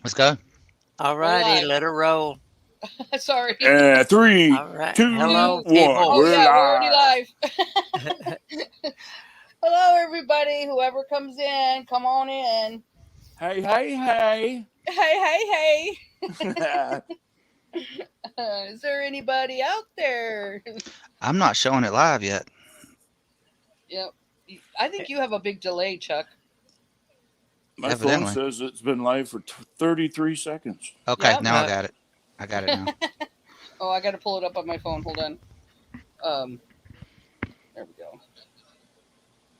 Let's go. All We're righty, live. let her roll. Sorry. Three, All right. two, Hello, Two. one. Oh people. We're yeah, we're already live. live. Hello, everybody. Whoever comes in, come on in. Hey, hey, Hey, hey. hey. Is there anybody out there? I'm not showing it live yet. Yep. I think you have a big delay, Chuck. My phone Evidently. says it's been live for 33 seconds. Okay, Yep. now I got it. I got it now. Oh, I got to pull it up on my phone. Hold on. Um, there we go.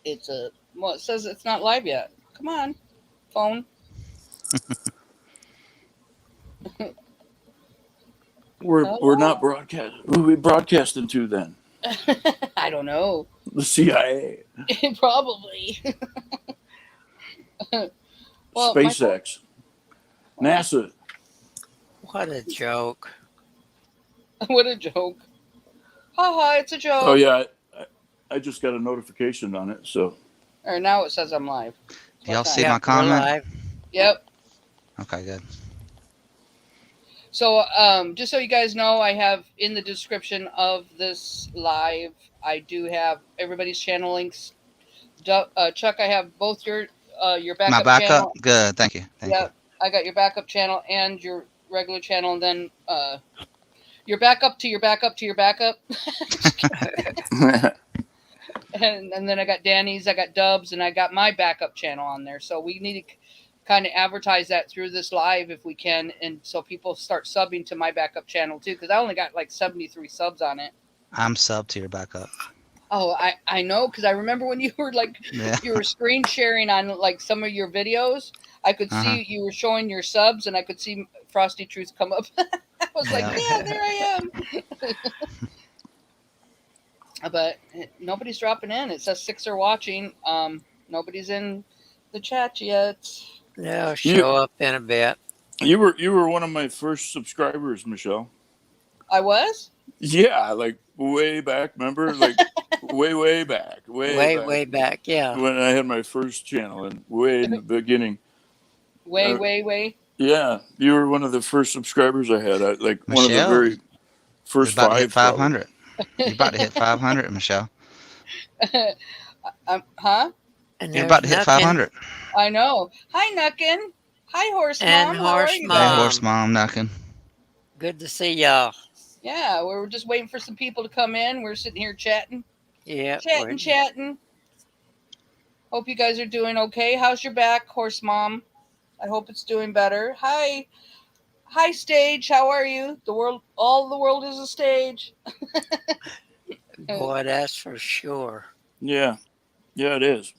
It's a well. It says it's not live yet. Come on, phone. We're not Hello. broadcast. Who are we broadcasting to then? I don't know. The CIA, Probably. Well, my phone. SpaceX, NASA. What a joke. What a joke. Ha ha, it's a Oh joke. yeah, I just got a notification on it. So Or now it says I'm live. It's Do about y'all see time. my Yep, we're comment? live. Yep. Okay, good. So, just so you guys know, I have in the description of this live, I do have everybody's channel links. Chuck, I have both your My backup backup? channel. Good. Thank you. Thank you. Yep, I got your backup channel and your regular channel, and then your backup to your backup to your backup. And then I got Danny's, I got Dubs, and I got my backup channel on there. So we need to kind of advertise that through this live if we can, and so people start subbing to my backup channel too, because I only got like 73 subs on it. I'm sub to your backup. Oh, I know, because I remember when you were like Yeah. you were screen sharing on like some of your videos. I could Uh huh. see you were showing your subs, and I could see Frosty Truth come up. I was like, Yeah. yeah, there I am. But nobody's dropping in. It says six are watching. Nobody's in the chat yet. They'll you show up in a bit. you were one of my first subscribers, Michelle. I was. Yeah, like way back. Remember, like way back, way Way, back way back. Yeah. when I had my first channel and way in the beginning. Way, Uh, way, way. yeah, you were one of the first subscribers I had. Like one of the Michelle, very you're first about to hit five, probably. 500. You're about to hit 500, Michelle. Huh? And You're there's about to hit Nuckin 500. I know. Hi, Nuckin. Hi, Horse and Mom. How are Horse you Hey, guys? horse Mom. mom knocking. Good to see y'all. Yeah, we were just waiting for some people to come in. We're sitting here chatting, Yep, chatting, chatting. Hope you guys are doing okay. How's your back, Horse Mom? I hope it's doing better. Hi, hi, stage. How are you? The world, all the world is a stage. boy, that's for sure. Yeah, yeah, it is.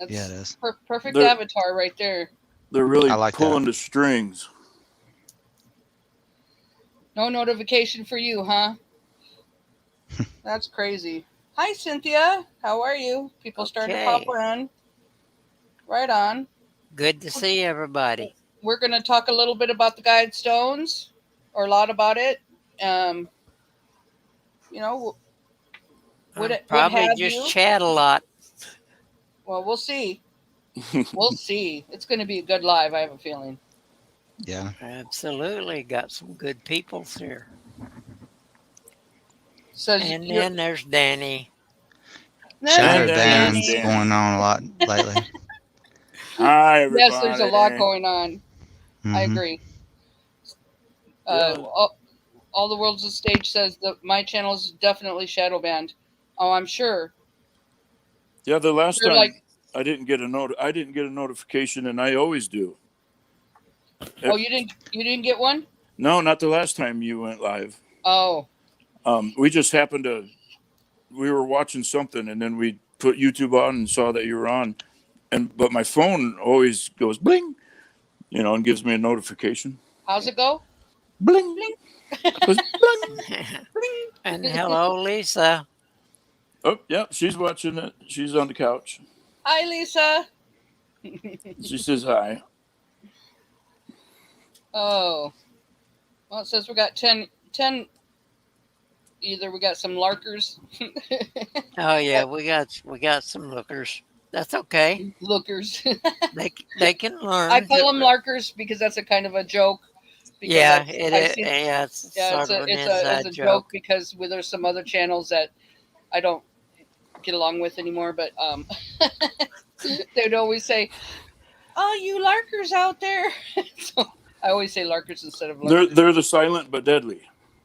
Yeah, it That's is. perfect They're avatar right there. they're I really like that. pulling the strings. No notification for you, huh? That's crazy. Hi, Cynthia. How are you? People starting to pop Okay. in. Right on. Good to see everybody. We're going to talk a little bit about the guide stones, or a lot about it. Um, you know, would Probably have just you? chat a lot. Well, we'll see. We'll see. It's going to be a good live. I have a feeling. Yeah. Absolutely. Got some good peoples here. Says And you're. then there's Danny. There's And Shattered then there's Dan's Danny. going Danny. on a lot lately. Hi, Yes, there's a lot everybody. going on. I Mm-hmm. agree. Yeah, All the world's a stage says that my channel is definitely shadow banned. Oh, I'm sure. yeah. The last They're like, time I didn't get a notification, and I always do. Uh, oh, you didn't get one? No, not the last time you went live. Oh, We just happened to we were watching something, and then we put YouTube on and saw that you were on. And but my phone always goes bling, and gives me a notification. how's it go? Bling, Blink, goes bling. And blink. hello, Lisa. Oh, yeah, she's watching it. She's on the couch. Hi, Lisa. She says hi. Oh, well, it says we got 10. Either we got some larkers. Oh yeah, we got some lookers. That's okay. Lookers. They can learn. I call them larkers because that's a kind of a joke. Because Yeah, I see, yeah, it's yeah, sort of an it's inside a joke. joke because there's some other channels that I don't get along with anymore. But they'd always say, "Oh, you larkers out there!" So I always say larkers instead of larkers. They're the silent but deadly.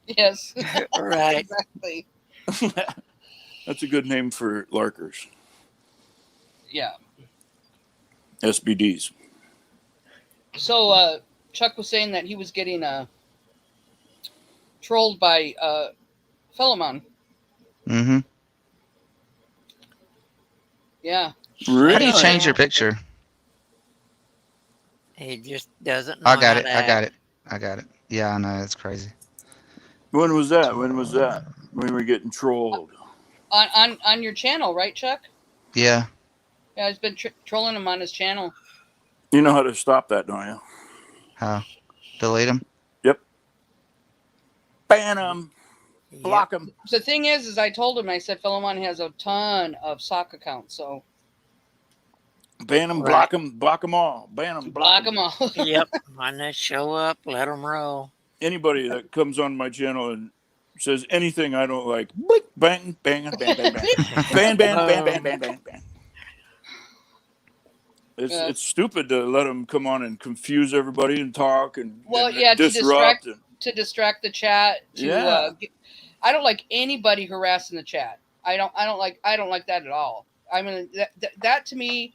Yes, Right. exactly. That's a good name for larkers. Yeah. SBDs. So Chuck was saying that he was getting trolled by Philemon. Mm-hmm. Yeah. Really? How do you change your picture? He just doesn't know I got how it. to I got act. it. I got it. Yeah, I know. It's crazy. When was that? When was that? When we were getting trolled? On your channel, right, Chuck? Yeah. Yeah, I've been trolling him on his channel. You know how to stop that, don't you? How? Delete them? Yep. Ban them. Yep. Block them. The thing is I told him, I said Philemon has a ton of sock accounts, so Ban them. Right. Block them all. Ban them. block them all. Yep. When they show up, let them roll. Anybody that comes on my channel and says anything I don't like, blick, bang, bang, bang, bang, bang, ban, ban, ban, ban, ban, ban, ban. It's stupid to let them come on and confuse everybody and talk and, Well, and yeah, to disrupt. to distract the chat. Yeah. I don't like anybody harassing the chat. I don't like that at all. I mean that to me,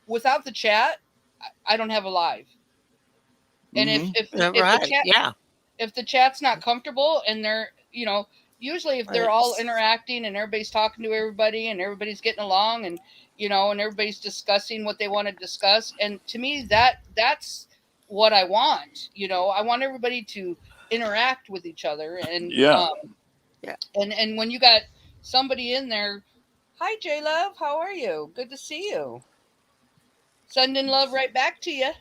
without the chat, I don't have a live. And if the chat, yeah. if the chat's not comfortable and they're, usually if they're all interacting and everybody's talking to everybody and everybody's getting along and, and everybody's discussing what they want to discuss. And to me, that's what I want. I want everybody to interact with each other. And, Yeah. And when you got somebody in there, hi, J Love, how are you? Good to see you. Sending love right back to you.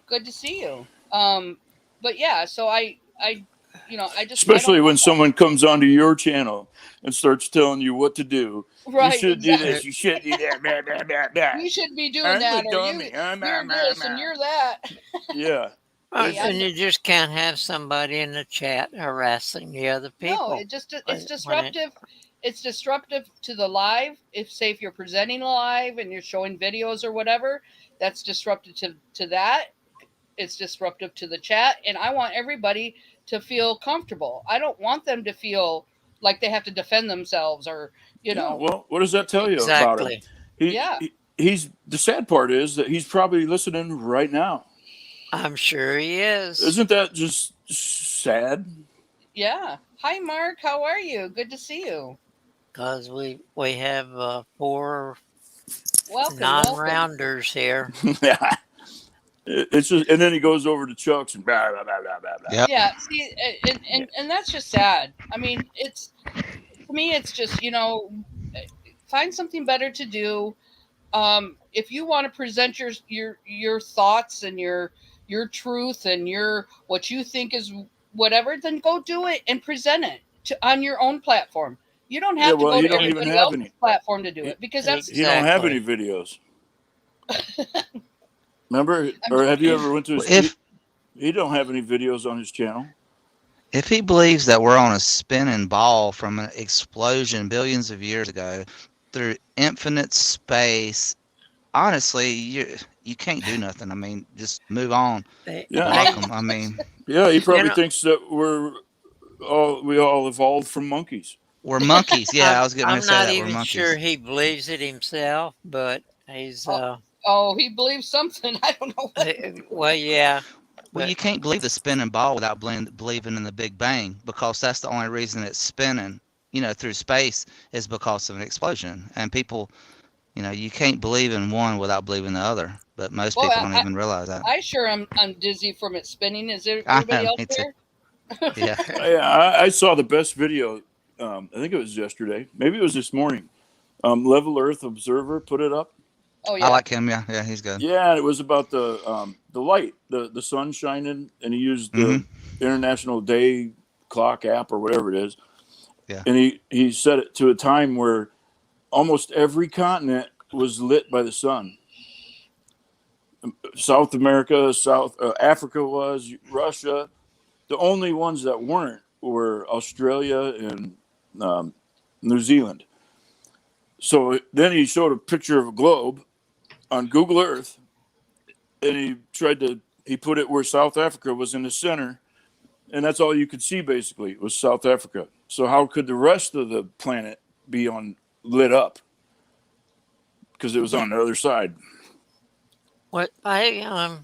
Good to see you. But yeah, so I just especially when someone comes onto your channel and starts telling you what to do. Right, you should exactly. do this. You should do that. Blah, blah, blah, blah. You should be doing I'm that, the or dummy. you're this and you're that. Yeah. And you just can't have somebody in the chat harassing the other people. No, it's disruptive. It's disruptive to the live. If you're presenting live and you're showing videos or whatever, that's disruptive to that. It's disruptive to the chat, and I want everybody to feel comfortable. I don't want them to feel like they have to defend themselves or, Well, what does that tell you about him? He's the sad part is that he's probably listening right now. I'm sure he is. Isn't that just sad? Yeah. Hi, Mark. How are you? Good to see you. Because we have 4 welcome, non-rounders here. It's just, and then he goes over to Chuck's and blah, blah, blah, blah, blah. Yep. Yeah. See, and that's just sad. I mean, to me, it's just, find something better to do. If you want to present your thoughts and your truth and what you think is whatever, then go do it and present it on your own platform. You don't have to go to anybody else's platform to do it because you don't have any videos. Remember, or have you ever went to his? He don't have any videos on his channel. If he believes that we're on a spinning ball from an explosion billions of years ago through infinite space, honestly, you can't do nothing. I mean, just move on. Block him. I mean, yeah, he probably thinks that we all evolved from monkeys. We're monkeys. Yeah, I was going to say that. I'm not we're even monkeys. sure he believes it himself, but he's. He believes something. I don't know what. Well, yeah. Well, you can't believe the spinning ball without believing in the Big Bang, because that's the only reason it's spinning, through space, is because of an explosion. And people, you can't believe in one without believing the other. But most people don't even realize that. I'm dizzy from it spinning. Is there everybody else there? Yeah. I saw the best video. I think it was yesterday. Maybe it was this morning. Level Earth Observer put it up. Oh yeah. I like him. Yeah, he's good. Yeah, it was about the light, the sun shining, and he used the International Day Clock app or whatever it is. Yeah. And he set it to a time where almost every continent was lit by the sun. South America, South Africa was, Russia. The only ones that weren't were Australia and New Zealand. So then he showed a picture of a globe on Google Earth, and he put it where South Africa was in the center, and that's all you could see basically was South Africa. So how could the rest of the planet be lit up? Because it was on the other side. What I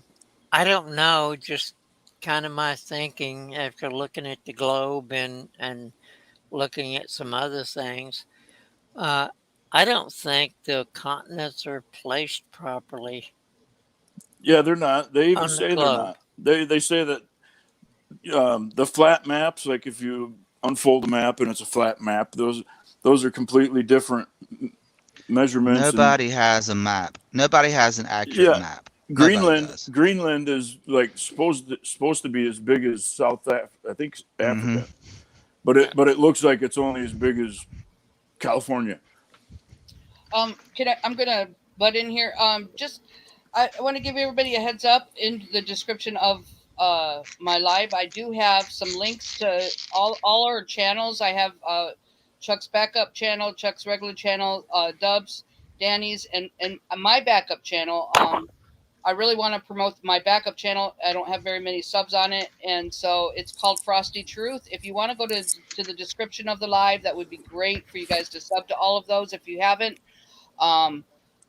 don't know, just kind of my thinking after looking at the globe and looking at some other things. I don't think the continents are placed properly Yeah, they're not. They even on the say they're globe. not. They say that the flat maps, like if you unfold a map and it's a flat map, those are completely different measurements. Nobody has a map. Nobody has an accurate map. Greenland is like supposed to be as big as Africa, but it looks like it's only as big as California. I'm gonna butt in here. I want to give everybody a heads up in the description of my live. I do have some links to all our channels. I have Chuck's backup channel, Chuck's regular channel, Dubs, Danny's, and my backup channel. I really want to promote my backup channel. I don't have very many subs on it, and so it's called Frosty Truth. If you want to go to the description of the live, that would be great for you guys to sub to all of those if you haven't.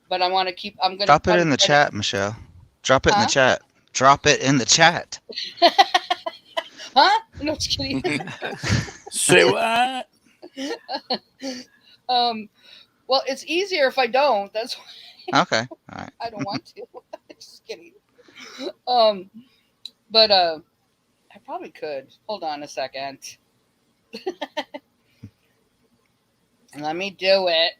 But I want to keep. I'm gonna drop it in the chat, Michelle. Drop it in the chat. Drop it in the chat. Huh? No, just kidding. Say what? Well, it's easier if I don't. That's why. Okay. All right. I don't want to. Just kidding. But I probably could. Hold on a second. Let me do it.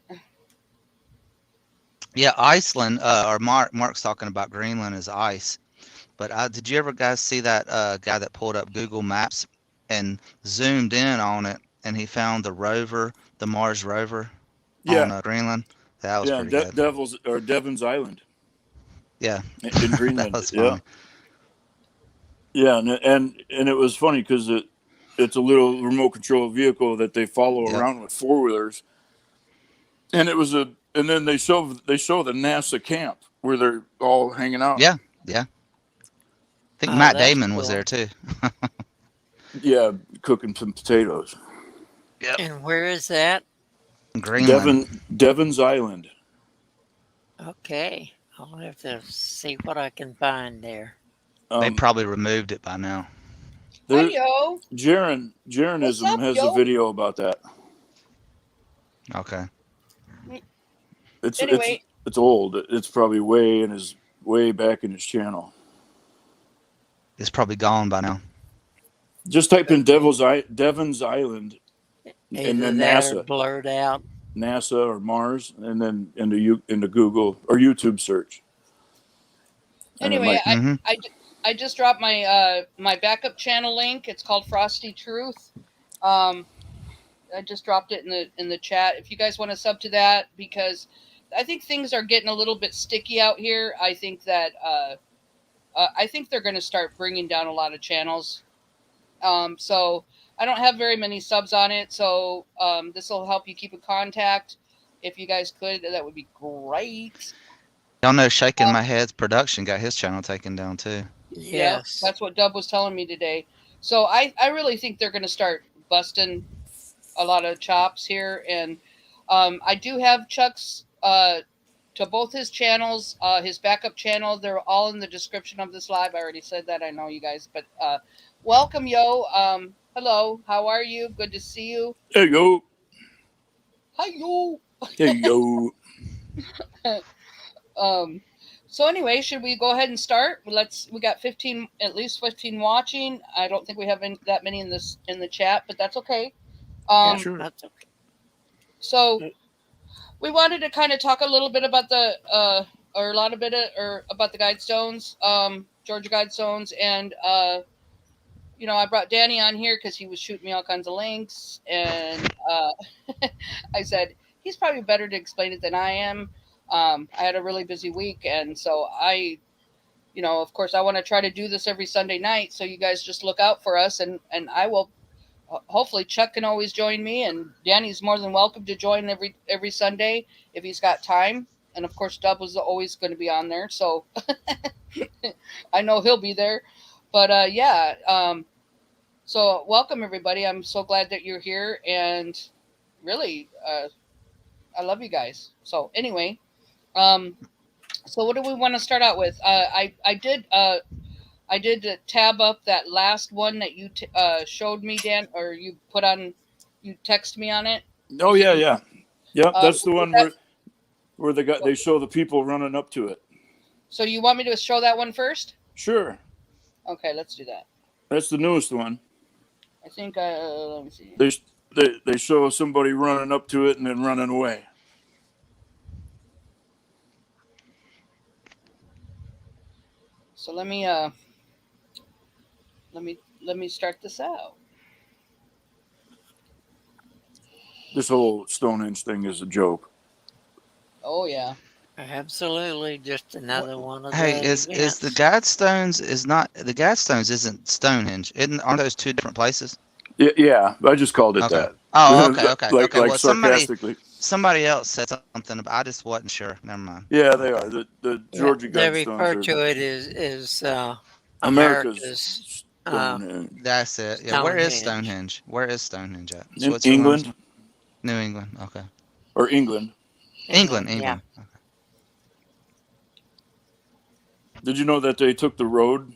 Yeah, Iceland, or Mark's talking about Greenland as ice. But did you ever guys see that guy that pulled up Google Maps and zoomed in on it, and he found the Mars rover on Greenland? That was pretty good. Devon's Island. Yeah, in Greenland. That was funny. Yeah, and it was funny because it's a little remote control vehicle that they follow around with 4-wheelers, and and then they show the NASA camp where they're all hanging out. Yeah. I think Matt Damon was there too. Yeah, cooking some potatoes. Yeah. And where is that? Greenland. Devon's Island. Okay, I'll have to see what I can find there. They probably removed it by now. Yo. Jaronism has a video about that. Okay. It's old. It's probably way back in his channel. It's probably gone by now. Just type in Devon's Island and then NASA. Blurred out. NASA or Mars, and then into Google or YouTube search. Anyway, I just dropped my my backup channel link. It's called Frosty Truth. I just dropped it in the chat. If you guys want to sub to that, because I think things are getting a little bit sticky out here. I think that I think they're going to start bringing down a lot of channels. So I don't have very many subs on it. So this will help you keep in contact. If you guys could, that would be great. Y'all know Shaking My Head's production got his channel taken down too. Yes. Yeah, that's what Dub was telling me today. So I really think they're going to start busting a lot of chops here. And I do have Chuck's to both his channels, his backup channel. They're all in the description of this live. I already said that. I know you guys, but welcome, yo. Hello. How are you? Good to see you. Hey, yo. Hi, yo. Hey, yo. So anyway, should we go ahead and start? We got at least 15 watching. I don't think we have that many in the chat, but that's okay. Sure. That's okay. So we wanted to kind of talk a little bit about about the Guidestones, Georgia Guidestones, and I brought Danny on here because he was shooting me all kinds of links, and I said, he's probably better to explain it than I am. I had a really busy week, and so of course, I want to try to do this every Sunday night. So you guys just look out for us, and I will. Hopefully, Chuck can always join me, and Danny's more than welcome to join every Sunday if he's got time. And of course, Dub was always going to be on there, so I know he'll be there. But so welcome everybody. I'm so glad that you're here, and really, I love you guys. So anyway, so what do we want to start out with? I did tab up that last one that you showed me, Dan, or you text me on it. Oh yeah. That's the one where they show the people running up to it. So you want me to show that one first? Sure. Okay, let's do that. That's the newest one. I think let me see. They show somebody running up to it and then running away. So let me start this out. This whole Stonehenge thing is a joke. Oh yeah. Absolutely, just another one of Hey, those. is the Guidestones the Guidestones isn't Stonehenge? Aren't those two different places? Yeah, I just called it Okay. that. Oh, okay. Like Well, sarcastically. somebody else said something about. I just wasn't sure. Never mind. Yeah, they are. The Georgia They Guidestones refer are to it as America's uh, Stonehenge. That's it. Yeah. Where is Stonehenge. Stonehenge? Where is Stonehenge at? In Switzerland? England New England. Okay. or England. England. Yeah. Okay. Did you know that they took the road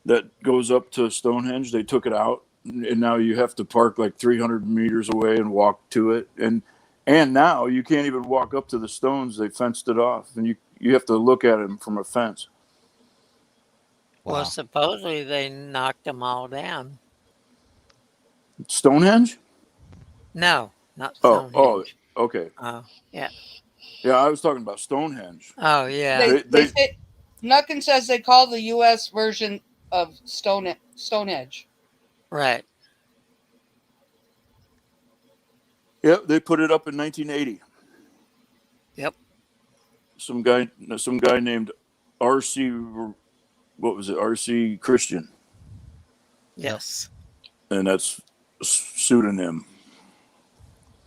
that goes up to Stonehenge? They took it out, and now you have to park like 300 meters away and walk to it. And now you can't even walk up to the stones. They fenced it off, and you have to look at them from a fence. Wow. Well, supposedly they knocked them all down. Stonehenge? No, not Stonehenge. Oh, okay. Yeah. Yeah, I was talking about Stonehenge. Oh, yeah. They say, Nuckin says they call the U.S. version of Stonehenge. Right. Yep, they put it up in 1980. Yep. Some guy named R.C. What was it? R.C. Christian, Yes. and that's a pseudonym.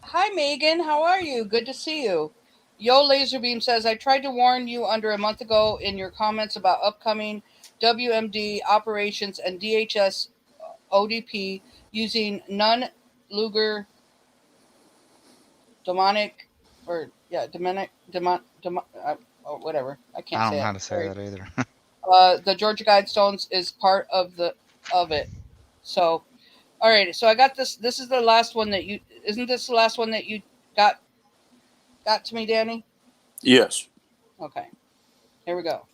Hi, Megan. How are you? Good to see you. Yo Laserbeam says, I tried to warn you under a month ago in your comments about upcoming WMD operations and DHS ODP using non-Luger demonic or whatever. I can't I don't say know it. how to say that either. The Georgia Guidestones is part of it. So, all right. So I got this. This is the last one that isn't this the last one that you got to me, Danny? Yes. Okay. Here we go.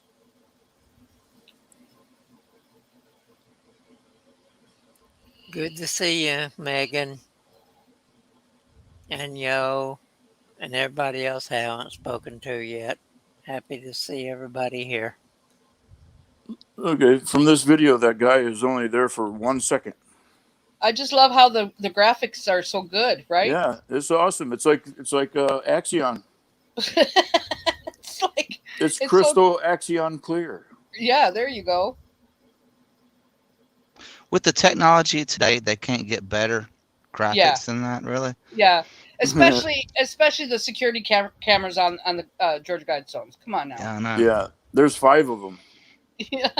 Good to see you, Megan. And Yo, and everybody else I haven't spoken to yet. Happy to see everybody here. Okay. From this video, that guy is only there for 1 second. I just love how the graphics are so good, right? Yeah, it's awesome. It's like Axion. It's crystal Axion clear. Yeah, there you go. With the technology today, they can't get better graphics than that, really. Yeah, especially the security cameras on the Georgia Guidestones. Come on now. Yeah, I know. Yeah, there's 5 of them. Yeah.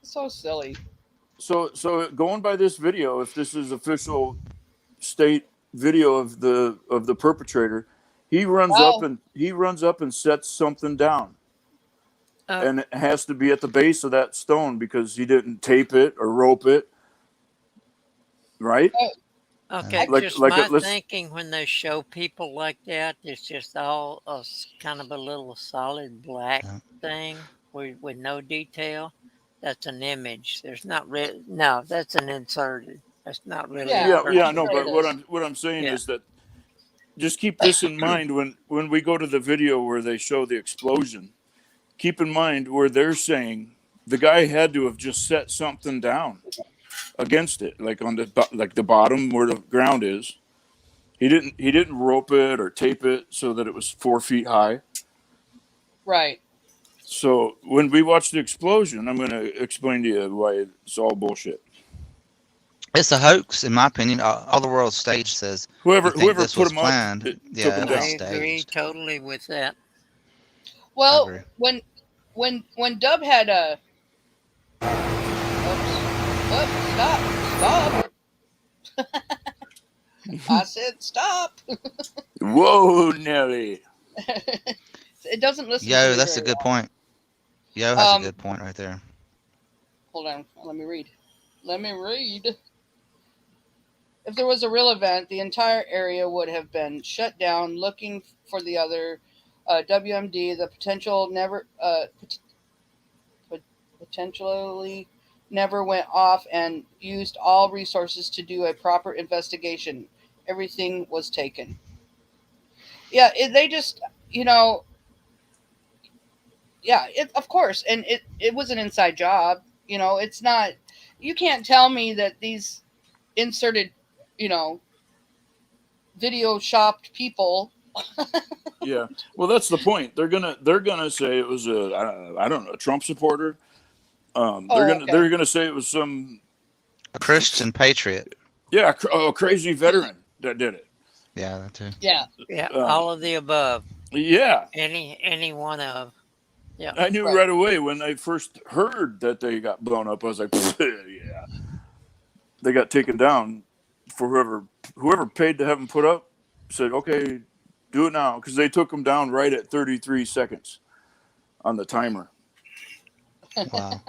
So silly. So going by this video, if this is official state video of the perpetrator, he runs up and sets something down, and it has to be at the base of that stone because he didn't tape it or rope it, right? Okay, my thinking when they show people like that, it's just all kind of a little solid black thing with no detail. That's an image. There's not really that's an inserted. That's not really. Yeah. No, but what I'm saying is that just keep this in mind when we go to the video where they show the explosion. Keep in mind where they're saying the guy had to have just set something down against it, like on the bottom where the ground is. He didn't rope it or tape it so that it was 4 feet high. Right. So when we watch the explosion, I'm going to explain to you why it's all bullshit. It's a hoax, in my opinion. All the world stage says Whoever you think whoever this put was them up, planned. took Yeah, them it was I down. agree staged. totally with that. Well, agree. when Dub had a stop. I said stop. Whoa, Nelly. It doesn't listen to Yo, me that's a very good well. point. Yo has a Um, good point right there. Hold on, let me read. If there was a real event, the entire area would have been shut down, looking for the other WMD. The potentially never went off and used all resources to do a proper investigation. Everything was taken. Yeah, they just, yeah, of course, and it was an inside job. It's not. You can't tell me that these inserted, video shopped people. Yeah. Well, that's the point. They're gonna say it was I don't know, a Trump supporter. They're gonna say it was some A Christian patriot. crazy veteran that did it. Yeah, that too. Yeah, Yeah, all of the above. Yeah. Any one of. Yeah. I knew Right. right away when I first heard that they got blown up. I was like, yeah, they got taken down. For whoever paid to have them put up said, okay, do it now, because they took them down right at 33 seconds on the timer. Wow.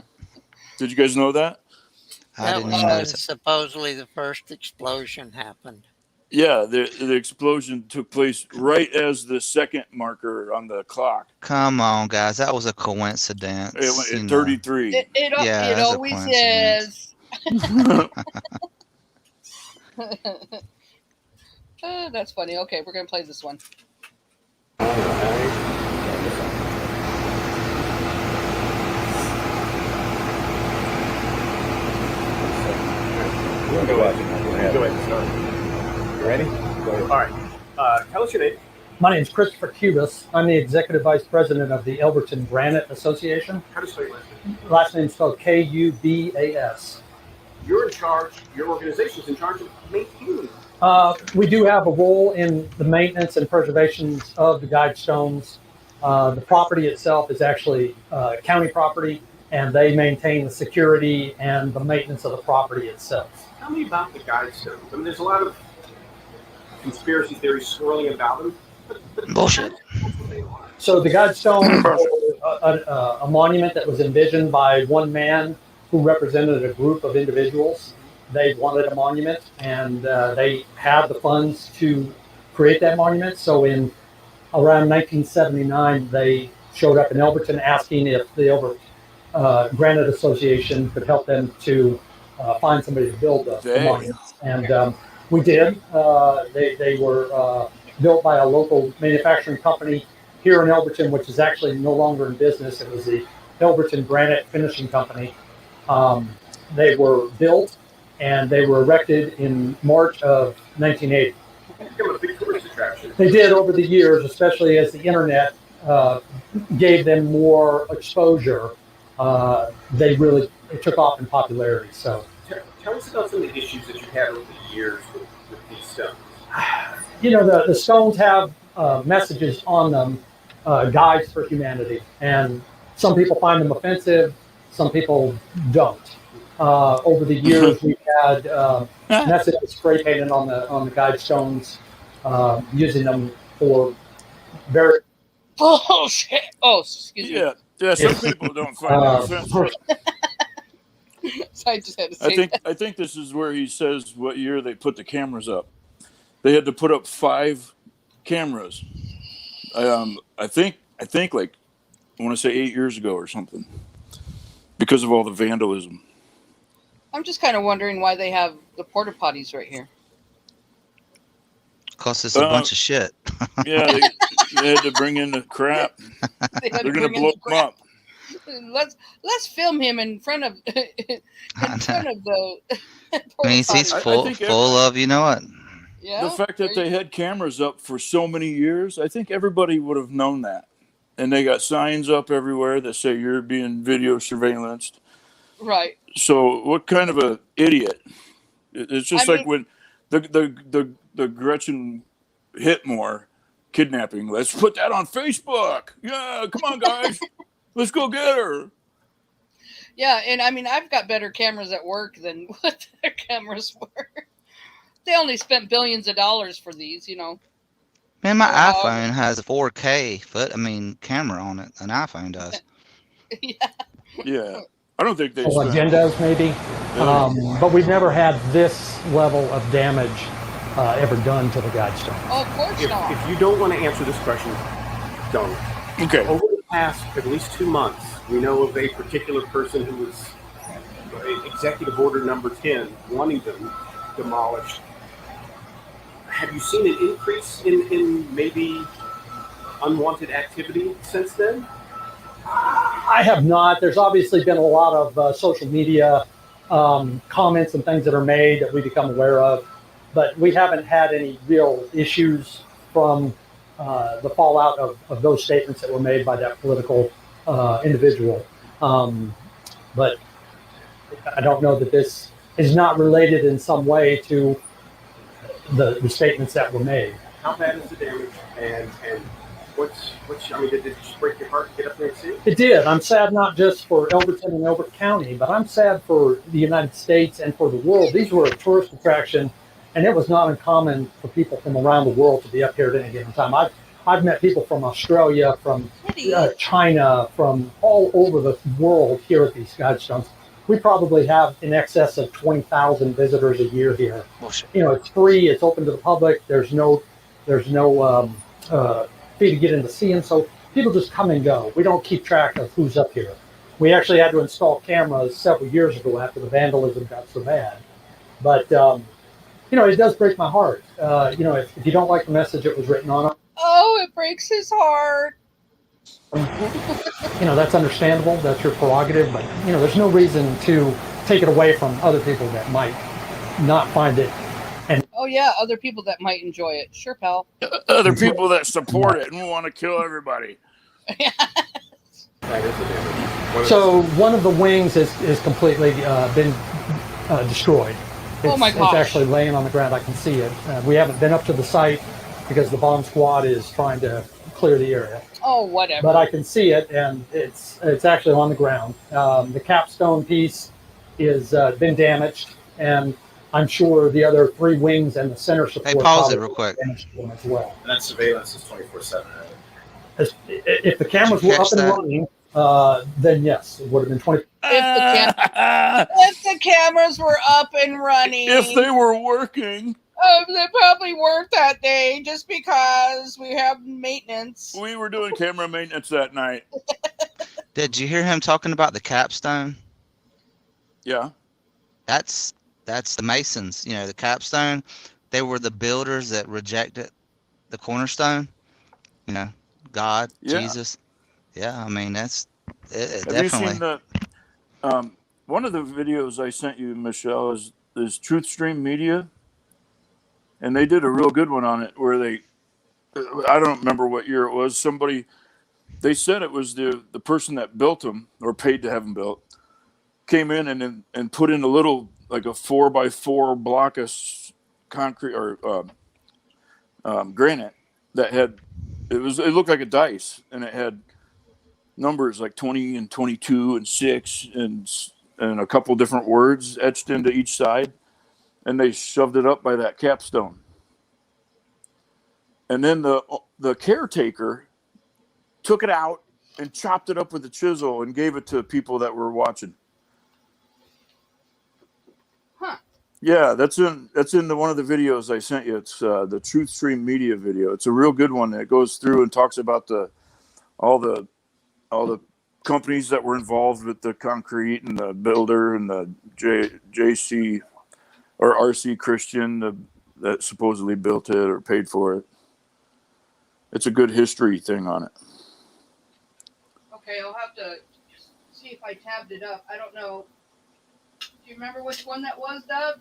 Did you guys know that? I That didn't was even when notice it. supposedly the first explosion happened. Yeah, the explosion took place right as the second marker on the clock. Come on, guys. That was a coincidence. It went you at know. 33. Yeah, it that's a always coincidence. is. That's funny. Okay, we're gonna play this one. Go ahead. Start. You ready? Go ahead. All right. Tell us your name. My name is Christopher Cubis. I'm the Executive Vice President of the Elberton Granite Association. How do you spell your last name? Last name is spelled Kubas. You're in charge, your organization is in charge of maintaining. We do have a role in the maintenance and preservation of the guide stones. The property itself is actually county property, and they maintain the security and the maintenance of the property itself. Tell me about the guide stones. I mean, there's a lot of conspiracy theories swirling about them. But Bullshit. So the guide stones are a monument that was envisioned by one man who represented a group of individuals. They wanted a monument, and they had the funds to create that monument. So in around 1979, they showed up in Elberton asking if the Granite Association could help them to find somebody to build the monument. And we did. They were built by a local manufacturing company here in Elberton, which is actually no longer in business. It was the Elberton Granite Finishing Company. They were built and they were erected in March of 1980. Become a big tourist attraction. They did over the years, especially as the internet gave them more exposure. It took off in popularity. So, Tell us about some of the issues that you've had over the years with these stones. you know, the stones have messages on them, guides for humanity, and some people find them offensive, some people don't. Over the years, we've had messages spray painted on the guide stones, using them for very. Bullshit. Oh, excuse me. Yeah. Some people don't find that offensive. So I just had to say that. I think this is where he says what year they put the cameras up. They had to put up 5 cameras. I think like I want to say 8 years ago or something, because of all the vandalism. I'm just kind of wondering why they have the porta potties right here. Because it's a bunch of shit. Yeah, they had to bring in the crap. They're going to blow them up. Let's film him in front of the. I mean, he's full of, you know what? Yeah. The fact that they had cameras up for so many years, I think everybody would have known that. And they got signs up everywhere that say you're being video surveillanced. Right. So what kind of a idiot? It's just like when the Gretchen Whitmore kidnapping. Let's put that on Facebook. Yeah, come on, guys. Let's go get her. Yeah, and I mean, I've got better cameras at work than what their cameras were. They only spent billions of dollars for these, you know. Man, my Or iPhone has a 4K camera on it. An iPhone does. Yeah. Yeah. I don't think they Well, spent. agendas maybe, Yeah. but we've never had this level of damage ever done to the Guidestone. Oh, of course not. If you don't want to answer this question, don't. Okay. Over the past at least 2 months, we know of a particular person who was executive order number 10, wanting them demolished. Have you seen an increase in maybe unwanted activity since then? I have not. There's obviously been a lot of social media comments and things that are made that we become aware of, but we haven't had any real issues from the fallout of those statements that were made by that political individual. But I don't know that this is not related in some way to the statements that were made. How bad is the damage? And what's I mean, did it just break your heart to get up there and see it? It did. I'm sad not just for Elberton and Elbert County, but I'm sad for the United States and for the world. These were a tourist attraction, and it was not uncommon for people from around the world to be up here at any given time. I've met people from Australia, from China, from all over the world here at these Guidestones. We probably have in excess of 20,000 visitors a year here. You know, it's free. It's open to the public. There's no fee to get in to see them. So people just come and go. We don't keep track of who's up here. We actually had to install cameras several years ago after the vandalism got so bad. But, you know, it does break my heart. You know, if you don't like the message that was written on it. Oh, it breaks his heart. You know, that's understandable. That's your prerogative. But, you know, there's no reason to take it away from other people that might not find it. And Oh, yeah, other people that might enjoy it. Sure, pal. Other people that support it and want to kill everybody. That is the damage. so one of the wings is completely been destroyed. Oh my gosh. It's actually laying on the ground. I can see it. We haven't been up to the site because the bomb squad is trying to clear the area. Oh, whatever. But I can see it, and it's actually on the ground. The capstone piece is been damaged, and I'm sure the other 3 wings and the center support. Hey, pause it real quick. Damaged as well. And that surveillance is 24/7, right? If the cameras were up and running, then yes, it would have been 20. If the cameras were up and running. If they were working. They probably weren't that day just because we have maintenance. We were doing camera maintenance that night. Did you hear him talking about the capstone? Yeah. That's the Masons. You know, the capstone. They were the builders that rejected the cornerstone. You know, God, Yeah. Jesus. Yeah, I mean that's it, Have definitely. you seen the one of the videos I sent you, Michelle, is TruthStream Media, and they did a real good one on it where I don't remember what year it was. They said it was the person that built them or paid to have them built came in and put in a little like a 4x4 block of concrete or granite that had it looked like a dice, and it had numbers like 20 and 22 and 6 and a couple different words etched into each side, and they shoved it up by that capstone. And then the caretaker took it out and chopped it up with a chisel and gave it to people that were watching. Huh. Yeah, that's in one of the videos I sent you. It's the TruthStream Media video. It's a real good one. It goes through and talks about all the companies that were involved with the concrete and the builder and the JC or RC Christian that supposedly built it or paid for it. It's a good history thing on it. Okay, I'll have to see if I tabbed it up. I don't know. Do you remember which one that was, Doug?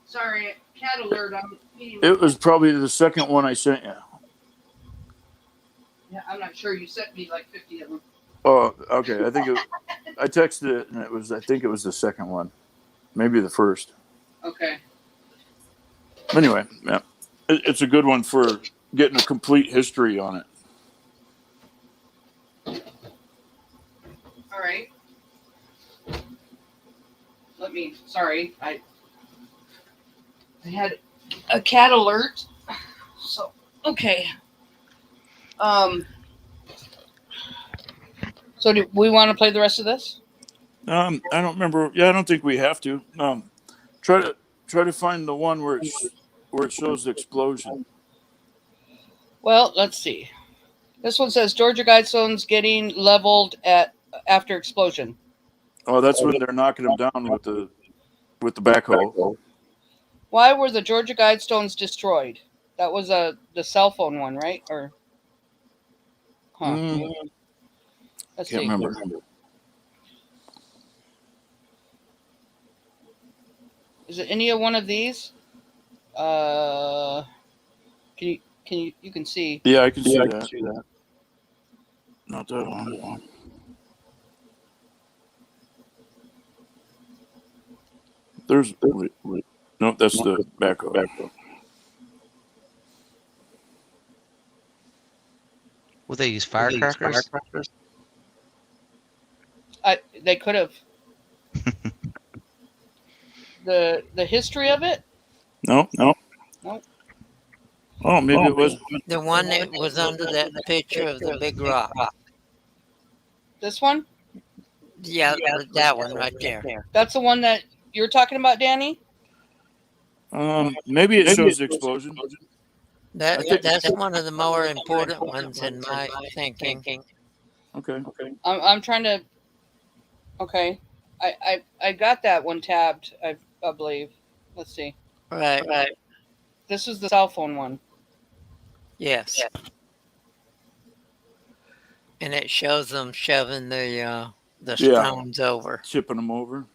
Sorry, cat alert. It was probably the second one I sent you. Yeah, I'm not sure. You sent me like 50 of them. Oh, okay. I texted it, and I think it was the second one, maybe the first. Okay. Anyway, yeah, it's a good one for getting a complete history on it. All right. Sorry, I had a cat alert. So, okay. So do we want to play the rest of this? I don't remember. Yeah, I don't think we have to. Try to find the one where it shows the explosion. Well, let's see. This one says Georgia Guidestones getting leveled after explosion. Oh, that's when they're knocking them down with the backhoe. Why were the Georgia Guidestones destroyed? That was the cell phone one, right? Or let's Can't see. remember. Is it any of one of these? Can you see? Yeah, I can see that. Not that one. There's wait. No, that's the backhoe. Would they use firecrackers? They could have. The history of it? No. Oh, maybe it was The one that was under that picture of the big rock. This one? Yeah, that one right there. That's the one that you're talking about, Danny? maybe it shows the explosion. That's one of the more important ones in my thinking. Okay. I'm trying to. Okay, I got that one tabbed. I believe. Let's see. Right. This is the cell phone one. Yes. And it shows them shoving the stones over. Chipping them over.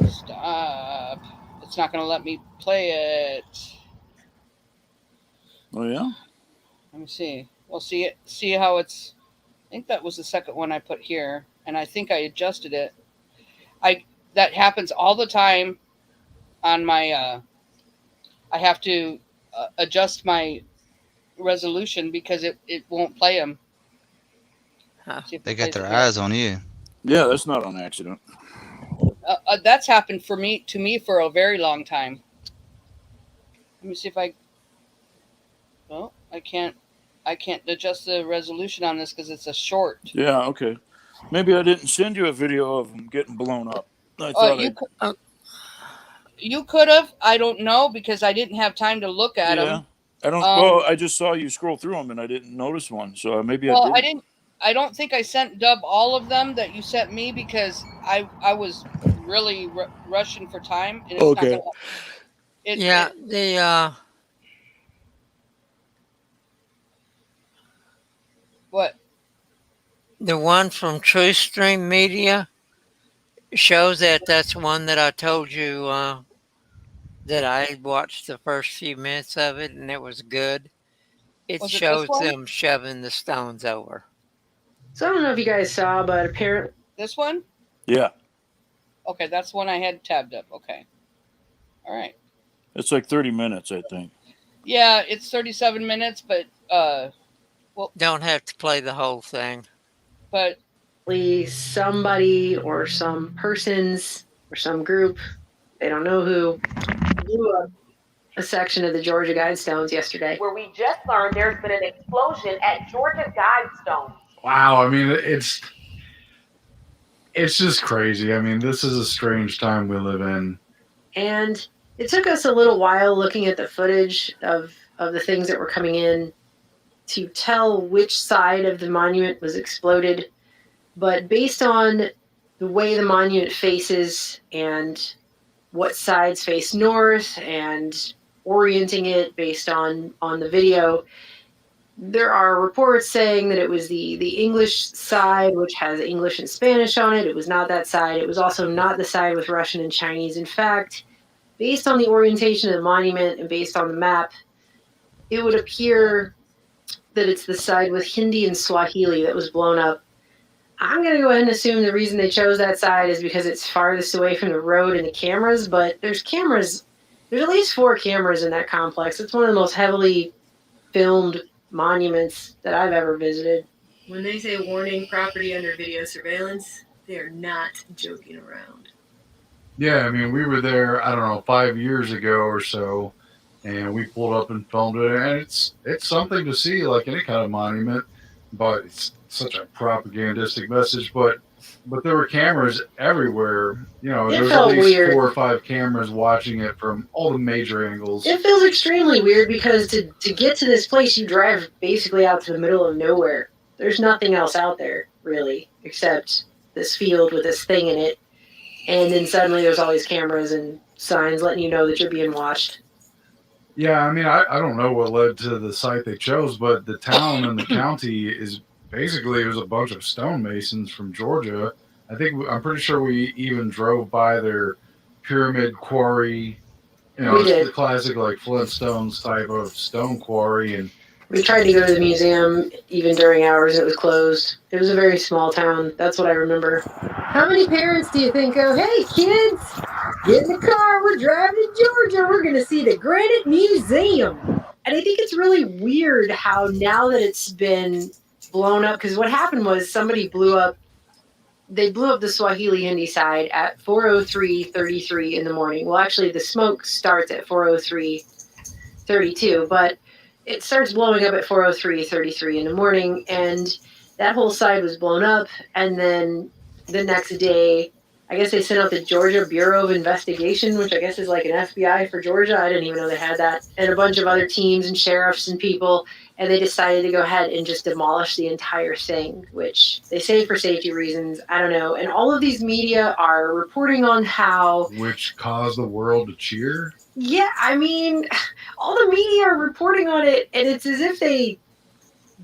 Stop. It's not going to let me play it. Oh, yeah? Let me see. We'll see how it's... I think that was the second one I put here, and I think I adjusted it. That happens all the time on my... I have to adjust my resolution because it won't play them. Huh. They got their eyes on you. Yeah, that's not on accident. That's happened to me for a very long time. Let me see if I... Well, I can't adjust the resolution on this because it's a short. Yeah, okay. Maybe I didn't send you a video of them getting blown up. You could have. I don't know because I didn't have time to look at them. I don't. Well, I just saw you scroll through them and I didn't notice one. So maybe I didn't. I don't think I sent Dub all of them that you sent me because I was really rushing for time. And it's not what? The one from True Stream Media shows that's one that I told you that I had watched the first few minutes of it and it was good. It shows them shoving the stones over. So I don't know if you guys saw, but apparently... This one? Yeah. Okay, that's one I had tabbed up. Okay. All right. It's like 30 minutes, I think. Yeah, it's 37 minutes, but... Don't have to play the whole thing. But... somebody or some persons or some group, they don't know who, blew a section of the Georgia Guidestones yesterday. Where we just learned there's been an explosion at Georgia Guidestones. Wow, I mean, it's just crazy. I mean, this is a strange time we live in. And it took us a little while looking at the footage of the things that were coming in to tell which side of the monument was exploded. But based on the way the monument faces and what sides face north and orienting it based on the video, there are reports saying that it was the English side, which has English and Spanish on it. It was not that side. It was also not the side with Russian and Chinese. In fact, based on the orientation of the monument and based on the map, it would appear that it's the side with Hindi and Swahili that was blown up. I'm going to go ahead and assume the reason they chose that side is because it's farthest away from the road and the cameras, but there's at least 4 cameras in that complex. It's one of the most heavily filmed monuments that I've ever visited. When they say warning, property under video surveillance, they are not joking around. Yeah, I mean, we were there, I don't know, 5 years ago or so, and we pulled up and filmed it, and it's something to see, like any kind of monument, but it's such a propagandistic message. But there were cameras everywhere. You know, there was at least weird. 4 or 5 cameras watching it from all the major angles. It feels extremely weird because to get to this place, you drive basically out to the middle of nowhere. There's nothing else out there, really, except this field with this thing in it. And then suddenly there's all these cameras and signs letting you know that you're being watched. Yeah, I mean, I don't know what led to the site they chose, but the town and the county is basically, it was a bunch of stonemasons from Georgia. I'm pretty sure we even drove by their pyramid quarry. You know, it's the classic like Flintstones type of stone quarry, and we tried to go to the museum even during hours it was closed. It was a very small town. That's what I remember. How many parents do you think of, hey kids, get in the car, we're driving to Georgia, we're going to see the Granite Museum. And I think it's really weird how now that it's been blown up, because what happened was somebody blew up the Swahili Hindi side at 4:03:33 in the morning. Well, actually, the smoke starts at 4:03:32, but it starts blowing up at 4:03:33 in the morning, and that whole side was blown up. And then the next day, I guess they sent out the Georgia Bureau of Investigation, which I guess is like an FBI for Georgia. I didn't even know they had that. And a bunch of other teams and sheriffs and people. And they decided to go ahead and just demolish the entire thing, which they say for safety reasons. I don't know. And all of these media are reporting on how... Which caused the world to cheer? Yeah, I mean, all the media are reporting on it, and it's as if they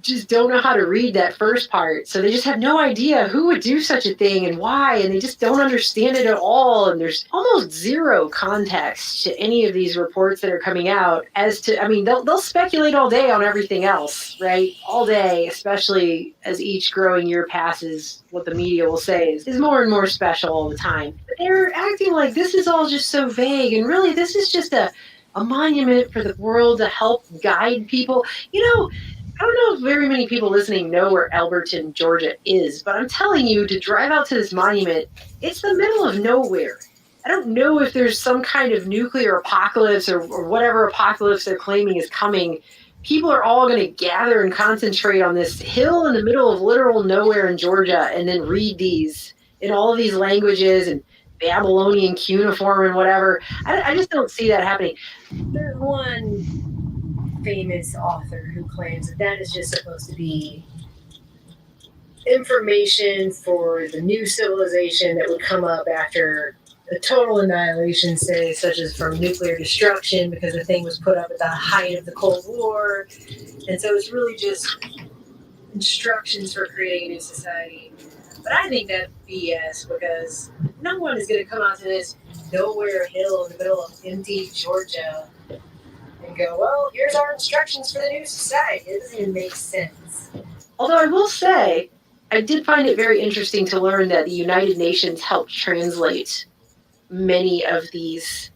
just don't know how to read that first part. So they just have no idea who would do such a thing and why, and they just don't understand it at all. And there's almost zero context to any of these reports that are coming out as to, I mean, they'll speculate all day on everything else, right? All day, especially as each growing year passes, what the media will say is more and more special all the time. But they're acting like this is all just so vague, and really this is just a monument for the world to help guide people. You know, I don't know if very many people listening know where Alberton, Georgia is, but I'm telling you, to drive out to this monument, it's the middle of nowhere. I don't know if there's some kind of nuclear apocalypse or whatever apocalypse they're claiming is coming. People are all going to gather and concentrate on this hill in the middle of literal nowhere in Georgia and then read these in all of these languages and Babylonian cuneiform and whatever. I just don't see that happening. There's one famous author who claims that is just supposed to be information for the new civilization that would come up after a total annihilation, say, such as from nuclear destruction, because the thing was put up at the height of the Cold War. And so it's really just instructions for creating a new society. But I think that's BS, because no one is going to come out to this nowhere hill in the middle of empty Georgia and go, well, here's our instructions for the new society. It doesn't even make sense. Although I will say, I did find it very interesting to learn that the United Nations helped translate many of these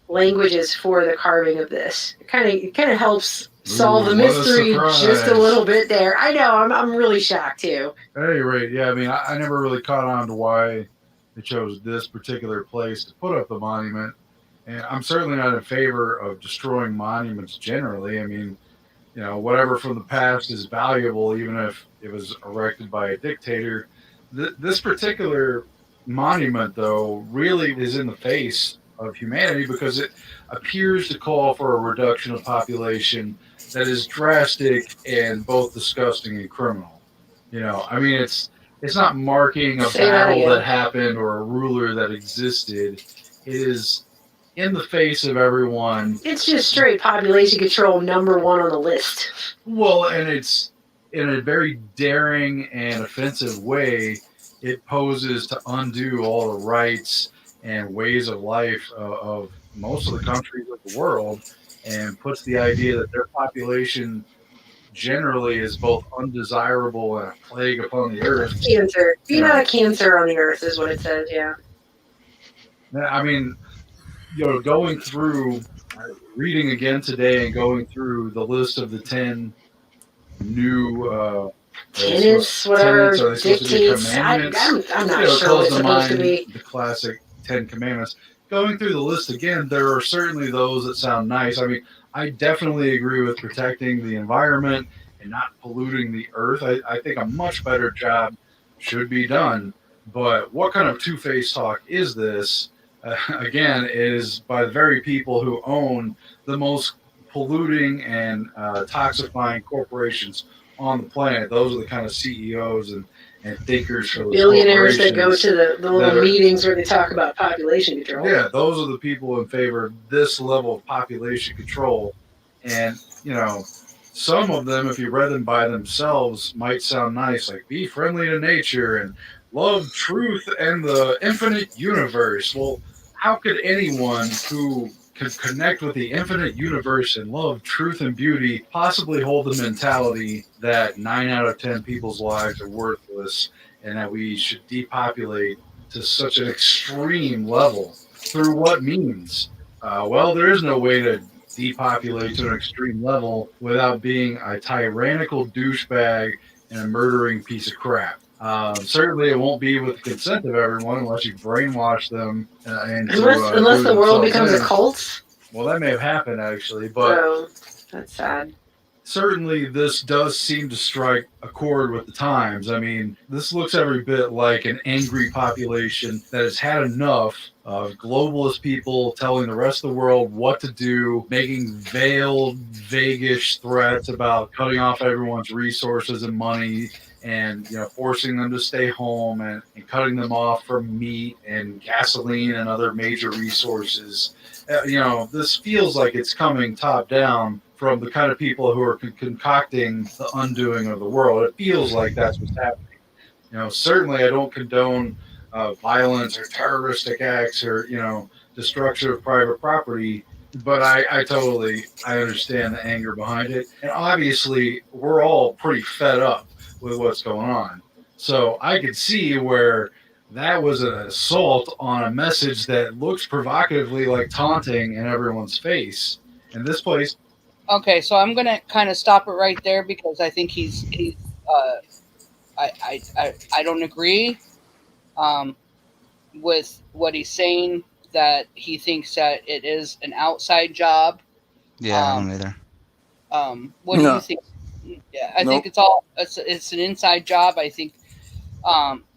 languages for the carving of this. It kind of helps solve the mystery just a little bit there. I know, I'm really shocked too. At any rate, yeah, I mean, I never really caught on to why they chose this particular place to put up the monument. And I'm certainly not in favor of destroying monuments generally. I mean, you know, whatever from the past is valuable, even if it was erected by a dictator. This particular monument, though, really is in the face of humanity because it appears to call for a reduction of population that is drastic and both disgusting and criminal. You know, I mean, it's not marking a battle that happened or a ruler that existed. It is in the face of everyone. It's just straight population control #1 on the list. Well, and it's in a very daring and offensive way. It poses to undo all the rights and ways of life of most of the countries of the world, and puts the idea that their population generally is both undesirable and a plague upon the earth. Cancer. Be not a cancer on the earth is what it says, yeah. I mean, going through, reading again today and going through the list of the 10 new tenets, whatever, dictates. I'm not sure what it's supposed to be. The classic 10 Commandments. Going through the list again, there are certainly those that sound nice. I mean, I definitely agree with protecting the environment and not polluting the earth. I think a much better job should be done. But what kind of two-faced talk is this? Again, it is by the very people who own the most polluting and toxifying corporations on the planet. Those are the kind of CEOs and thinkers for billionaires that go to the little meetings where they talk about population control. Yeah, those are the people in favor of this level of population control. And, some of them, if you read them by themselves, might sound nice, like be friendly to nature and love truth and the infinite universe. Well, how could anyone who can connect with the infinite universe and love truth and beauty possibly hold the mentality that 9 out of 10 people's lives are worthless and that we should depopulate to such an extreme level? Through what means? Well, there is no way to depopulate to an extreme level without being a tyrannical douchebag and a murdering piece of crap. Certainly, it won't be with the consent of everyone unless you brainwash them. Unless the world becomes a cult. Well, that may have happened actually, but that's sad. Certainly, this does seem to strike a chord with the times. I mean, this looks every bit like an angry population that has had enough of globalist people telling the rest of the world what to do, making veiled, vaguish threats about cutting off everyone's resources and money, and forcing them to stay home and cutting them off from meat and gasoline and other major resources. This feels like it's coming top down from the kind of people who are concocting the undoing of the world. It feels like that's what's happening. Certainly I don't condone violence or terroristic acts or, destruction of private property, but I understand the anger behind it. And obviously we're all pretty fed up with what's going on. So I could see where that was an assault on a message that looks provocatively like taunting in everyone's face. In this place. Okay, so I'm gonna kind of stop it right there because I think I don't agree with what he's saying, that he thinks that it is an outside job. Yeah, I don't either. What do you think? Yeah, I think it's an inside job. I think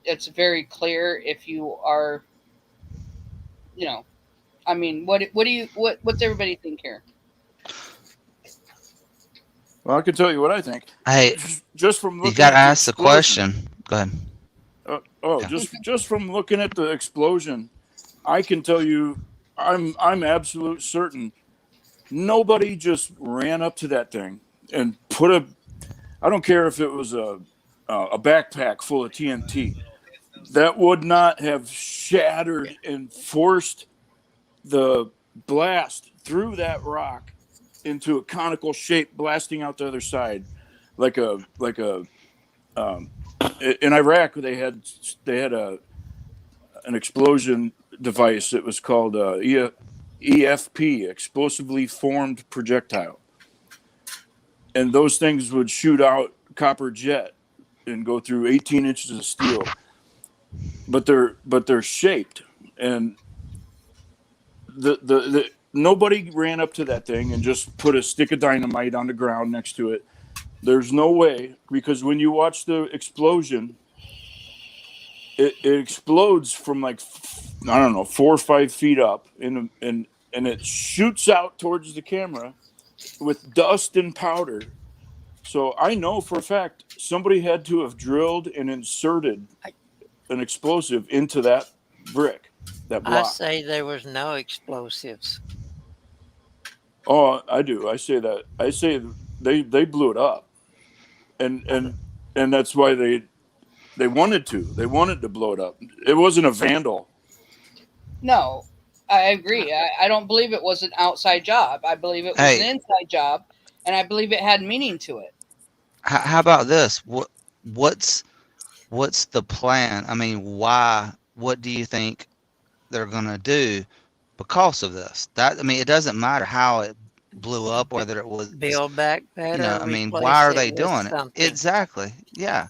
it's very clear if you are, I mean, what's everybody think here? Well, I can tell you what I think. Hey, just from looking you got to ask the question. Go ahead. Just from looking at the explosion, I can tell you, I'm absolute certain nobody just ran up to that thing and I don't care if it was a backpack full of TNT, that would not have shattered and forced the blast through that rock into a conical shape, blasting out the other side, like in Iraq they had an explosion device. It was called EFP, explosively formed projectile, and those things would shoot out copper jet and go through 18 inches of steel, but they're shaped, and the nobody ran up to that thing and just put a stick of dynamite on the ground next to it. There's no way, because when you watch the explosion, it explodes from 4 or 5 feet up, and it shoots out towards the camera with dust and powder. So I know for a fact somebody had to have drilled and inserted an explosive into that brick. that I block. say there was no explosives. Oh, I do. I say that. I say they blew it up, and that's why they wanted to. They wanted to blow it up. It wasn't a vandal. No, I agree. I don't believe it was an outside job. I believe it was an Hey, inside job, and I believe it had meaning to it. how about this? What's the plan? I mean, why? What do you think they're gonna do because of this? That I mean, it doesn't matter how it blew up, whether it was, Build back better, I mean, why replace are it they with doing it? something. Exactly. Yeah.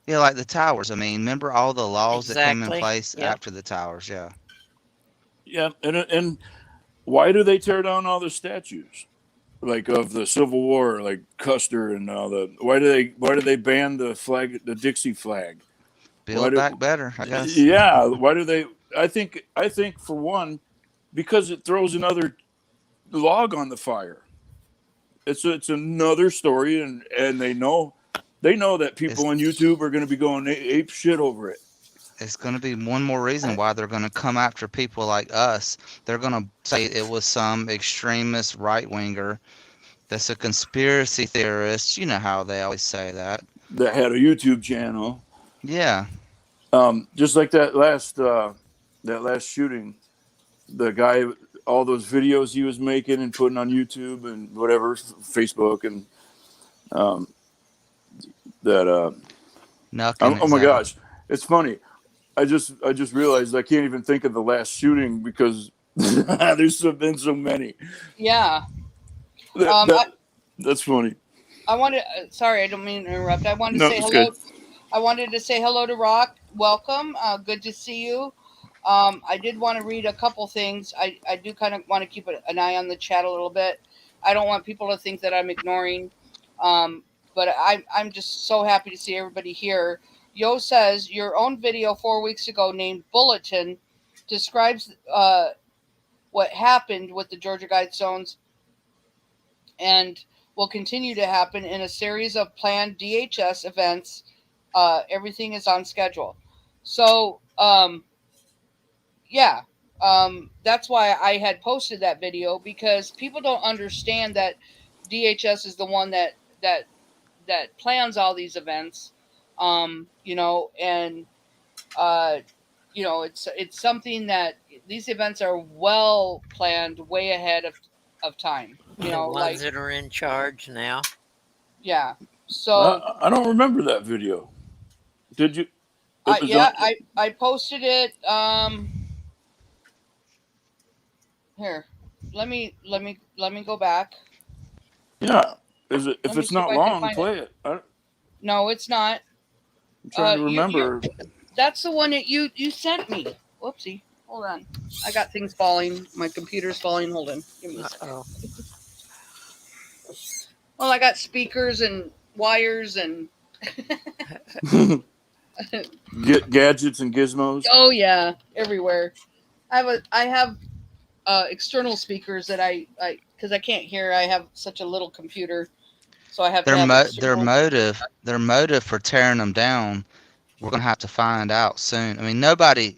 Yeah, like the towers. I mean, remember all the laws that came in Exactly. place Yep. after the towers? Yeah. Yeah, and why do they tear down all the statues, like of the Civil War, like Custer and all the? Why do they ban the flag, the Dixie flag? Why Build back do? better, I guess. Yeah, why do they? I think for one, because it throws another log on the fire. It's another story, and they know that people on It's YouTube are going to be going ape shit over it. it's going to be one more reason why they're going to come after people like us. They're going to say it was some extremist right winger that's a conspiracy theorist. You know how they always say that. That had a YouTube channel, Yeah. just like that last shooting. The guy, all those videos he was making and putting on YouTube and whatever, Facebook, and um, that. Nucking, Oh my exactly. gosh, it's funny. I just realized I can't even think of the last shooting because there's been so many. Yeah. That's funny. I wanted. Sorry, I don't mean to interrupt. I wanted to No, say it's hello. good. I wanted to say hello to Rock. Welcome. Good to see you. I did want to read a couple things. I do kind of want to keep an eye on the chat a little bit. I don't want people to think that I'm ignoring. But I'm just so happy to see everybody here. Yo says your own video 4 weeks ago named Bulletin describes what happened with the Georgia Guidestones and will continue to happen in a series of planned DHS events. Everything is on schedule. So, yeah, that's why I had posted that video, because people don't understand that DHS is the one that plans all these events. And it's something that these events are well planned, way ahead of time. The ones Like, that are in charge now. yeah. So I don't remember that video. Did you? It was on. I posted it. Here, let me go back. Yeah. Is it? If Let me it's see if not I can long, find play it. it. No, it's not. I'm trying to remember. That's the one that you sent me. Whoopsie. Hold on. I got things falling. My computer's falling. Hold on. Give me a second. Uh-oh. Well, I got speakers and wires and Gadgets and gizmos. oh yeah, everywhere. I have external speakers that I because I can't hear. I have such a little computer, so I have to have Their external. motive for tearing them down, we're gonna have to find out soon. I mean,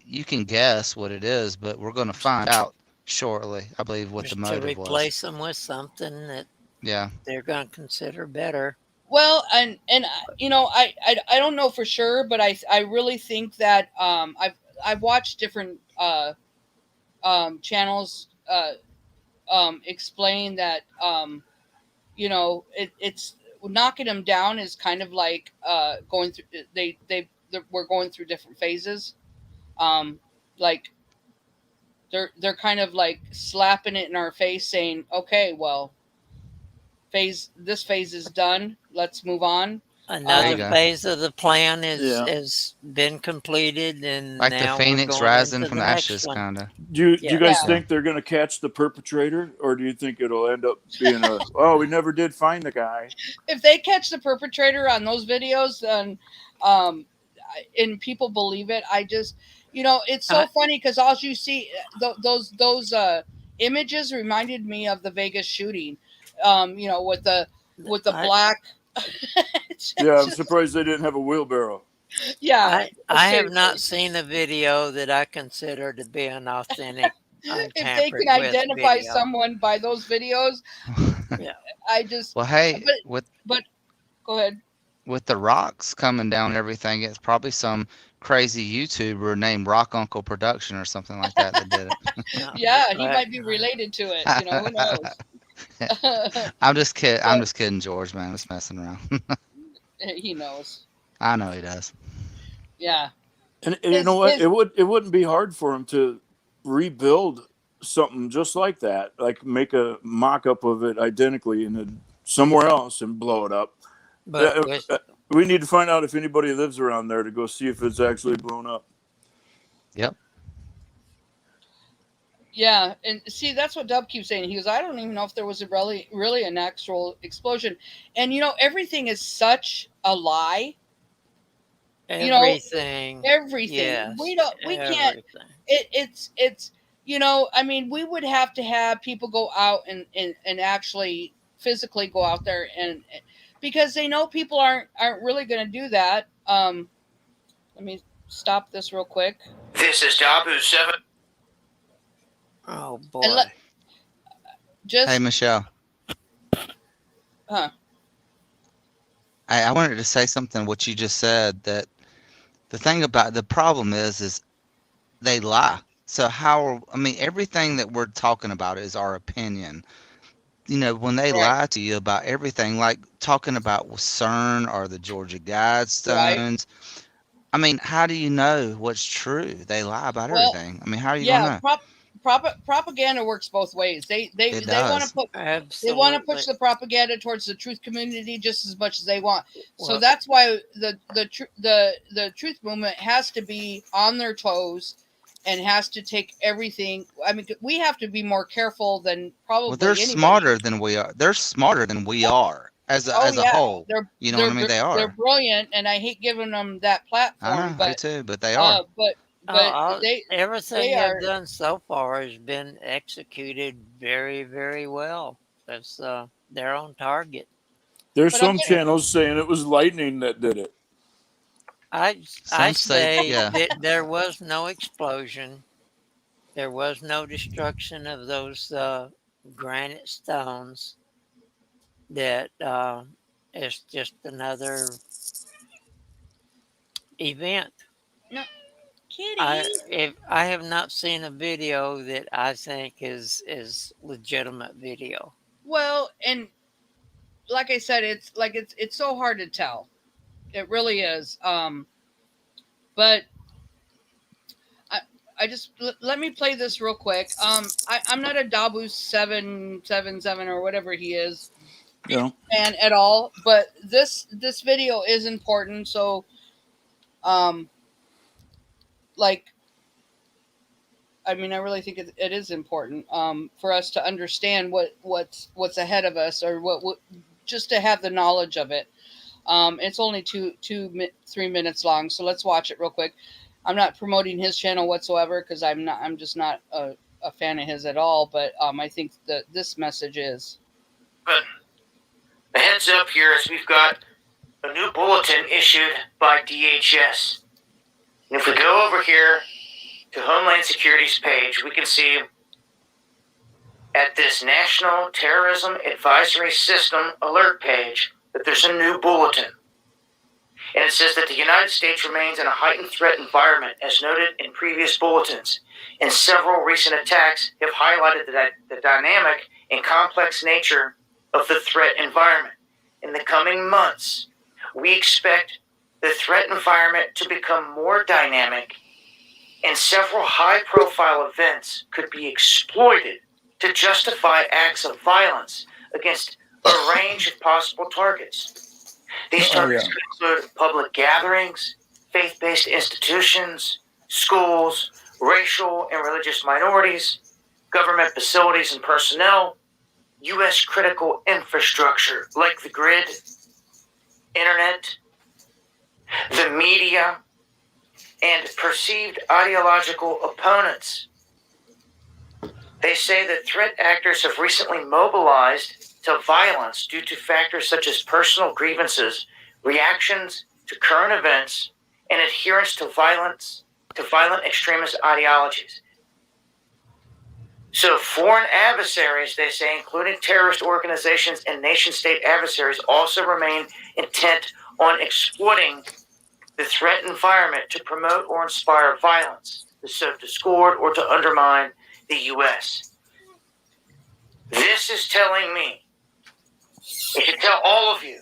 you can guess what it is, but we're gonna find out shortly, I believe, what the Just to motive was. replace them with something that Yeah. they're going to consider better. Well, and I don't know for sure, but I really think that I've watched different channels explain that it's knocking them down is kind of like going through we're going through different phases. Like they're kind of like slapping it in our face, saying, "Okay, well, this phase is done. Let's move on." Another go. phase of the plan Yeah. has been completed, and Like the now phoenix we're going rising into from the the next ashes, one. kind of. Do you guys Yeah. think they're going to catch the perpetrator, or do you think it'll end up being oh, we never did find the guy? If they catch the perpetrator on those videos, then and people believe it, I just it's so funny because all you see those images reminded me of the Vegas shooting. With the black. Yeah, I'm surprised they didn't have a wheelbarrow. Yeah. I have seriously. not seen a video that I consider to be an authentic, If they untampered can with identify video. someone by those videos, Yeah. I just. Well, hey, But go ahead. with the rocks coming down and everything, it's probably some crazy YouTuber named Rock Uncle Production or something like that did it. No, Yeah, he but might be related to it. You know, who knows? I'm just kidding. I'm But just kidding, George, man. I'm just messing around. he knows. I know he does. Yeah. And you know what? It wouldn't be hard for him to rebuild something just like that, like make a mock-up of it identically in somewhere else and blow it up. but We need to find out if anybody lives around there to go see if it's actually blown up. Yep. Yeah, and see, that's what Dub keeps saying. He goes, I don't even know if there was a really an actual explosion. And you know, everything is such a lie. everything. Everything. Yes, We can't. everything. It's you know, I mean, we would have to have people go out and actually physically go out there and because they know people aren't really going to do that. Let me stop this real quick. This is Dabu 7. Oh boy. And Hey, Michelle. Huh. I wanted to say something. What you just said, that the problem is they lie. So everything that we're talking about is our opinion. You know, when they lie to you about everything, like talking about CERN or the Georgia Guidestones, I mean, how do you know what's true? They lie about everything. I mean, how are you gonna know? Propaganda works both ways. They want to put they want to push the propaganda towards the truth community just as much as they want. So that's why the truth movement has to be on their toes and has to take everything. I mean, we have to be more careful than probably. Well, they're smarter than we are. They're smarter than we are as a whole. You know what I mean? They are. They're brilliant, and I hate giving them that platform. I know, but me too. But they are. Everything they they've done so far has been executed very, very well. That's they're on target. There's some channels saying it was lightning that did it. I say that there was no explosion. There was no destruction of those granite stones. That it's just another event. No, Kitty. I have not seen a video that I think is legitimate video. Well, and like I said, it's so hard to tell. It really is. But I just let me play this real quick. I'm not a Dabu 777 or whatever he is. Yeah. And at all, but this video is important. So, like, I mean, I really think it is important for us to understand what's ahead of us, or what just to have the knowledge of it. It's only 3 minutes long, so let's watch it real quick. I'm not promoting his channel whatsoever because I'm just not a fan of his at all. But I think that this message is. But a heads up here is we've got a new bulletin issued by DHS. And if we go over here to Homeland Security's page, we can see at this National Terrorism Advisory System alert page that there's a new bulletin. And it says that the United States remains in a heightened threat environment, as noted in previous bulletins. And several recent attacks have highlighted the dynamic and complex nature of the threat environment. In the coming months, we expect the threat environment to become more dynamic, and several high-profile events could be exploited to justify acts of violence against a range of possible targets. These targets could include public gatherings, faith-based institutions, schools, racial and religious minorities, government facilities and personnel, U.S. critical infrastructure like the grid, internet, the media, and perceived ideological opponents. They say that threat actors have recently mobilized to violence due to factors such as personal grievances, reactions to current events, and adherence to violent extremist ideologies. So foreign adversaries, they say, including terrorist organizations and nation-state adversaries, also remain intent on exploiting the threat environment to promote or inspire violence, to sow discord, or to undermine the U.S. This is telling me, it should tell all of you,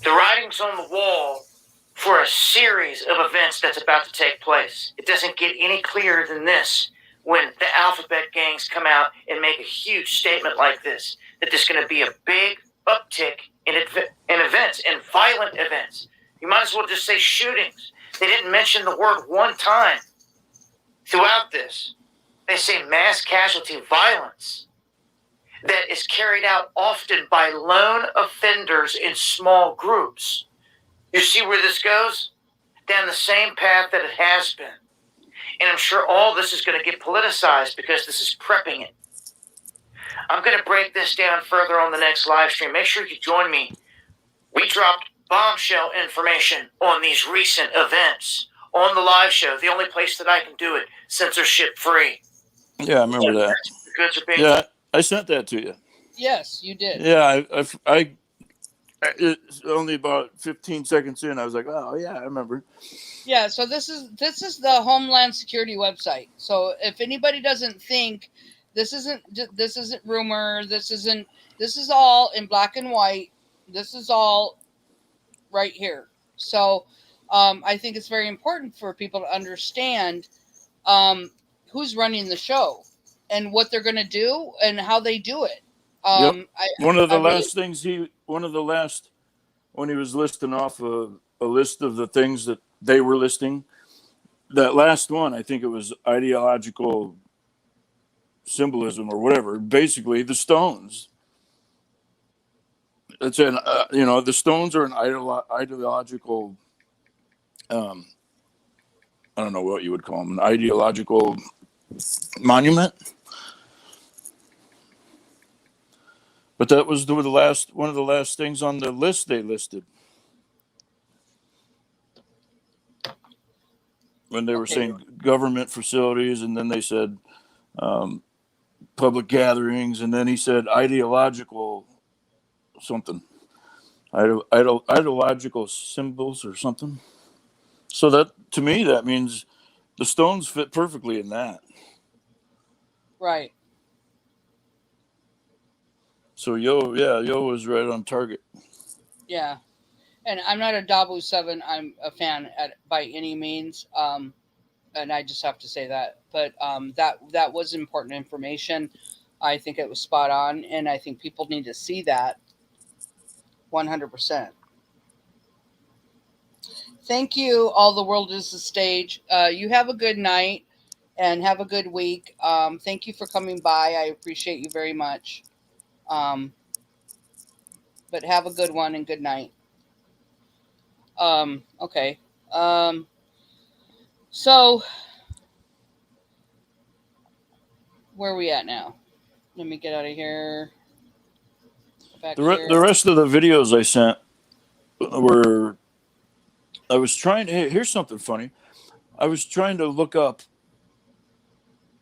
the writing's on the wall for a series of events that's about to take place. It doesn't get any clearer than this when the alphabet gangs come out and make a huge statement like this, that there's going to be a big uptick in events, in violent events. You might as well just say shootings. They didn't mention the word one time throughout this. They say mass casualty violence that is carried out often by lone offenders in small groups. You see where this goes? Down the same path that it has been. And I'm sure all this is going to get politicized because this is prepping it. I'm going to break this down further on the next live stream. Make sure you join me. We dropped bombshell information on these recent events on the live show, the only place that I can do it censorship free. Yeah, I remember that. The goods are being Yeah, I sent that to you. Yes, you did. Yeah, it's only about 15 seconds in. I was like, oh yeah, I remember. Yeah, so this is the Homeland Security website. So if anybody doesn't think this isn't rumor, this is all in black and white. This is all right here. So I think it's very important for people to understand who's running the show and what they're going to do and how they do it. Yep. When he was listing off a list of the things that they were listing, that last one, I think it was ideological symbolism or whatever, basically the Stones. It's the Stones are an ideological, I don't know what you would call them, an ideological monument. But that was one of the last things on the list they listed. When they were saying government facilities, and then they said public gatherings, and then he said ideological something. Ideological symbols or something. So that, to me, that means the Stones fit perfectly in that. Right. So Yo was right on target. Yeah. And I'm not a Dabu 7. I'm a fan by any means. And I just have to say that. But that was important information. I think it was spot on. And I think people need to see that 100%. Thank you. All the world is the stage. You have a good night and have a good week. Thank you for coming by. I appreciate you very much. But have a good one and good night. Okay. So where are we at now? Let me get out of here. The rest of the videos I sent were, I was trying to, here's something funny. I was trying to look up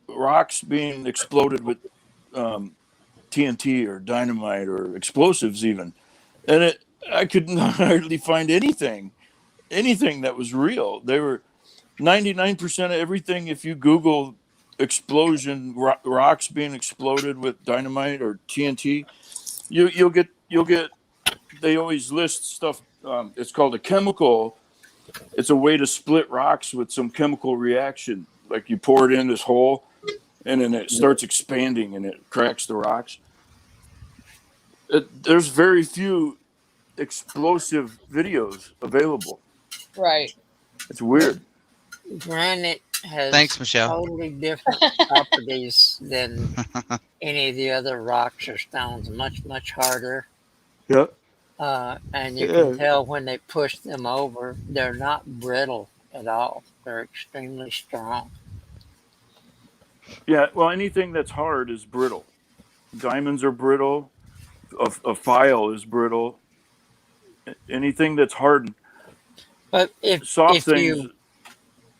rocks being exploded with TNT or dynamite or explosives even. And I could not hardly find anything that was real. They were 99% of everything. If you Google explosion, rocks being exploded with dynamite or TNT, you'll get, they always list stuff. It's called a chemical. It's a way to split rocks with some chemical reaction. Like you pour it in this hole and then it starts expanding and it cracks the rocks. There's very few explosive videos available. Right. It's weird. Granite has Thanks, Michelle. totally different properties than any of the other rocks or stones. Much, much harder. Yep. And you can tell when they push them over, they're not brittle at all. They're extremely strong. Yeah, well, anything that's hard is brittle. Diamonds are brittle. A file is brittle. Anything that's hard, But soft if things, you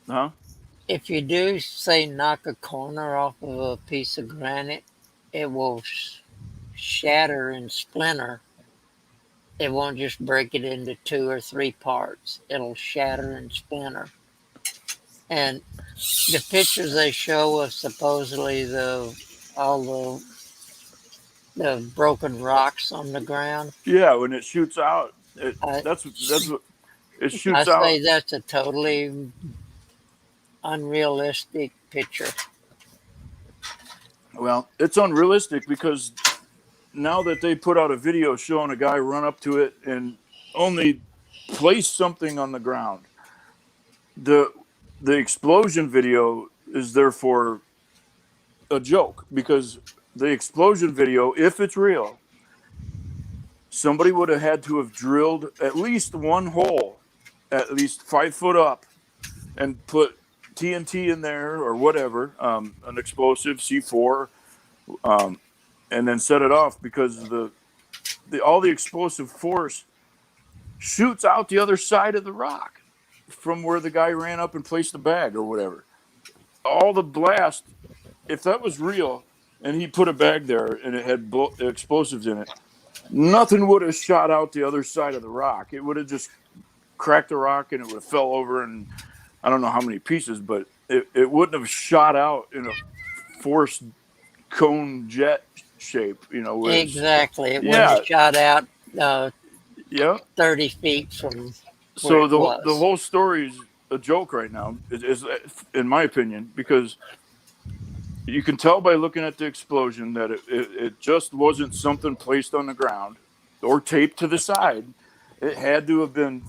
huh? if you do say knock a corner off of a piece of granite, it will shatter and splinter. It won't just break it into 2 or 3 parts. It'll shatter and splinter. And the pictures they show of supposedly all the broken rocks on the ground. Yeah, when it shoots out, I, that's what it I shoots out. say that's a totally unrealistic picture. Well, it's unrealistic because now that they put out a video showing a guy run up to it and only place something on the ground, the explosion video is therefore a joke because the explosion video, if it's real, somebody would have had to have drilled at least one hole, at least 5 foot up, and put TNT in there or whatever, an explosive C4, and then set it off because all the explosive force shoots out the other side of the rock from where the guy ran up and placed the bag or whatever. All the blast, if that was real, and he put a bag there and it had explosives in it, nothing would have shot out the other side of the rock. It would have just cracked the rock and it would have fell over, and I don't know how many pieces, but it wouldn't have shot out in a forced cone jet shape, Exactly. It wouldn't yeah, have shot out yeah. 30 feet from where So it was. the whole story is a joke right now, is in my opinion, because you can tell by looking at the explosion that it just wasn't something placed on the ground or taped to the side. It had to have been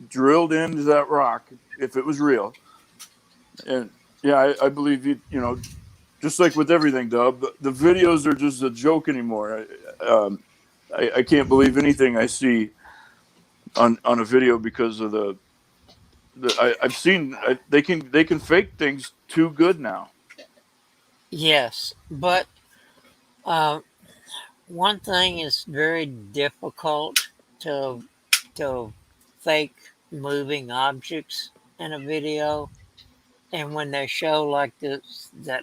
drilled into that rock if it was real. And yeah, I believe you, just like with everything, Dub, the videos are just a joke anymore. I can't believe anything I see on a video because of I've seen they can fake things too good now. Yes, but one thing is very difficult to fake moving objects in a video, and when they show like that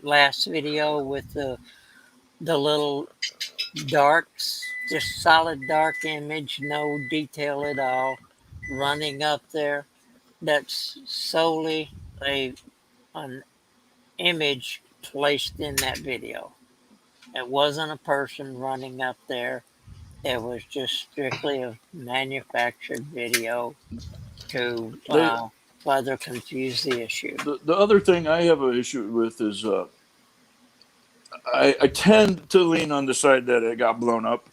last video with the little darks, just solid dark image, no detail at all, running up there, that's solely an image placed in that video. It wasn't a person running up there. It was just strictly a manufactured video to further confuse the issue. The other thing I have an issue with is I tend to lean on the side that it got blown up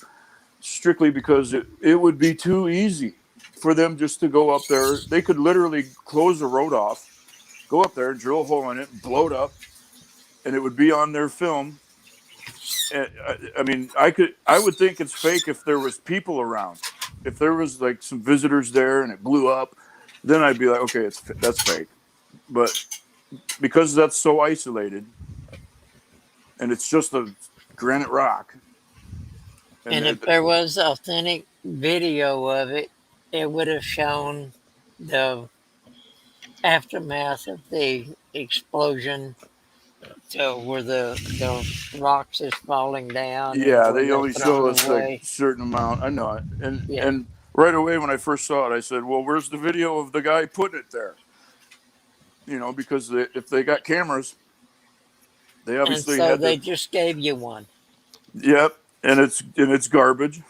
strictly because it would be too easy for them just to go up there. They could literally close the road off, go up there, drill a hole in it, blow it up, and it would be on their film. And, I mean, I would think it's fake if there was people around. If there was like some visitors there and it blew up, then I'd be like, okay, that's fake. But because that's so isolated, and it's just a granite rock. And if there was authentic video of it, it would have shown the aftermath of the explosion to where the rocks is falling down. Yeah, they only show us like a certain amount. I know it. And right away when I first saw it, I said, well, where's the video of the guy putting it there? Because if they got cameras, they obviously and so they just gave you one. Yep, and it's garbage.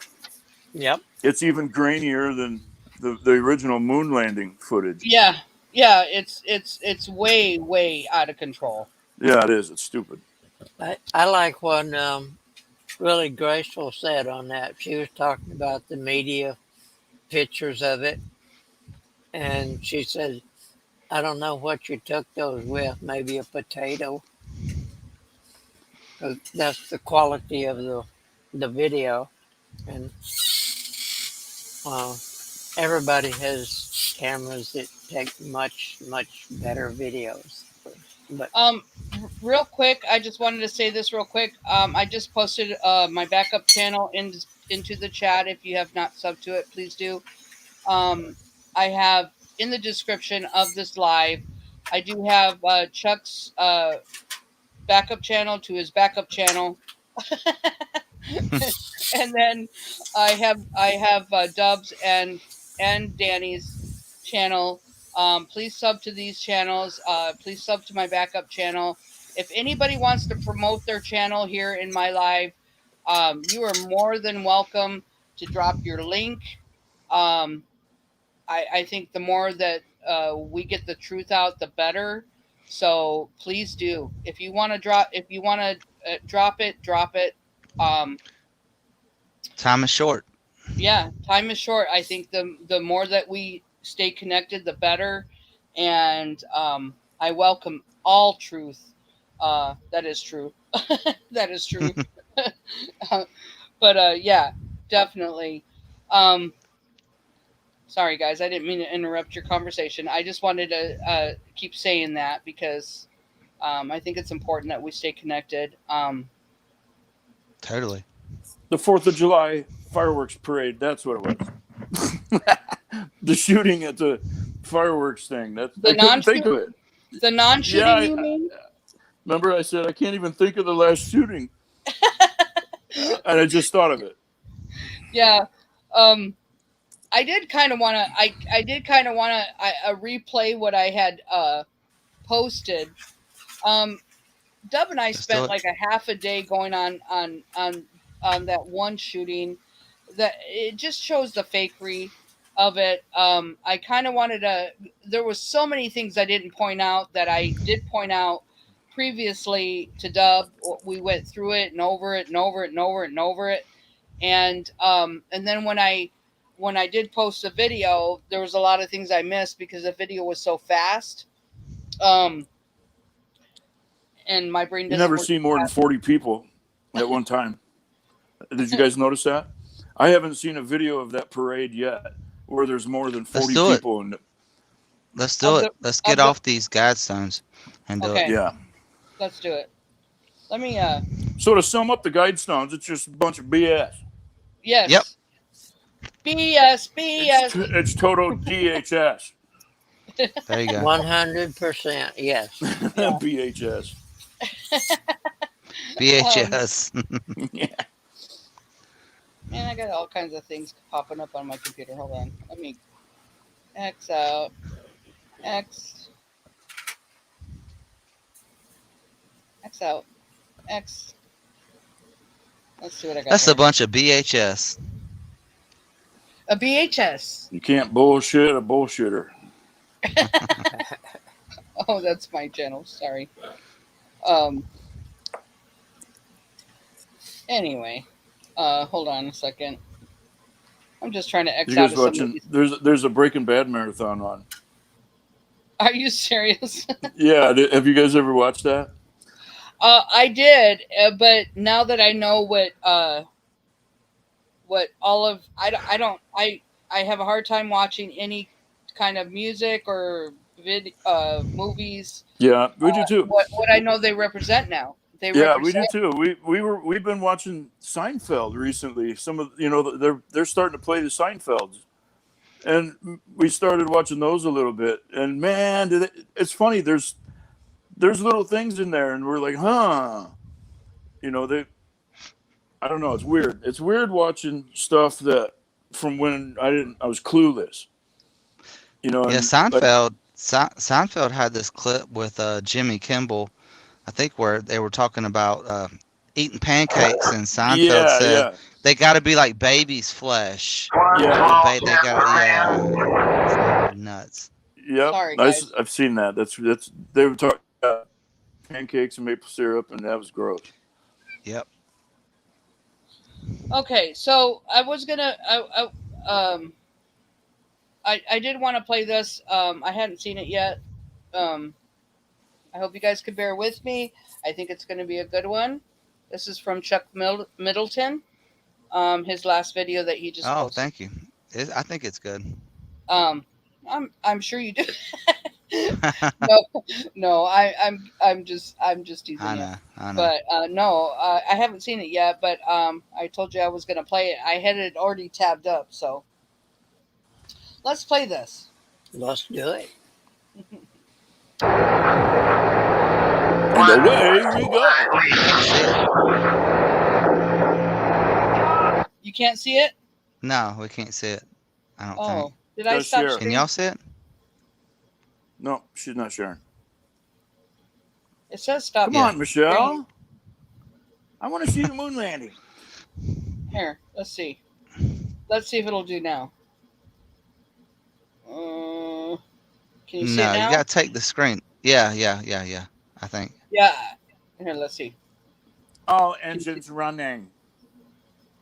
Yep. It's even grainier than the original moon landing footage. Yeah, it's way out of control. Yeah, it is. It's stupid. I like what really Graceful said on that. She was talking about the media pictures of it, and she said, I don't know what you took those with, maybe a potato. That's the quality of the video, and everybody has cameras that take much better videos. But real quick, I just wanted to say this real quick. I just posted my backup channel into the chat. If you have not subbed to it, please do. I have in the description of this live, I do have Chuck's backup channel to his backup channel. And then I have Dubs and Danny's channel. Please sub to these channels. Please sub to my backup channel. If anybody wants to promote their channel here in my live, you are more than welcome to drop your link. I think the more that we get the truth out, the better. So please do. If you want to drop it, drop it. Time is short. Yeah, time is short. I think the more that we stay connected, the better. And I welcome all truth. That is true. That is true. But yeah, definitely. Sorry, guys. I didn't mean to interrupt your conversation. I just wanted to keep saying that because I think it's important that we stay connected. Totally. The 4th of July fireworks parade. That's what it was. The shooting at the fireworks thing. I couldn't think of it. The non-shooting, you mean? Remember I said I can't even think of the last shooting. And I just thought of it. Yeah. I did kind of want to replay what I had posted. Dub and I spent like a half a day going on that one shooting. That it just shows the fakery of it. I kind of wanted to. There was so many things I didn't point out that I did point out previously to Dub. We went through it and over it and over it and over it and over it, and then when I did post the video, there was a lot of things I missed because the video was so fast. And my brain doesn't. You never see more than 40 people at one time. Did you guys notice that? I haven't seen a video of that parade yet where there's more than 40 people in it. Let's do it. Let's get off these guidestones and do it. Yeah. Let's do it. Let me So to sum up the guidestones, it's just a bunch of BS. Yes. Yep. BS. It's total DHS. There you go. 100%. Yes. BHS. BHS. Yeah. Man, I got all kinds of things popping up on my computer. Hold on. Let me X out. X out. X. Let's see what I got. That's here. a bunch of BHS. A BHS. You can't bullshit a bullshitter. Oh, that's my channel. Sorry. Anyway, hold on a second. I'm just trying to X You out guys of some of watching? these. There's a Breaking Bad marathon on. Are you serious? Yeah. Have you guys ever watched that? I did, but now that I know what all of I have a hard time watching any kind of music or movies. Yeah, we do too. What I know they represent now. We do too. We've been watching Seinfeld recently. Some of they're starting to play the Seinfelds, and we started watching those a little bit. And man, it's funny. There's little things in there, and we're like, huh? I don't know. It's weird. It's weird watching stuff that from when I was clueless. Yeah, Seinfeld. Seinfeld had this clip with Jimmy Kimmel, I think, where they were talking about eating pancakes, and Seinfeld said they got to be like baby's flesh. Yeah, they got nuts. Yep, sorry, guys. I've seen that. That's they were talking about pancakes and maple syrup, and that was gross. Yep. Okay, so I was gonna. I did want to play this. I hadn't seen it yet. I hope you guys could bear with me. I think it's going to be a good one. This is from Chuck Middleton. His last video that he just posted. Thank you. I think it's good. I'm sure you do. No, I'm just teasing you. I know. But no, I haven't seen it yet. But I told you I was going to play it. I had it already tabbed up, so let's play this. Let's do it. And away we go. You can't see it? No, we can't see it. I don't think. Did I Does stop share. Can sharing? y'all see it? No, she's not sharing. It says stop. Come Yeah. on, Michelle. I want to see the moon landing. Here, let's see. Let's see if it'll do now. Can you see it No, now? you gotta take the screen. Yeah. I think. Yeah. Here, let's see. All engines running.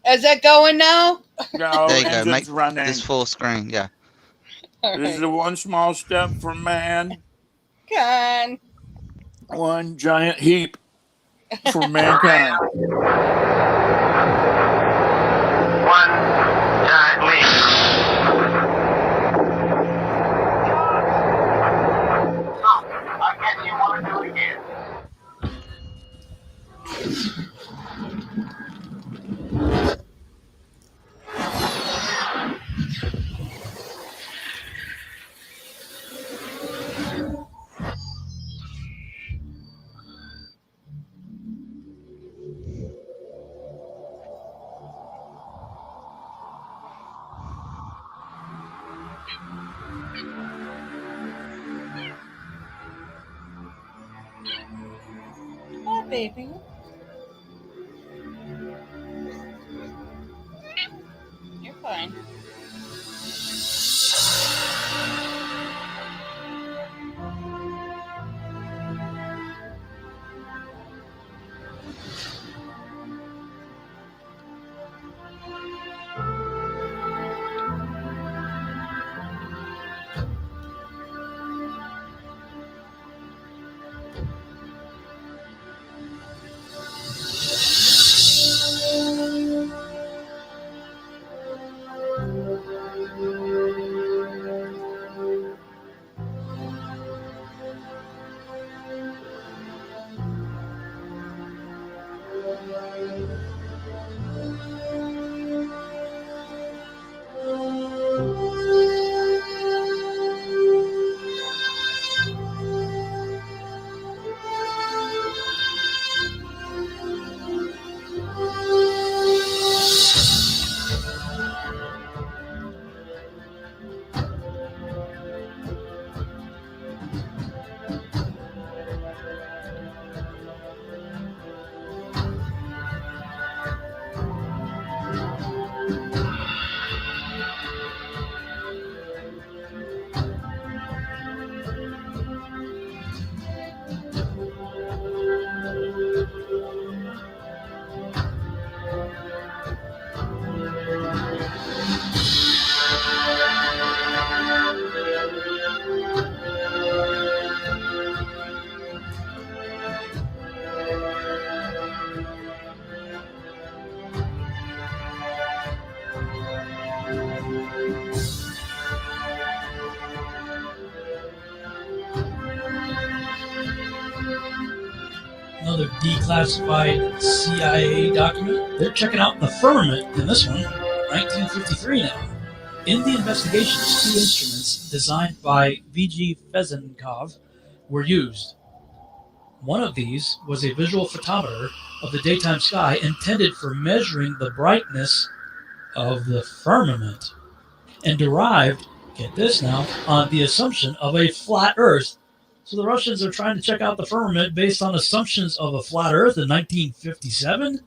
Is that going now? No, There you go. engines Make running. this full screen. Yeah. All This is the one small step for man, right. one giant heap for mankind. One giant leap. I guess you want to do it again. Hi, baby. You're fine. Another declassified CIA document. They're checking out the firmament in this one, 1953 now. In the investigations, two instruments designed by V.G. Fezenkov were used. One of these was a visual photometer of the daytime sky intended for measuring the brightness of the firmament, and derived, get this now, on the assumption of a flat Earth. So the Russians are trying to check out the firmament based on assumptions of a flat Earth in 1957?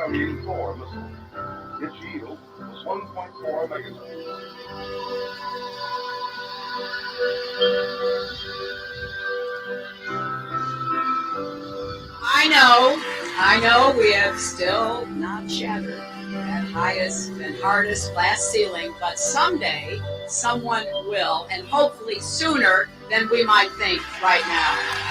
commuting core missile. Its yield was 1.4 megatons. I know we have still not shattered that highest and hardest glass ceiling, but someday someone will, and hopefully sooner than we might think right now.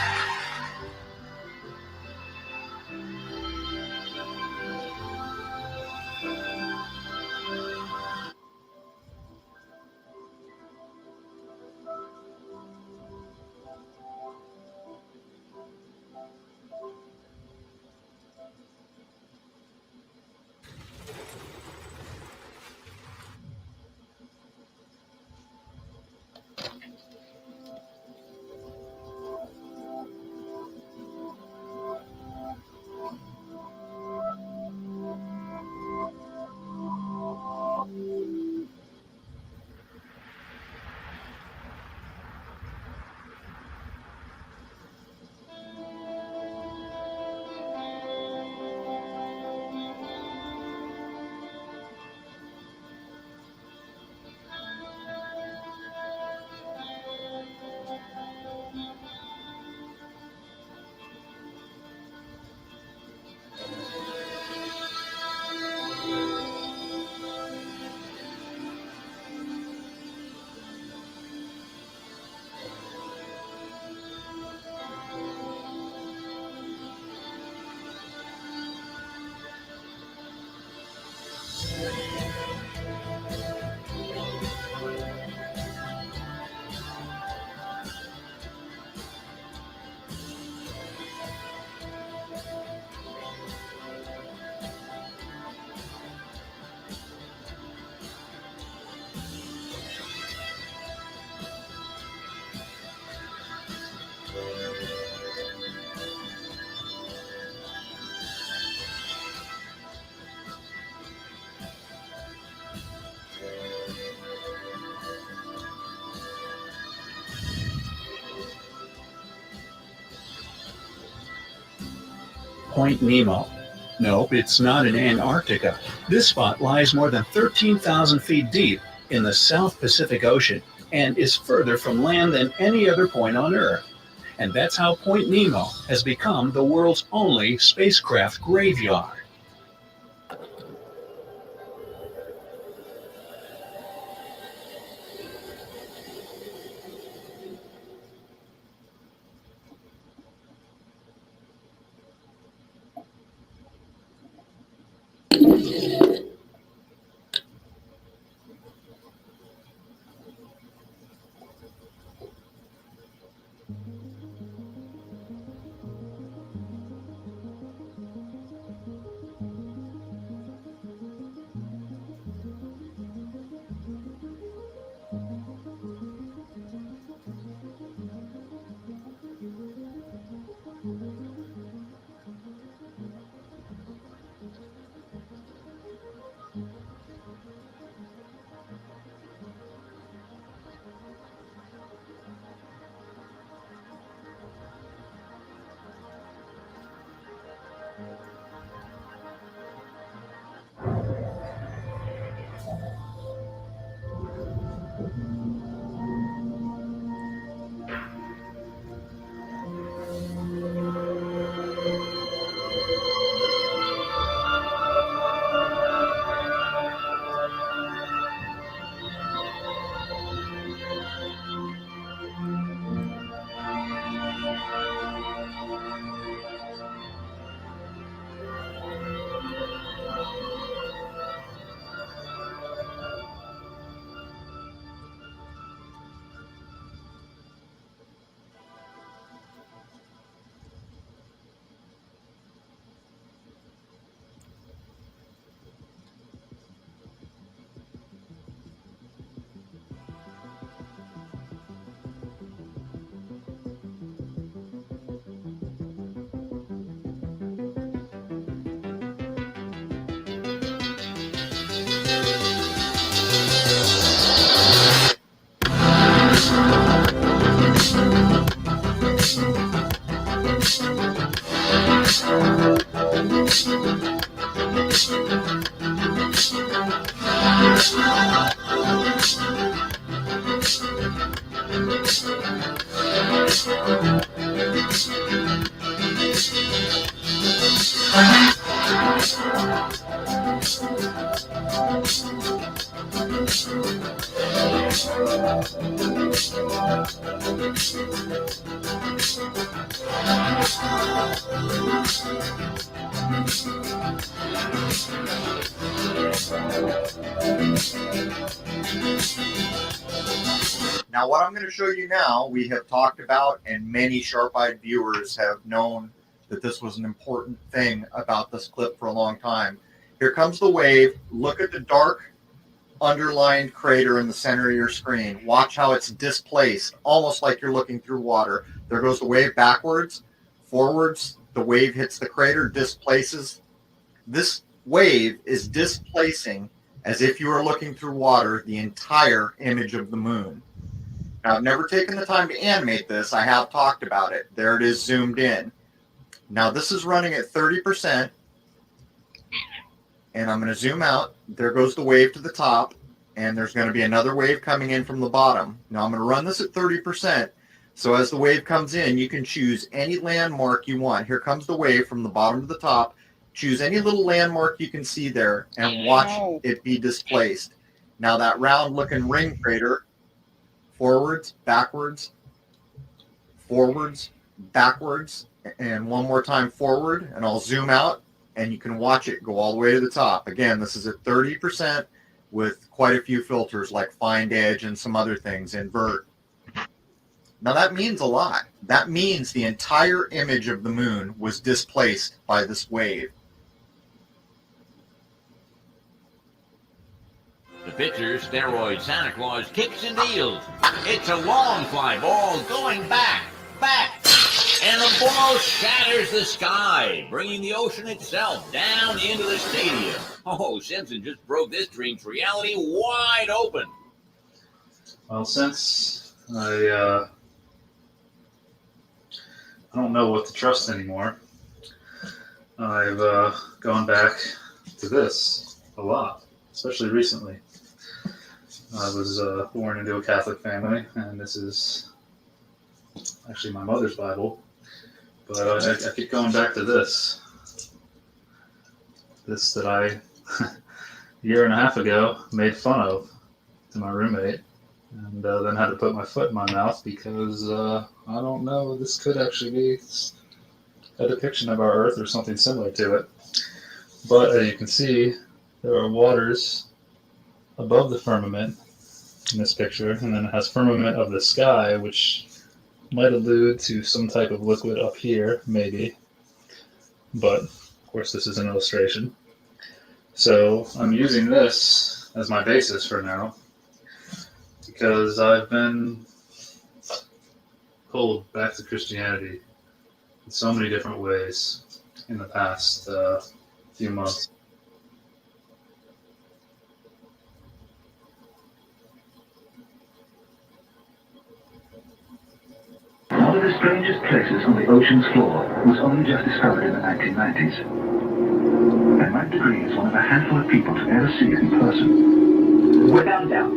Point Nemo. Nope, it's not in Antarctica. This spot lies more than 13,000 feet deep in the South Pacific Ocean and is further from land than any other point on Earth. And that's how Point Nemo has become the world's only spacecraft graveyard. Now, what I'm going to show you now, we have talked about, and many sharp-eyed viewers have known that this was an important thing about this clip for a long time. Here comes the wave. Look at the dark underlined crater in the center of your screen. Watch how it's displaced, almost like you're looking through water. There goes the wave backwards, forwards. The wave hits the crater, displaces. This wave is displacing, as if you were looking through water, the entire image of the moon. Now, I've never taken the time to animate this. I have talked about it. There it is zoomed in. Now, this is running at 30%. And I'm going to zoom out. There goes the wave to the top. And there's going to be another wave coming in from the bottom. Now, I'm going to run this at 30%. So as the wave comes in, you can choose any landmark you want. Here comes the wave from the bottom to the top. Choose any little landmark you can see there and watch it be displaced. Now, that round-looking ring crater, forwards, backwards, and one more time forward, and I'll zoom out, and you can watch it go all the way to the top. Again, this is at 30% with quite a few filters like find edge and some other things, invert. Now, that means a lot. That means the entire image of the moon was displaced by this wave. The pitcher, steroid Santa Claus, kicks and deals. It's a long fly ball going back, and the ball shatters the sky, bringing the ocean itself down into the stadium. Oh, Simpson just broke this dream's reality wide open. Well, since I don't know what to trust anymore, I've gone back to this a lot, especially recently. I was born into a Catholic family, and this is actually my mother's Bible, but I keep going back to this that I, a year and a half ago, made fun of to my roommate, and then had to put my foot in my mouth because, I don't know, this could actually be a depiction of our Earth or something similar to it. But as you can see, there are waters above the firmament in this picture, and then it has firmament of the sky, which might allude to some type of liquid up here, maybe. But, of course, this is an illustration. So I'm using this as my basis for now, because I've been pulled back to Christianity in so many different ways in the past few months. One of the strangest places on the ocean's floor was only just discovered in the 1990s. And Mike Degree is one of a handful of people to ever see it in person. Without doubt,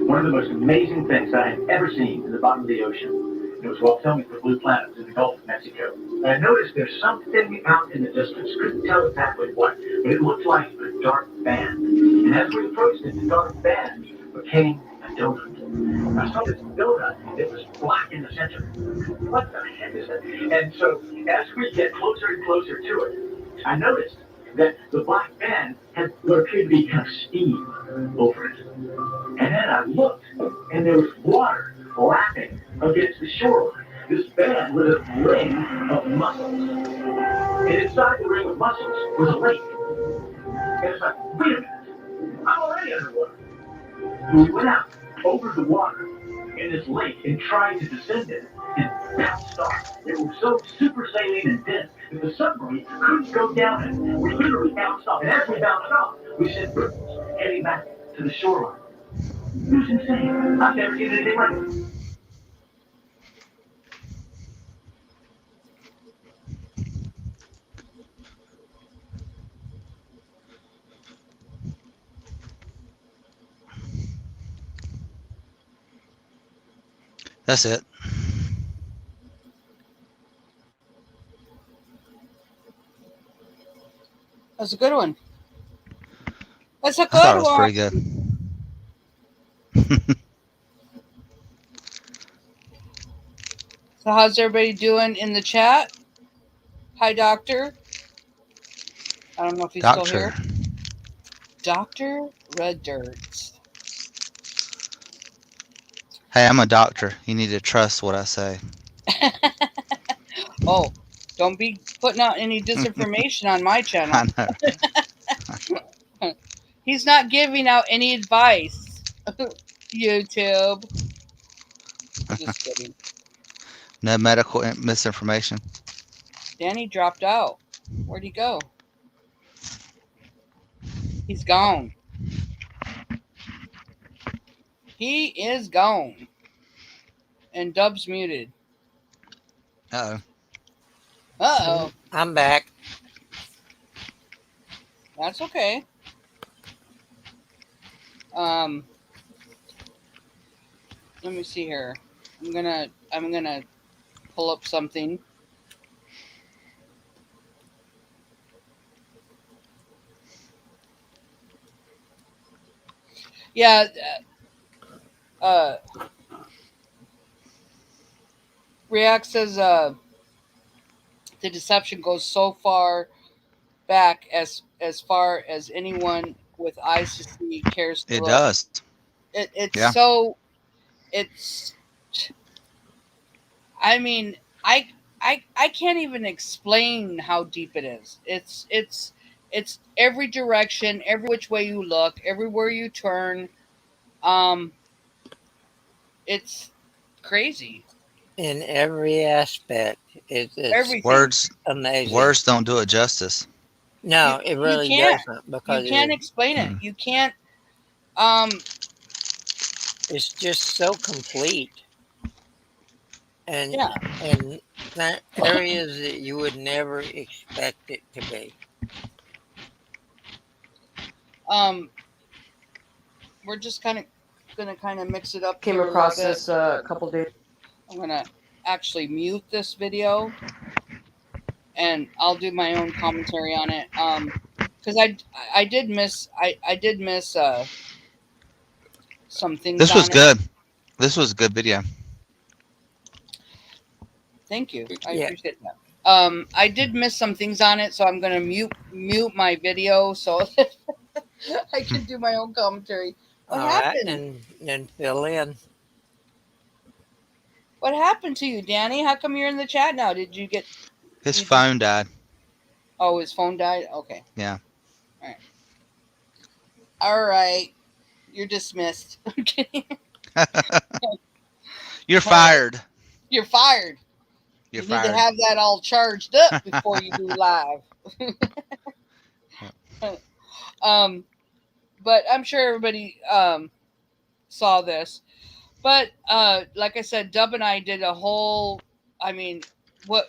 one of the most amazing things that I have ever seen in the bottom of the ocean. It was while filming for Blue Planet in the Gulf of Mexico. And I noticed there's something out in the distance. Couldn't tell exactly what, but it looked like a dark band. And as we approached it, the dark band became a donut. I saw this donut. It was black in the center. What the heck is that? And so as we get closer and closer to it, I noticed that the black band had what appeared to be kind of steam over it. And then I looked, and there was water lapping against the shoreline. This band was a ring of mussels. And inside the ring of mussels was a lake. And it's like, wait a minute, I'm already underwater. We went out over the water in this lake and tried to descend it and bounced off. It was so super saline and dense that the submarine couldn't go down it. We literally bounced off. And as we bounced off, we sent ripples heading back to the shoreline. It was insane. I've never seen anything like it. That's it. That's a good one. That's a I thought it good was one. pretty good. So how's everybody doing in the chat? Hi, Doctor. I don't know if he's still here. Dr. Red Dirt. Hey, I'm a doctor. You need to trust what I say. Oh, don't be putting out any disinformation on my channel. I know. He's not giving out any advice. YouTube. I'm just kidding. No medical misinformation. Danny dropped out. Where'd he go? He's gone. He is gone. And Dub's muted. Uh-oh. Uh-oh. I'm back. That's okay. Let me see here. I'm gonna pull up something. Yeah. React says the deception goes so far back as far as anyone with eyes to see cares to It look. does. It's Yeah. so. It's. I mean, I can't even explain how deep it is. It's every direction, every which way you look, everywhere you turn. It's crazy. In every aspect. It's Everything. Words don't do it justice. No, it really can't. doesn't, because You can't explain it. You can't. It's just so complete, and Yeah. and that areas that you would never expect it to be. We're just gonna mix it up. Came here a across little bit. this a couple days. I'm gonna actually mute this video, and I'll do my own commentary on it. Because I did miss some things. This was on it. good. This was a good video. Thank you. I Yeah. appreciate that. I did miss some things on it, so I'm gonna mute my video so I can do my own commentary. What All right, happened? and then fill in. What happened to you, Danny? How come you're in the chat now? Did you get? His phone died. Oh, his phone died. Okay. Yeah. All right. All right. You're dismissed. I'm kidding. You're fired. You're fired. You're you fired. need to have that all charged up before you do live. But I'm sure everybody saw this. But like I said, Dub and I did a whole. I mean,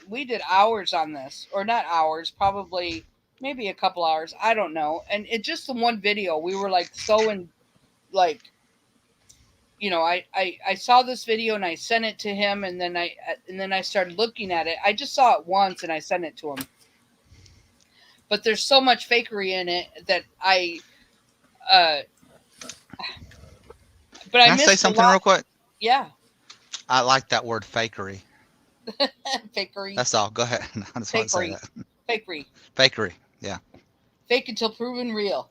we did hours on this, or not hours, probably maybe a couple hours. I don't know. And it just the one video, we were like so in, like, you know, I saw this video and I sent it to him, and then I started looking at it. I just saw it once and I sent it to him. But there's so much fakery in it that but Can I say something real quick? Yeah. I like that word fakery. Fakery. That's all. Go ahead. I just want to say Fakery. that. Fakery. Fakery. Yeah. Fake until proven real.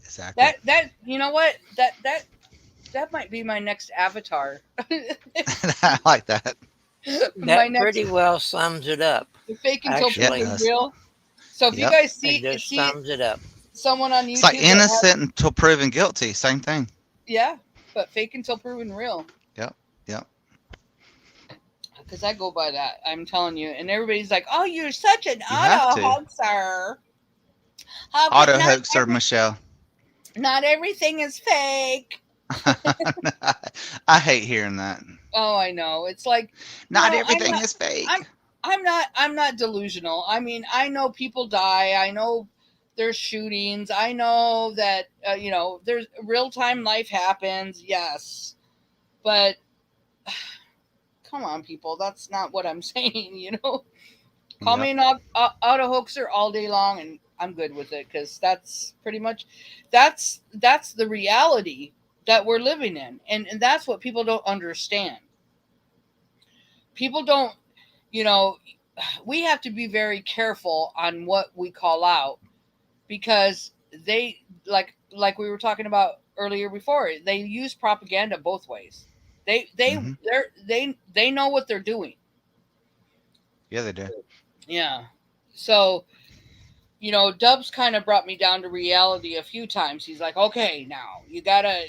Exactly. That you know what? That might be my next avatar. I like that. That pretty well sums it up. Fake until Actually. proven real. So if Yep. you guys see, It just sums it up. someone on YouTube, It's like that has- innocent until proven guilty. Same thing. yeah, but fake until proven real. Yep. Yep. Because I go by that. I'm telling you, and everybody's like, "Oh, you're such an have auto to. hoaxer." Auto hoaxer, Michelle. Not everything is fake. I hate hearing that. Oh, I know. It's like Not no, everything is fake. I'm not delusional. I mean, I know people die. I know there's shootings. I know that you know, there's real time life happens. Yes, but come on, people. That's not what I'm saying, you know? Call me an auto hoaxer all day long, and I'm good with it, because that's pretty much, that's the reality that we're living in. And that's what people don't understand. People don't, you know, we have to be very careful on what we call out, because they, like we were talking about earlier before, they use propaganda both ways. They know what they're doing. Yeah, they do. Yeah. So, you know, Dubs kind of brought me down to reality a few times. He's like, okay, now you gotta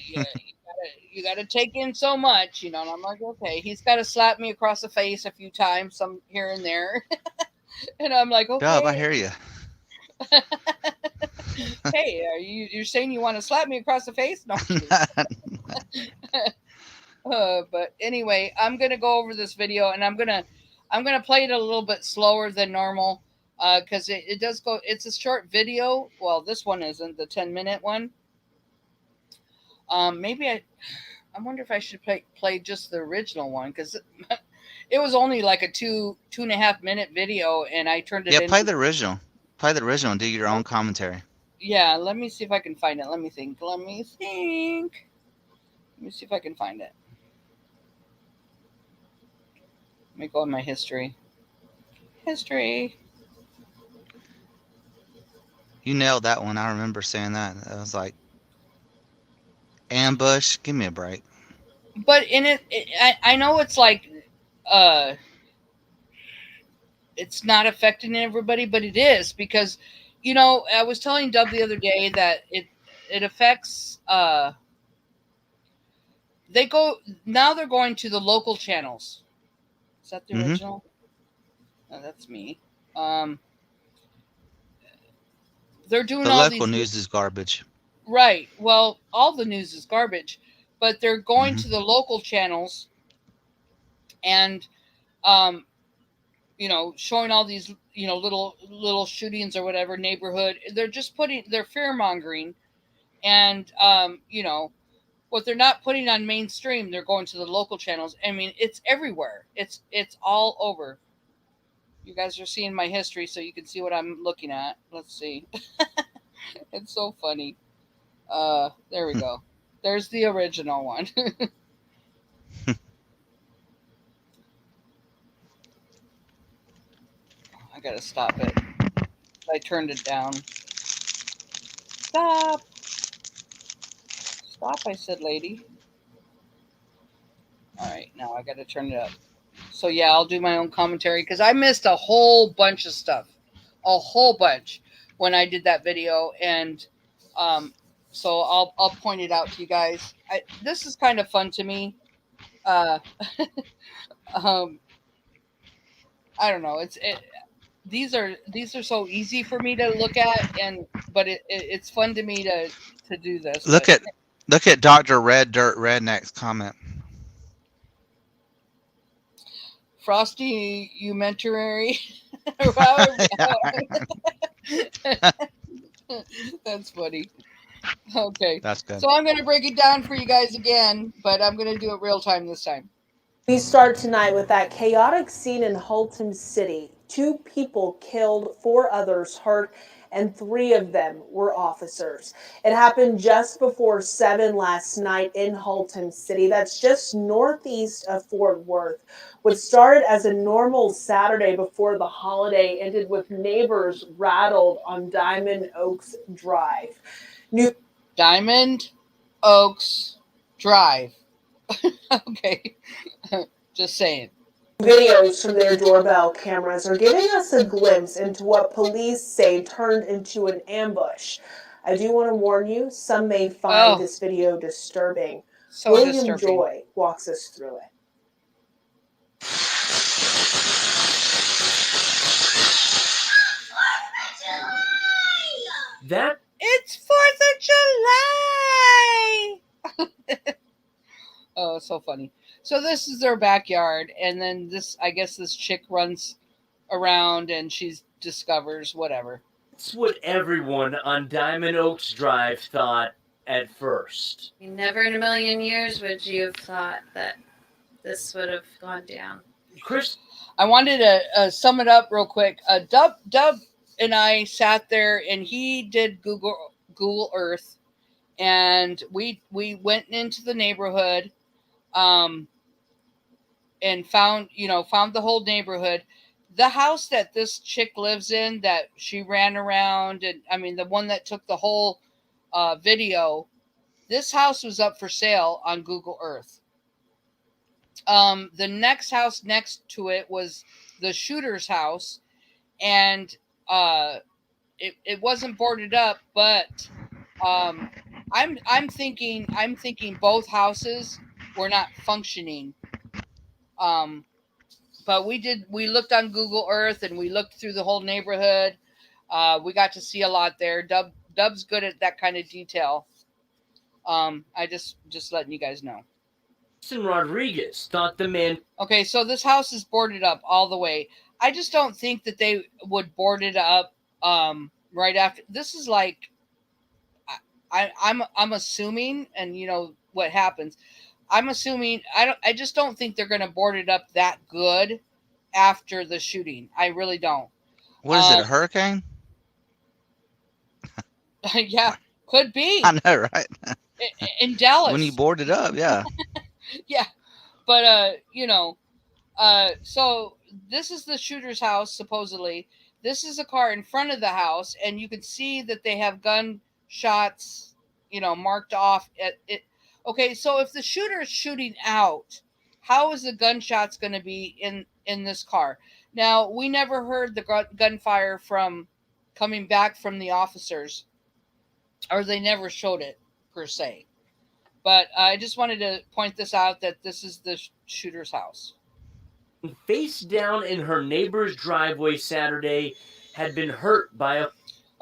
take in so much, you know. And I'm like, okay. He's got to slap me across the face a few times, some here and there. And I'm like, okay. Dub, I hear you. Hey, you're saying you want to slap me across the face? No. But anyway, I'm gonna go over this video, and I'm gonna play it a little bit slower than normal, because it does go. It's a short video. Well, this one isn't, the 10-minute one. Maybe I wonder if I should play just the original one, because it was only like a 2.5 minute video, and I turned it. Yeah, play the original. Play the original and do your own commentary. Yeah, let me see if I can find it. Let me think. Let me see if I can find it. Let me go in my history. You nailed that one. I remember saying that. I was like, ambush. Give me a break. But in it, I know it's like, it's not affecting everybody, but it is, because, you know, I was telling Dub the other day that it affects. They're going to the local channels. Is that the original? No, that's me. They're doing the all local these news is garbage. Right. Well, all the news is garbage, but they're going to the local channels and, you know, showing all these, you know, little shootings or whatever, neighborhood. They're just they're fear mongering, and, you know, what they're not putting on mainstream, they're going to the local channels. I mean, it's everywhere. It's all over. You guys are seeing my history, so you can see what I'm looking at. Let's see. It's so funny. There we go. There's the original one. I gotta stop it. I turned it down. Stop. Stop, I said, lady. All right, now I gotta turn it up. So yeah, I'll do my own commentary, because I missed a whole bunch of stuff. A whole bunch when I did that video, and so I'll point it out to you guys. This is kind of fun to me. I don't know. These are so easy for me to look at, but it's fun to me to do this. Look at Dr. Red Dirt Redneck's comment. Frosty Umentary. That's funny. Okay. That's good. So I'm going to break it down for you guys again, but I'm going to do it real time this time. We start tonight with that chaotic scene in Haltom City. 2 people killed, 4 others hurt, and 3 of them were officers. It happened just before 7 last night in Haltom City. That's just northeast of Fort Worth. What started as a normal Saturday before the holiday ended with neighbors rattled on Diamond Oaks Drive. Diamond Oaks Drive. Okay. Just saying. Videos from their doorbell cameras are giving us a glimpse into what police say turned into an ambush. I do want to warn you, some may find this video disturbing. So William disturbing. Joy walks us through it. It's 4th of July. Oh, so funny. So this is their backyard, and then I guess this chick runs around and she discovers whatever. That's what everyone on Diamond Oaks Drive thought at first. Never in a million years would you have thought that this would have gone down. Chris, I wanted to sum it up real quick. Dub and I sat there, and he did Google Earth, and we went into the neighborhood, and found the whole neighborhood. The house that this chick lives in, that she ran around, and I mean the one that took the whole video, this house was up for sale on Google Earth. The next house next to it was the shooter's house, and it wasn't boarded up, but I'm thinking both houses were not functioning. But we looked on Google Earth, and we looked through the whole neighborhood. We got to see a lot there. Dub's good at that kind of detail. I just letting you guys know. Rodriguez thought the man. Okay, so this house is boarded up all the way. I just don't think that they would board it up right after. This is like, I'm assuming, and you know what happens. I'm assuming I just don't think they're going to board it up that good after the shooting. I really don't. What is it, a hurricane? Yeah, could be. I know, right? In Dallas. When you board it up, yeah. Yeah. But so this is the shooter's house, supposedly. This is a car in front of the house, and you can see that they have gunshots, marked off at it. Okay, so if the shooter is shooting out, how is the gunshots going to be in this car? Now, we never heard the gunfire from coming back from the officers, or they never showed it per se. But I just wanted to point this out, that this is the shooter's house. Face down in her neighbor's driveway Saturday, had been hurt by a...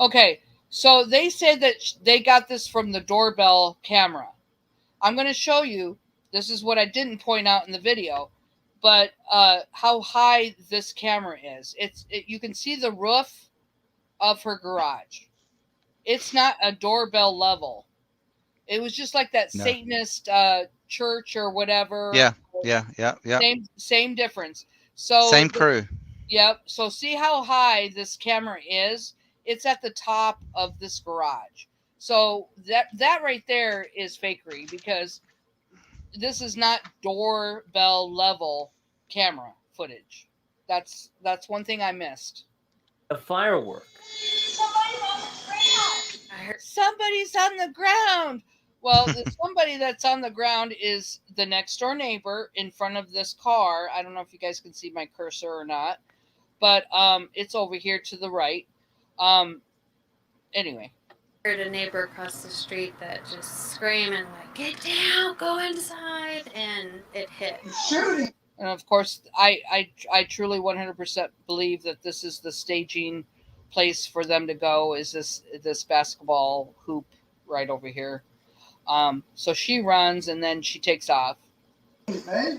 Okay, so they said that they got this from the doorbell camera. I'm going to show you. This is what I didn't point out in the video, but how high this camera is. You can see the roof of her garage. It's not a doorbell level. It was just like that Satanist church or whatever. Yeah. Same difference. So same crew. Yep. So see how high this camera is? It's at the top of this garage. So that right there is fakery, because this is not doorbell level camera footage. That's one thing I missed. A firework. Somebody's on the ground. Well, the somebody that's on the ground is the next door neighbor in front of this car. I don't know if you guys can see my cursor or not, but it's over here to the right. Anyway. I heard a neighbor across the street that just screaming like, "Get down, go inside," and it hit. Shooting. And of course, I truly 100% believe that this is the staging place for them to go. Is this basketball hoop right over here? So she runs, and then she takes off. Hey,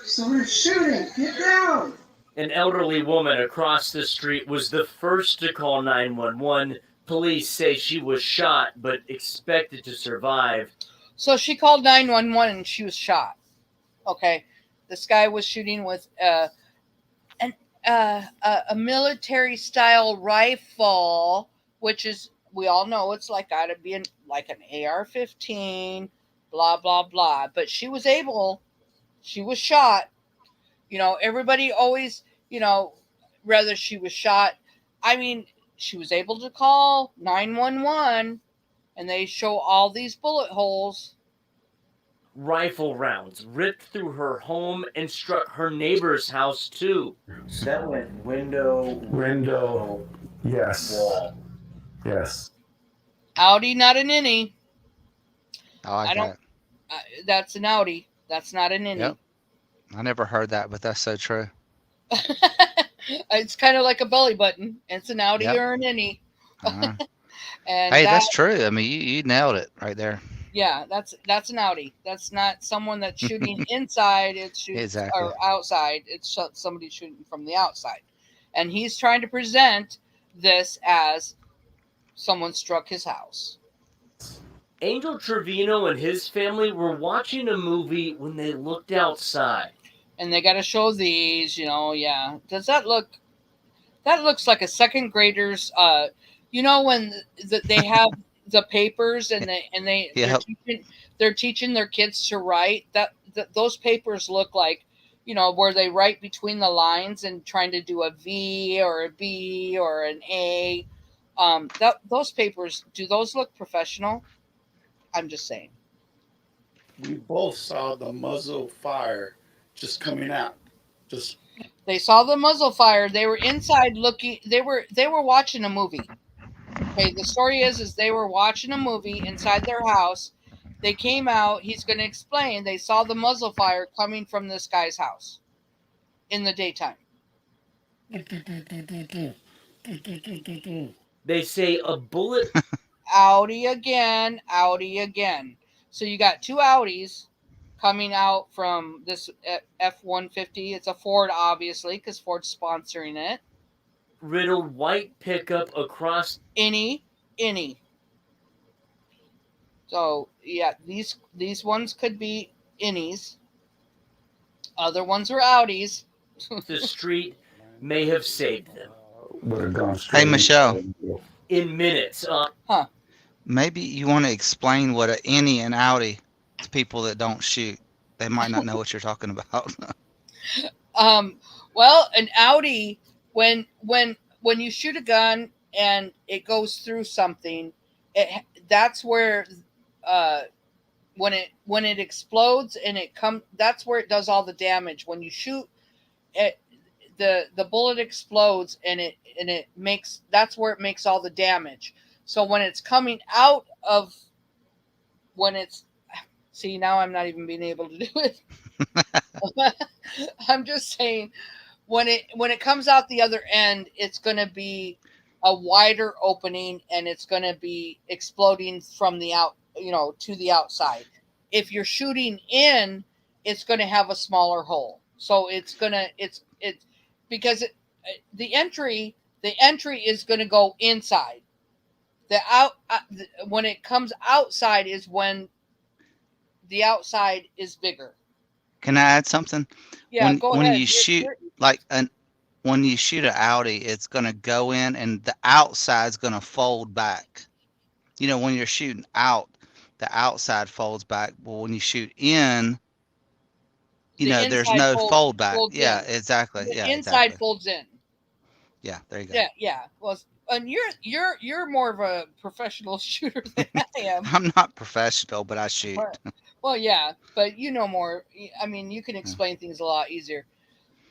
somebody's shooting! Get down! An elderly woman across the street was the first to call 911. Police say she was shot, but expected to survive. So she called 911 and she was shot. Okay, this guy was shooting with a military style rifle, which is, we all know it's like gotta be like an AR-15, blah blah blah. But she was shot. Everybody always, rather she was shot. I mean, she was able to call 911, and they show all these bullet holes. Rifle rounds ripped through her home and struck her neighbor's house too. So that went window, yes, wall. Yes. Audi, not an innie. I don't. That's an Audi. That's not an innie. Yep. I never heard that, but that's so true. It's kind of like a belly button. It's an Audi or an innie. And hey, that's true. I mean, you nailed it right there. Yeah, that's an Audi. That's not someone that's shooting inside. It's shooting exactly. Or outside. It's somebody shooting from the outside, and he's trying to present this as someone struck his house. Angel Trevino and his family were watching a movie when they looked outside. And they got to show these, yeah. Does that look? That looks like a second grader's. When they have the papers and Yep. they're teaching their kids to write. Those papers look like, where they write between the lines and trying to do a V or a B or an A. Those papers, do those look professional? I'm just saying. We both saw the muzzle fire just coming out. They saw the muzzle fire. They were inside looking. They were watching a movie. Okay, the story is they were watching a movie inside their house. They came out. He's going to explain. They saw the muzzle fire coming from this guy's house in the daytime. They say a bullet. Audi again. So you got two Audis coming out from this F-150. It's a Ford, obviously, because Ford's sponsoring it. Riddled white pickup across any. So yeah, these ones could be innies. Other ones were Audis. The street may have saved them. Hey, Michelle. In minutes. Maybe you want to explain what an innie and outie to people that don't shoot. They might not know what you're talking about. Well, an Audi, when you shoot a gun and it goes through something, that's where when it explodes and that's where it does all the damage. When you shoot it, the bullet explodes and it makes, that's where it makes all the damage. So when it's coming out of, see, now I'm not even being able to do it. I'm just saying, when it comes out the other end, it's going to be a wider opening and it's going to be exploding from the out, to the outside. If you're shooting in, it's going to have a smaller hole. So it's because the entry is going to go inside. When it comes outside is when the outside is bigger. Can I add something? Yeah, go ahead. When you shoot when you shoot an Audi, it's going to go in and the outside's going to fold back. When you're shooting out, the outside folds back. But when you shoot in, there's no fold back. Yeah, exactly. The yeah, inside exactly. folds in. Yeah, there you go. Yeah. Well, and you're more of a professional shooter than I am. I'm not professional, but I shoot. Well, yeah, but you know more. I mean, you can explain things a lot easier.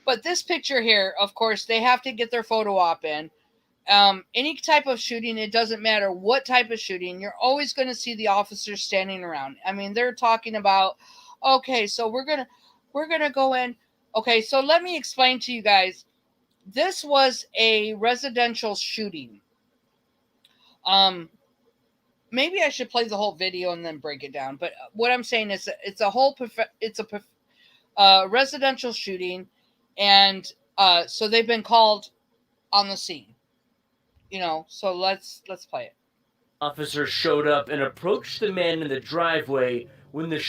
But this picture here, of course, they have to get their photo op in. Any type of shooting, it doesn't matter what type of shooting, you're always going to see the officers standing around. I mean, they're talking about, okay, so we're gonna go in. Okay, so let me explain to you guys. This was a residential shooting. Maybe I should play the whole video and then break it down. But what I'm saying is, it's a residential shooting, and so they've been called on the scene. So let's play it. Officers showed up and approached the man in the driveway when the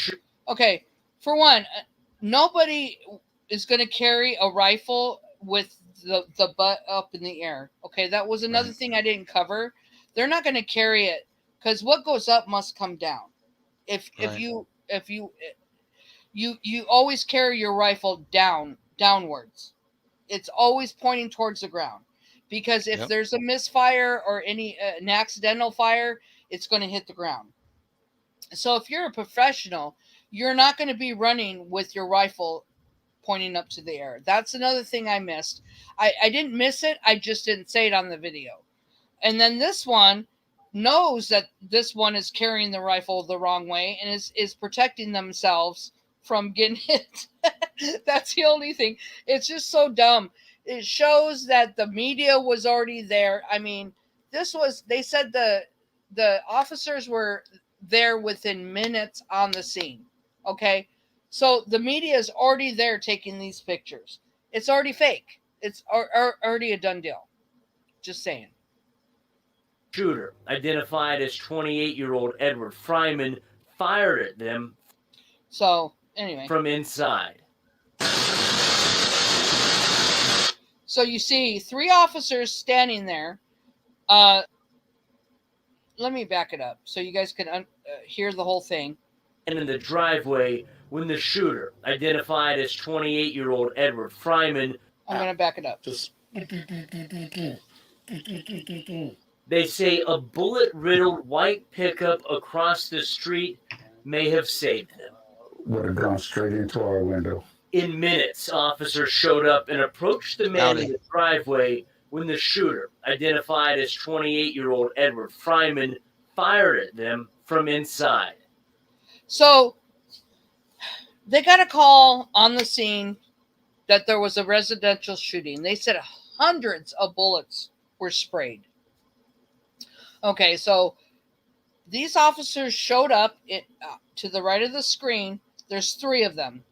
Okay, for one, nobody is going to carry a rifle with the butt up in the air. Okay, that was another thing I didn't cover. They're not going to carry it because what goes up must come down. If you always carry your rifle downwards. It's always pointing towards the ground, because if there's a misfire or an accidental fire, it's going to hit the ground. So if you're a professional, you're not going to be running with your rifle pointing up to the air. That's another thing I missed. I didn't miss it. I just didn't say it on the video. And then this one knows that this one is carrying the rifle the wrong way and is protecting themselves from getting hit. That's the only thing. It's just so dumb. It shows that the media was already there. I mean, they said the officers were there within minutes on the scene. Okay. So the media is already there taking these pictures. It's already fake. It's already a done deal. Just saying. Shooter, identified as 28-year-old Edward Fryman, fired at them. So, anyway. From inside. So you see 3 officers standing there. Let me back it up so you guys can hear the whole thing. And in the driveway when the shooter, identified as 28-year-old Edward Fryman. I'm going to back it up. They say a bullet-riddled white pickup across the street may have saved them. Would have gone straight into our window. In minutes, officers showed up and approached the man in the driveway when the shooter, identified as 28-year-old Edward Fryman, fired at them from inside. So they got a call on the scene that there was a residential shooting. They said hundreds of bullets were sprayed. Okay, so these officers showed up to the right of the screen. There's 3 of them.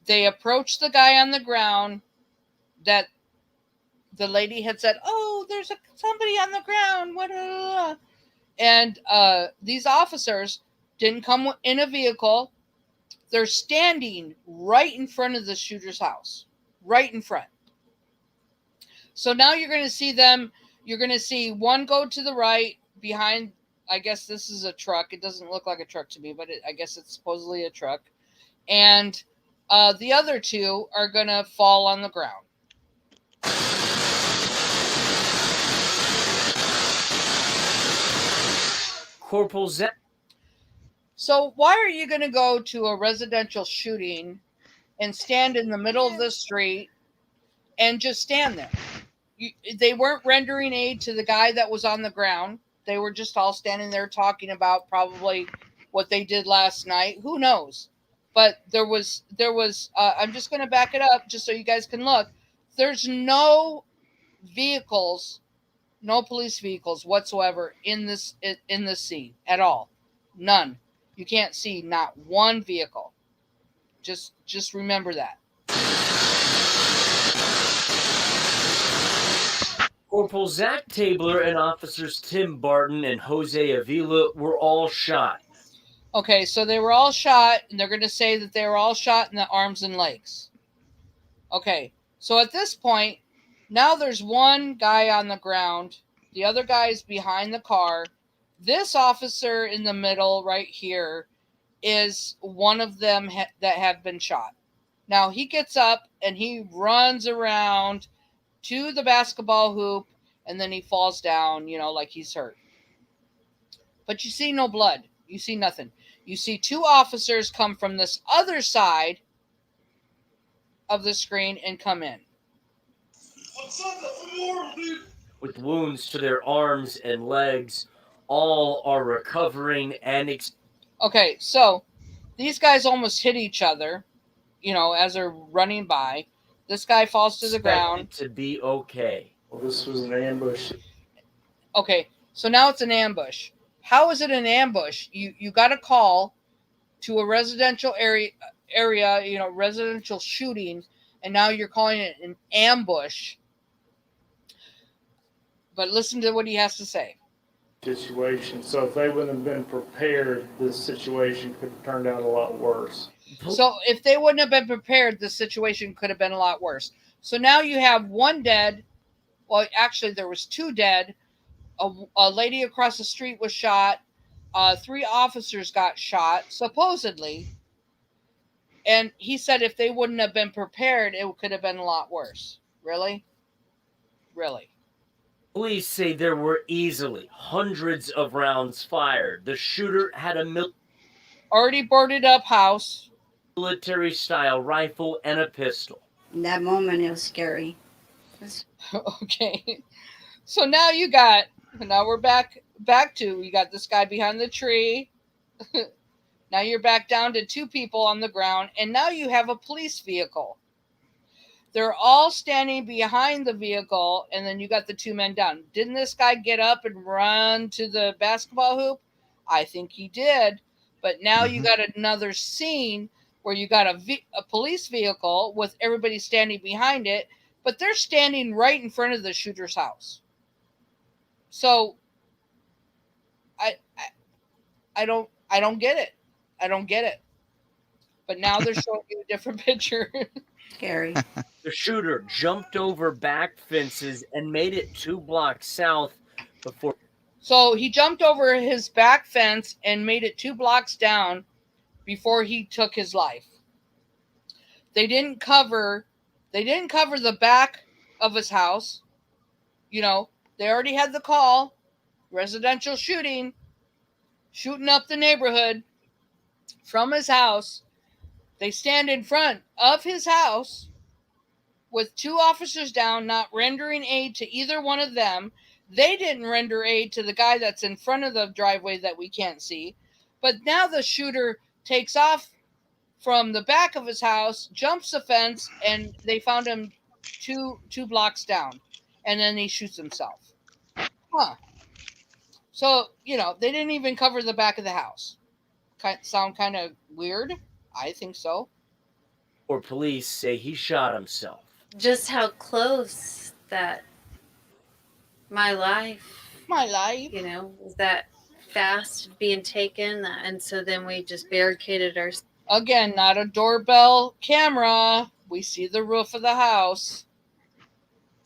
They approached the guy on the ground that the lady had said, "Oh, there's somebody on the ground." And these officers didn't come in a vehicle. They're standing right in front of the shooter's house. Right in front. So now you're going to see them. You're going to see one go to the right behind. I guess this is a truck. It doesn't look like a truck to me, but I guess it's supposedly a truck. And the other 2 are going to fall on the ground. Corporal Zach. So why are you going to go to a residential shooting and stand in the middle of the street and just stand there? They weren't rendering aid to the guy that was on the ground. They were just all standing there talking about probably what they did last night. Who knows? But there was. I'm just going to back it up just so you guys can look. There's no vehicles, no police vehicles whatsoever in this scene at all. None. You can't see not one vehicle. Just remember that. Corporal Zach Tabler and officers Tim Barton and Jose Avila were all shot. Okay, so they were all shot, and they're going to say that they were all shot in the arms and legs. Okay, so at this point, now there's one guy on the ground. The other guy's behind the car. This officer in the middle right here is one of them that have been shot. Now, he gets up, and he runs around to the basketball hoop, and then he falls down, like he's hurt. But you see no blood. You see nothing. You see 2 officers come from this other side of the screen and come in. With wounds to their arms and legs, all are recovering and... Okay, so these guys almost hit each other, as they're running by. This guy falls to the ground. To be okay. Well, this was an ambush. Okay, so now it's an ambush. How is it an ambush? You got a call to a residential area, residential shooting, and now you're calling it an ambush. But listen to what he has to say. Situation. So if they wouldn't have been prepared, this situation could have turned out a lot worse. So if they wouldn't have been prepared, the situation could have been a lot worse. So now you have 1 dead. Well, actually, there was 2 dead. A lady across the street was shot. 3 officers got shot, supposedly. And he said if they wouldn't have been prepared, it could have been a lot worse. Really? Really? Police say there were easily hundreds of rounds fired. The shooter had a already boarded up house, military-style rifle, and a pistol. In that moment, it was scary. Okay. So now we're back to, you got this guy behind the tree. Now you're back down to 2 people on the ground, and now you have a police vehicle. They're all standing behind the vehicle, and then you got the 2 men down. Didn't this guy get up and run to the basketball hoop? I think he did. But now you got another scene where you got a police vehicle with everybody standing behind it, but they're standing right in front of the shooter's house. So I don't get it. I don't get it. But now they're showing you a different picture. Scary. The shooter jumped over back fences and made it 2 blocks south before. So he jumped over his back fence and made it 2 blocks down before he took his life. They didn't cover the back of his house. You know, they already had the call, residential shooting up the neighborhood from his house. They stand in front of his house with 2 officers down, not rendering aid to either one of them. They didn't render aid to the guy that's in front of the driveway that we can't see. But now the shooter takes off from the back of his house, jumps the fence, and they found him two blocks down. And then he shoots himself. Huh. So, you know, they didn't even cover the back of the house. Sound kind of weird? I think so. Or police say he shot himself. Just how close that my life, you know, was that fast being taken. And so then we just barricaded ourselves. Again, not a doorbell camera. We see the roof of the house.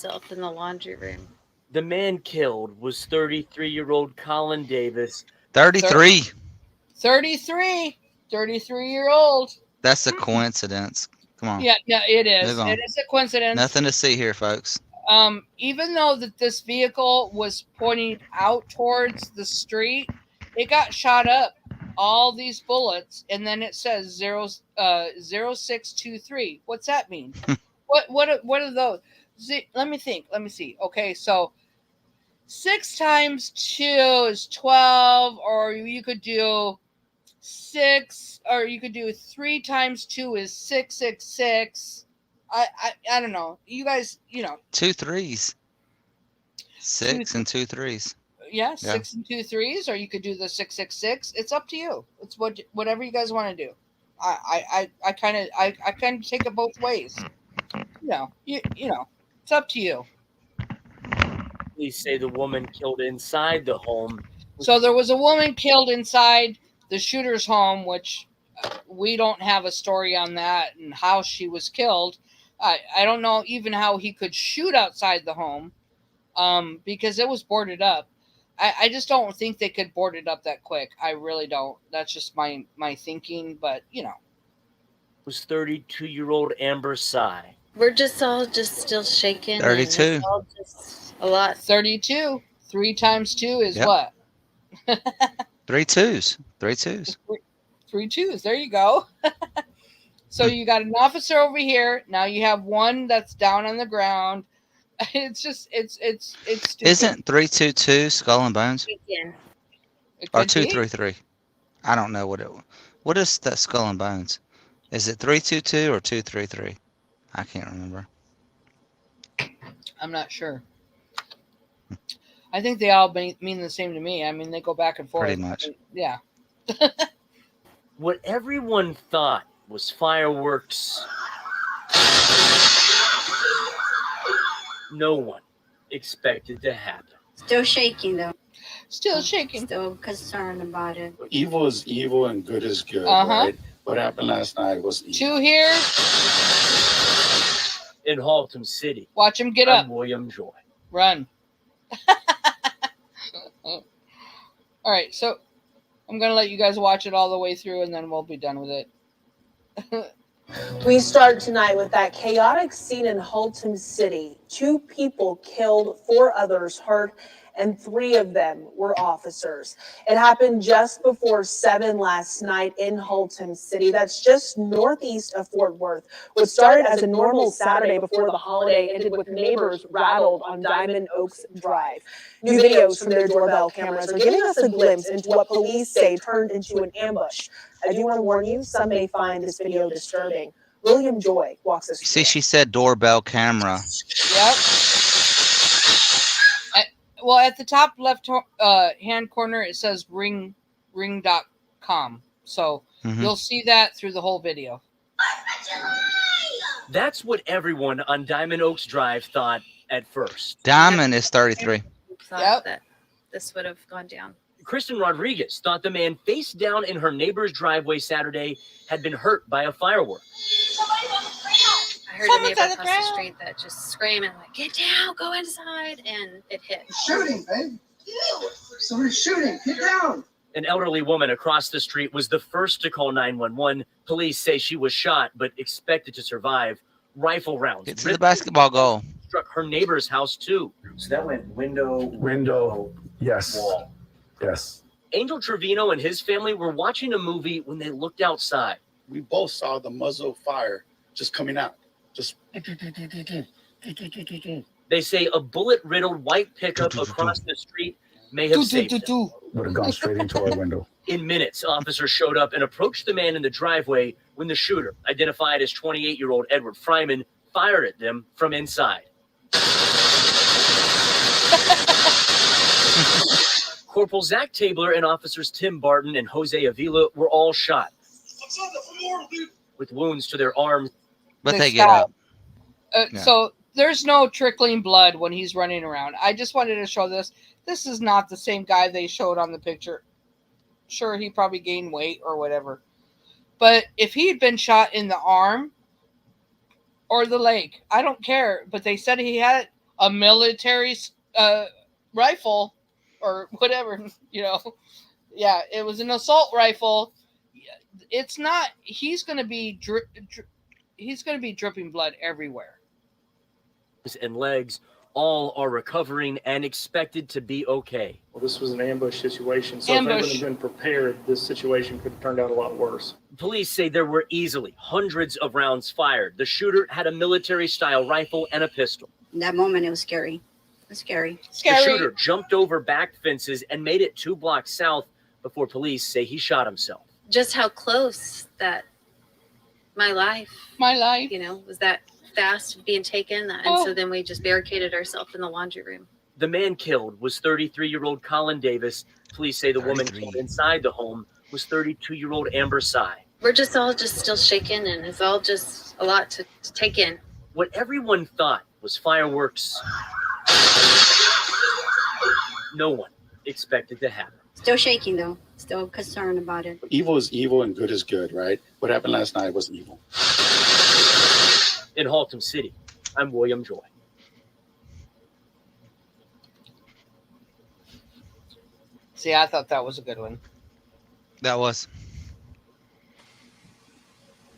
In the laundry room. The man killed was 33-year-old Colin Davis. 33. 33-year-old. That's a coincidence. Come on. Yeah, it is. Move on. It is a coincidence. Nothing to see here, folks. Even though that this vehicle was pointing out towards the street, it got shot up. All these bullets, and then it says 0623. What's that mean? What are those? Let me think. Let me see. Okay, so 6 times 2 is 12, or you could do 6, or you could do 3 times 2 is 666. I don't know. You guys, you know. 2 3s. 6 and 2 3s. Yeah, 6 and 2 3s, or you could do the 666. It's up to you. It's whatever you guys want to do. I kind of take it both ways. You know, it's up to you. Police say the woman killed inside the home. So there was a woman killed inside the shooter's home, which we don't have a story on that and how she was killed. I don't know even how he could shoot outside the home, because it was boarded up. I just don't think they could board it up that quick. I really don't. That's just my thinking, but you know. Was 32-year-old Amber Sy. We're just all still shaking. 32. It's all just a lot. 32. 3 times 2 is what? 3 2s. 3 2s. 3 2s. There you go. So you got an officer over here. Now you have one that's down on the ground. It's just it's stupid. Isn't 322 Skull and Bones? Yeah. Or 233? I don't know what is that Skull and Bones? Is it 322 or 233? I can't remember. I'm not sure. I think they all mean the same to me. I mean, they go back and forth. Pretty much. Yeah. What everyone thought was fireworks, no one expected to happen. Still shaking, though. Still shaking. Still concerned about it. Evil is evil and good is good, Uh-huh. right? What happened last night was evil. 2 here. In Haltom City. Watch him get I'm up. William Joy. Run. All right, so I'm going to let you guys watch it all the way through, and then we'll be done with it. We start tonight with that chaotic scene in Haltom City. 2 people killed, 4 others hurt, and 3 of them were officers. It happened just before 7 last night in Haltom City. That's just northeast of Fort Worth. What started as a normal Saturday before the holiday ended with neighbors rattled on Diamond Oaks Drive. New videos from their doorbell cameras are giving us a glimpse into what police say turned into an ambush. I do want to warn you, some may find this video disturbing. William Joy walks us through. See, she said doorbell camera. Yep. Well, at the top left hand corner, it says ring.com. So you'll see that through the whole video. That's what everyone on Diamond Oaks Drive thought at first. Diamond is 33. Thought that this would have gone down. Kristen Rodriguez thought the man face down in her neighbor's driveway Saturday had been hurt by a firework. I heard a neighbor across the street that just screaming like, "Get down, go inside," and it hit. Shooting, babe. Somebody's shooting. Get down. An elderly woman across the street was the first to call 911. Police say she was shot but expected to survive. Rifle rounds Get to the basketball goal. struck her neighbor's house too. So that went window, Yes. wall. Yes. Angel Trevino and his family were watching a movie when they looked outside. We both saw the muzzle of fire just coming out. Just. They say a bullet-riddled white pickup across the street may have saved them. Would have gone straight into our window. In minutes, officers showed up and approached the man in the driveway when the shooter, identified as 28-year-old Edward Fryman, fired at them from inside. Corporal Zach Tabler and officers Tim Barton and Jose Avila were all shot with wounds to their arms. But they get up. Yeah. So there's no trickling blood when he's running around. I just wanted to show this. This is not the same guy they showed on the picture. Sure, he probably gained weight or whatever. But if he had been shot in the arm or the leg, I don't care. But they said he had a military rifle or whatever, you know. Yeah, it was an assault rifle. It's not. He's going to be dripping blood everywhere. And legs all are recovering and expected to be okay. Well, this was an ambush situation, so if they wouldn't have been prepared, this situation could have turned out a lot worse. Police say there were easily hundreds of rounds fired. The shooter had a military-style rifle and a pistol. In that moment, it was scary. It was scary. The shooter jumped over back fences and made it 2 blocks south before police say he shot himself. Just how close that my life, you know, was that fast being taken. And so then we just barricaded ourselves in the laundry room. The man killed was 33-year-old Colin Davis. Police say the woman killed inside the home was 32-year-old Amber Sy. We're just all still shaken, and it's all just a lot to take in. What everyone thought was fireworks, no one expected to happen. Still shaking, though. Still concerned about it. Evil is evil and good is good, right? What happened last night was evil. In Haltom City, I'm William Joy. See, I thought that was a good one. That was.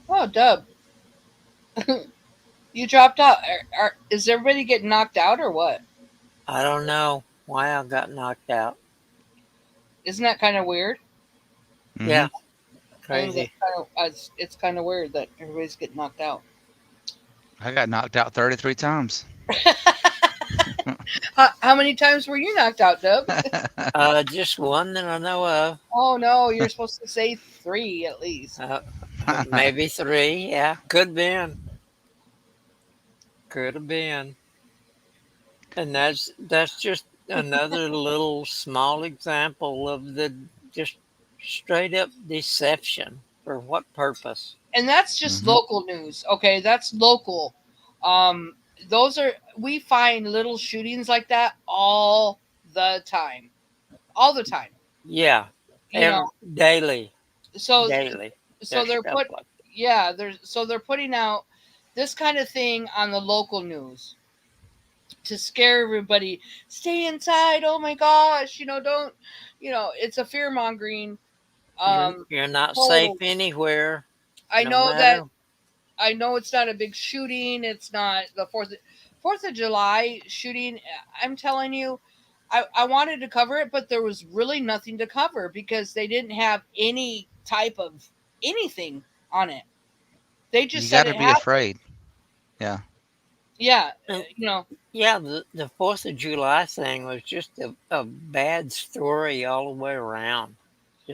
Oh, Dub. You dropped out. Is everybody getting knocked out or what? I don't know why I got knocked out. Isn't that kind of weird? Mm-hmm. Yeah. Crazy. It's kind of weird that everybody's getting knocked out. I got knocked out 33 times. How many times were you knocked out, Dub? Just one that I know of. Oh, no. You're supposed to say 3 at least. Maybe 3. Yeah. Could have been. Could have been. And that's just another little small example of the just straight up deception. For what purpose? And that's just local news. Okay, that's local. We find little shootings like that all the time. All the time. Yeah. Daily. So daily. So they're they're putting out this kind of thing on the local news to scare everybody. Stay inside. Oh my gosh, don't, it's a fear mongering. You're not safe anywhere. I know it's not a big shooting. It's not the 4th of July shooting. I'm telling you, I wanted to cover it, but there was really nothing to cover because they didn't have any type of anything on it. They just you said got to be afraid. Yeah. Yeah. Yeah, the 4th of July thing was just a bad story all the way around.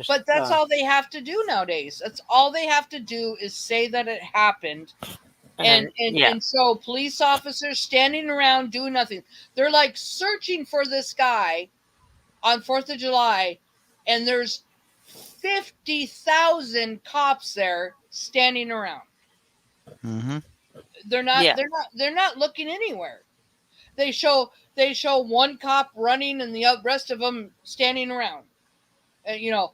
But that's all they have to do nowadays. That's all they have to do is say that it happened. And so police officers standing around doing nothing. They're like searching for this guy on 4th of July, and there's 50,000 cops there standing around. Mm-hmm. They're not looking anywhere. They show one cop running and the rest of them standing around. And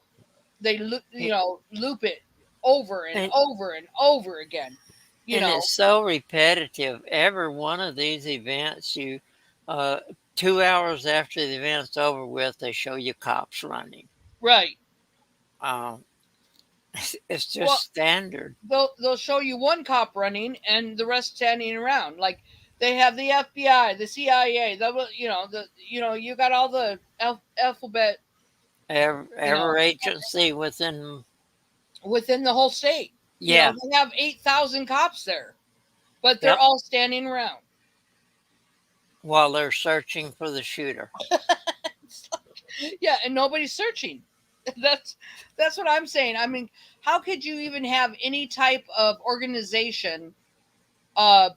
they loop it over and And, over and over again. and it's so repetitive. Every one of these events, 2 hours after the event's over with, they show you cops running. Right. It's just standard. They'll show you one cop running and the rest standing around. Like they have the FBI, the CIA, you got all the alphabet. Every agency within the whole state. Yeah. They have 8,000 cops there, but they're all standing around while they're searching for the shooter. Yeah, and nobody's searching. That's what I'm saying. I mean, how could you even have any type of organization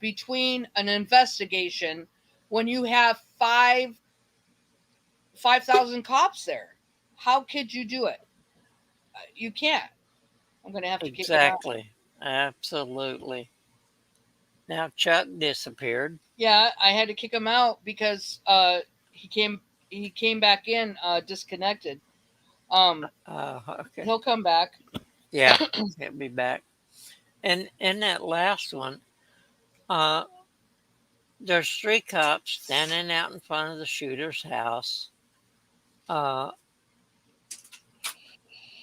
between an investigation when you have 5,000 cops there? How could you do it? You can't. I'm going to have to kick him out. Exactly. Absolutely. Now Chuck disappeared. Yeah, I had to kick him out because he came back in disconnected. Okay. He'll come back. Yeah, he'll be back. And in that last one, there's 3 cops standing out in front of the shooter's house,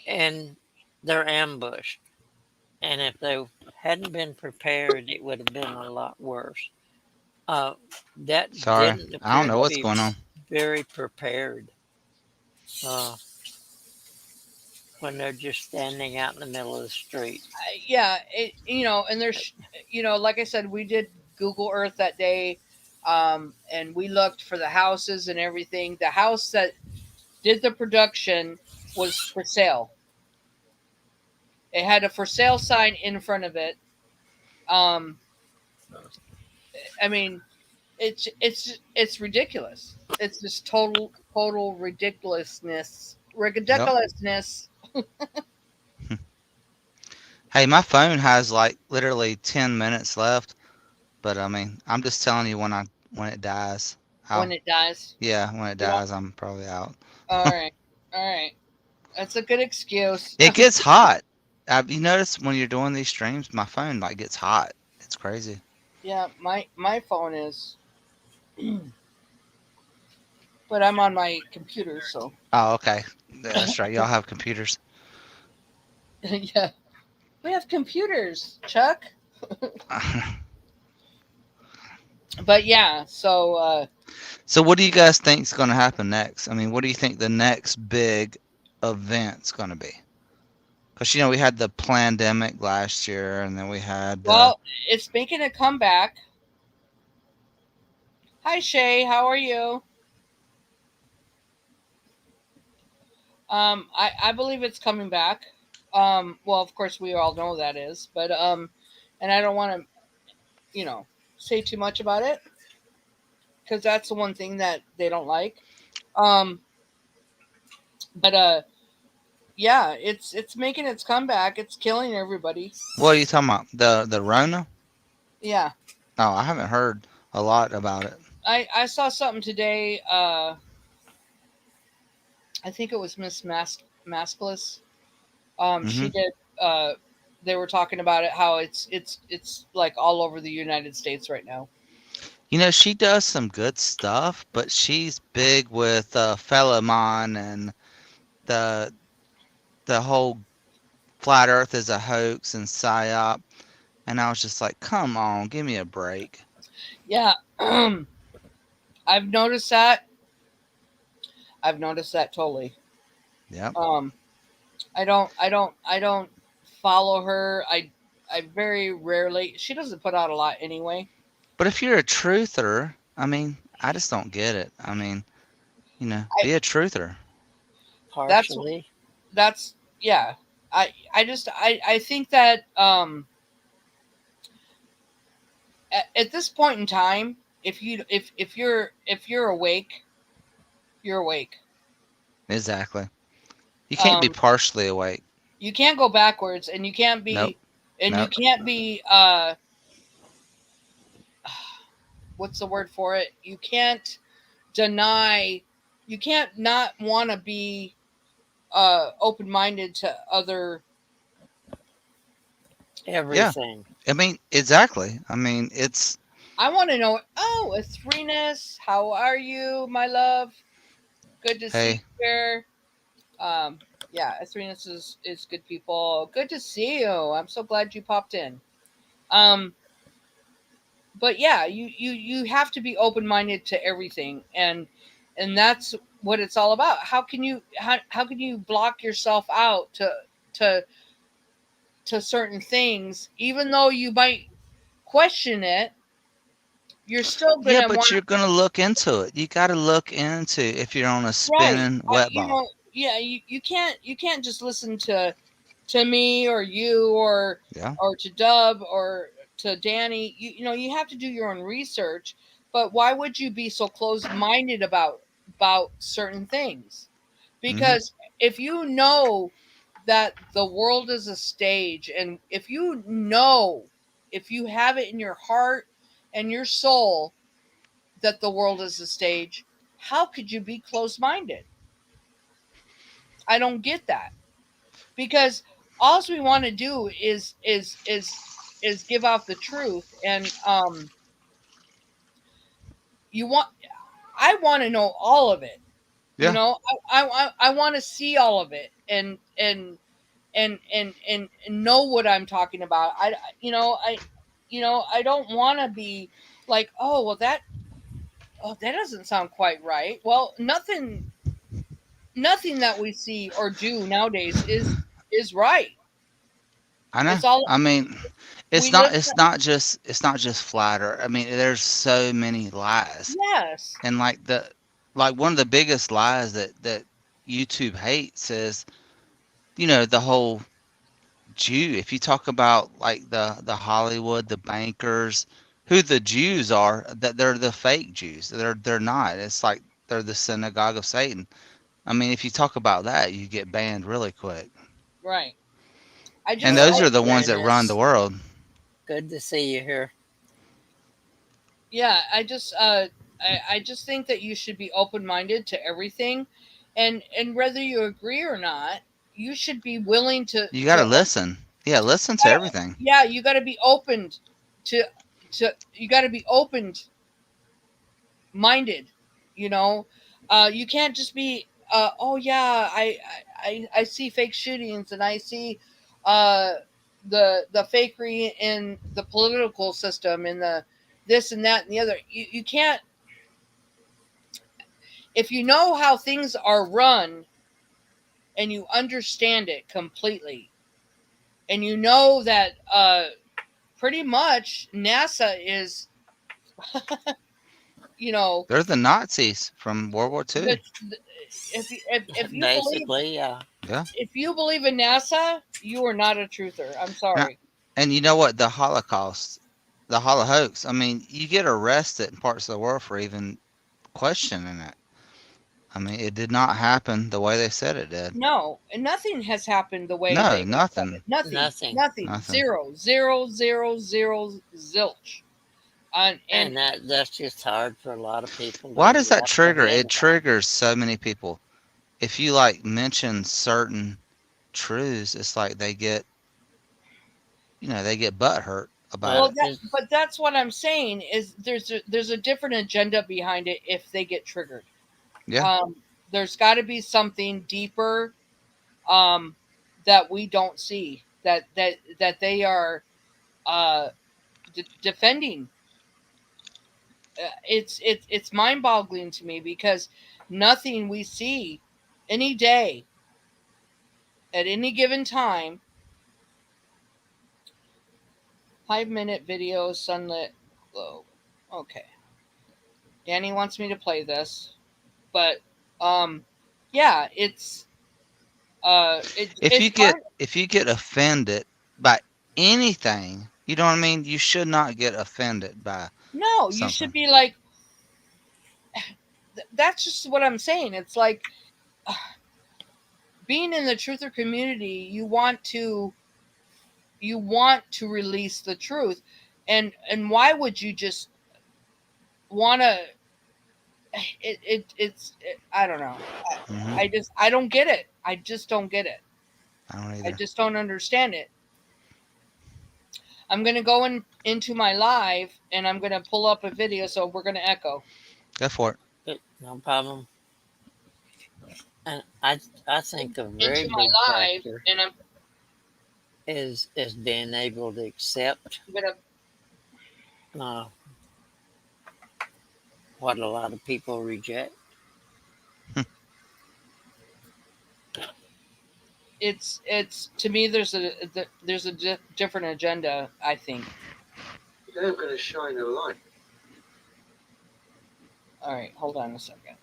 and they're ambushed. And if they hadn't been prepared, it would have been a lot worse. That Sorry, didn't I don't appear know to what's be going on. very prepared. When they're just standing out in the middle of the street. Yeah, and there's, like I said, we did Google Earth that day, and we looked for the houses and everything. The house that did the production was for sale. It had a for sale sign in front of it. I mean, it's ridiculous. It's just total ridiculousness. Ridiculousness. Hey, my phone has like literally 10 minutes left, but I mean, I'm just telling you when it dies. When it dies? Yeah, when it dies, I'm probably out. All right. That's a good excuse. It gets hot. You notice when you're doing these streams, my phone like gets hot. It's crazy. Yeah, my phone is, but I'm on my computer, so. Oh, okay. That's right. Y'all have computers. Yeah. We have computers, Chuck. But yeah, so. So what do you guys think is going to happen next? I mean, what do you think the next big event's going to be? Because, we had the pandemic last year, and then we had... Well, it's making a comeback. Hi, Shay. How are you? I believe it's coming back. Well, of course, we all know that is. But, and I don't want to, say too much about it. Because that's the one thing that they don't like. But, yeah, it's making its comeback. It's killing everybody. What are you talking about? The Rona? Yeah. Oh, I haven't heard a lot about it. I saw something today. I think it was Miss Maskless. She did. They were talking about it. How it's like all over the United States right now. She does some good stuff, but she's big with Philemon and the whole flat Earth is a hoax and psyop. And I was just like, come on, give me a break. Yeah, I've noticed that. Totally. Yeah. I don't follow her. I very rarely. She doesn't put out a lot anyway. But if you're a truther, I mean, I just don't get it. I mean, be a truther. Partially. That's yeah. I think that at this point in time, if you're awake, you're awake. Exactly. You can't be partially awake. You can't go backwards, and you can't be, Nope. You can't be. What's the word for it? You can't deny. You can't not want to be open-minded to other. Everything. I mean, exactly. I mean, it's. I want to know. Oh, Athrenas, how are you, my love? Good to see you Hey, here. Yeah, Athrenas is good people. Good to see you. I'm so glad you popped in. But yeah, you have to be open-minded to everything, and that's what it's all about. How can you block yourself out to certain things, even though you might question it? You're still yeah, gonna but want. you're gonna look into it. You got to look into if you're on a Right. spinning wet ball. Yeah, you can't just listen to me or you Yeah. or to Dub or to Danny. You have to do your own research. But why would you be so closed-minded about certain things? Hmm. Because if you know that the world is a stage, and if you have it in your heart and your soul that the world is a stage, how could you be closed-minded? I don't get that, because all we want to do is give out the truth, and you want I want to know all of it. Yeah. I want to see all of it, and know what I'm talking about. I don't want to be like, oh well, that doesn't sound quite right. Well, nothing that we see or do nowadays is right. I know. It's all I mean, we live. it's not just flatter. I mean, there's so many lies. Yes. And like one of the biggest lies that YouTube hates is, the whole Jew. If you talk about like the Hollywood, the bankers, who the Jews are, that they're the fake Jews. They're not. It's like they're the synagogue of Satan. I mean, if you talk about that, you get banned really quick. Right. And those are the ones that run the world. Good to see you here. Yeah, I just think that you should be open-minded to everything, and whether you agree or not, you should be willing You got to listen. Yeah, listen to everything. yeah, you got to be opened to you got to be opened minded, you know. You can't just be oh yeah, I see fake shootings, and I see uh the fakery in the political system, and the this and that and the other. You can't, if you know how things are run and you understand it completely, and you know that pretty much NASA is They're the Nazis from World War the, II. if you believe, Basically, yeah. Yeah. if you believe in NASA, you are not a truther. I'm And, sorry. and you know what? The Holocaust, the Holocaust. I mean, you get arrested in parts of the world for even questioning it. I mean, it did not happen the way they said it did. No, and nothing has happened the way No, they said it. nothing. Nothing. Nothing. Zero, zero, zero, zero, zilch. And that's just hard for a lot of people Why to does that wrap their trigger? head It triggers so many people. If you like mention certain truths, it's like they get, they get butt hurt about it. but that's what I'm saying, is there's a different agenda behind it if they get triggered. Yeah. There's got to be something deeper that we don't see, that they are defending. It's mind-boggling to me, because nothing we see any day at any given time. 5-minute video, sunlit globe. Okay. Danny wants me to play this, but yeah, it's If you get offended by anything, you know what I mean? You should not get offended by no, you something. should be like, that's just what I'm saying. It's like, being in the truther community, you want to release the truth, and why would you just want to I don't know. Hmm. I don't get it. I just don't get it. I don't I either. just don't understand it. I'm gonna go into my live and I'm gonna pull up a video, so we're gonna echo. Go for it. No problem. And I think a very Into my big live factor and I'm is being able to accept gonna what a lot of people reject. it's to me there's a different agenda, I think. They're going to shine a light. All right, hold on a second.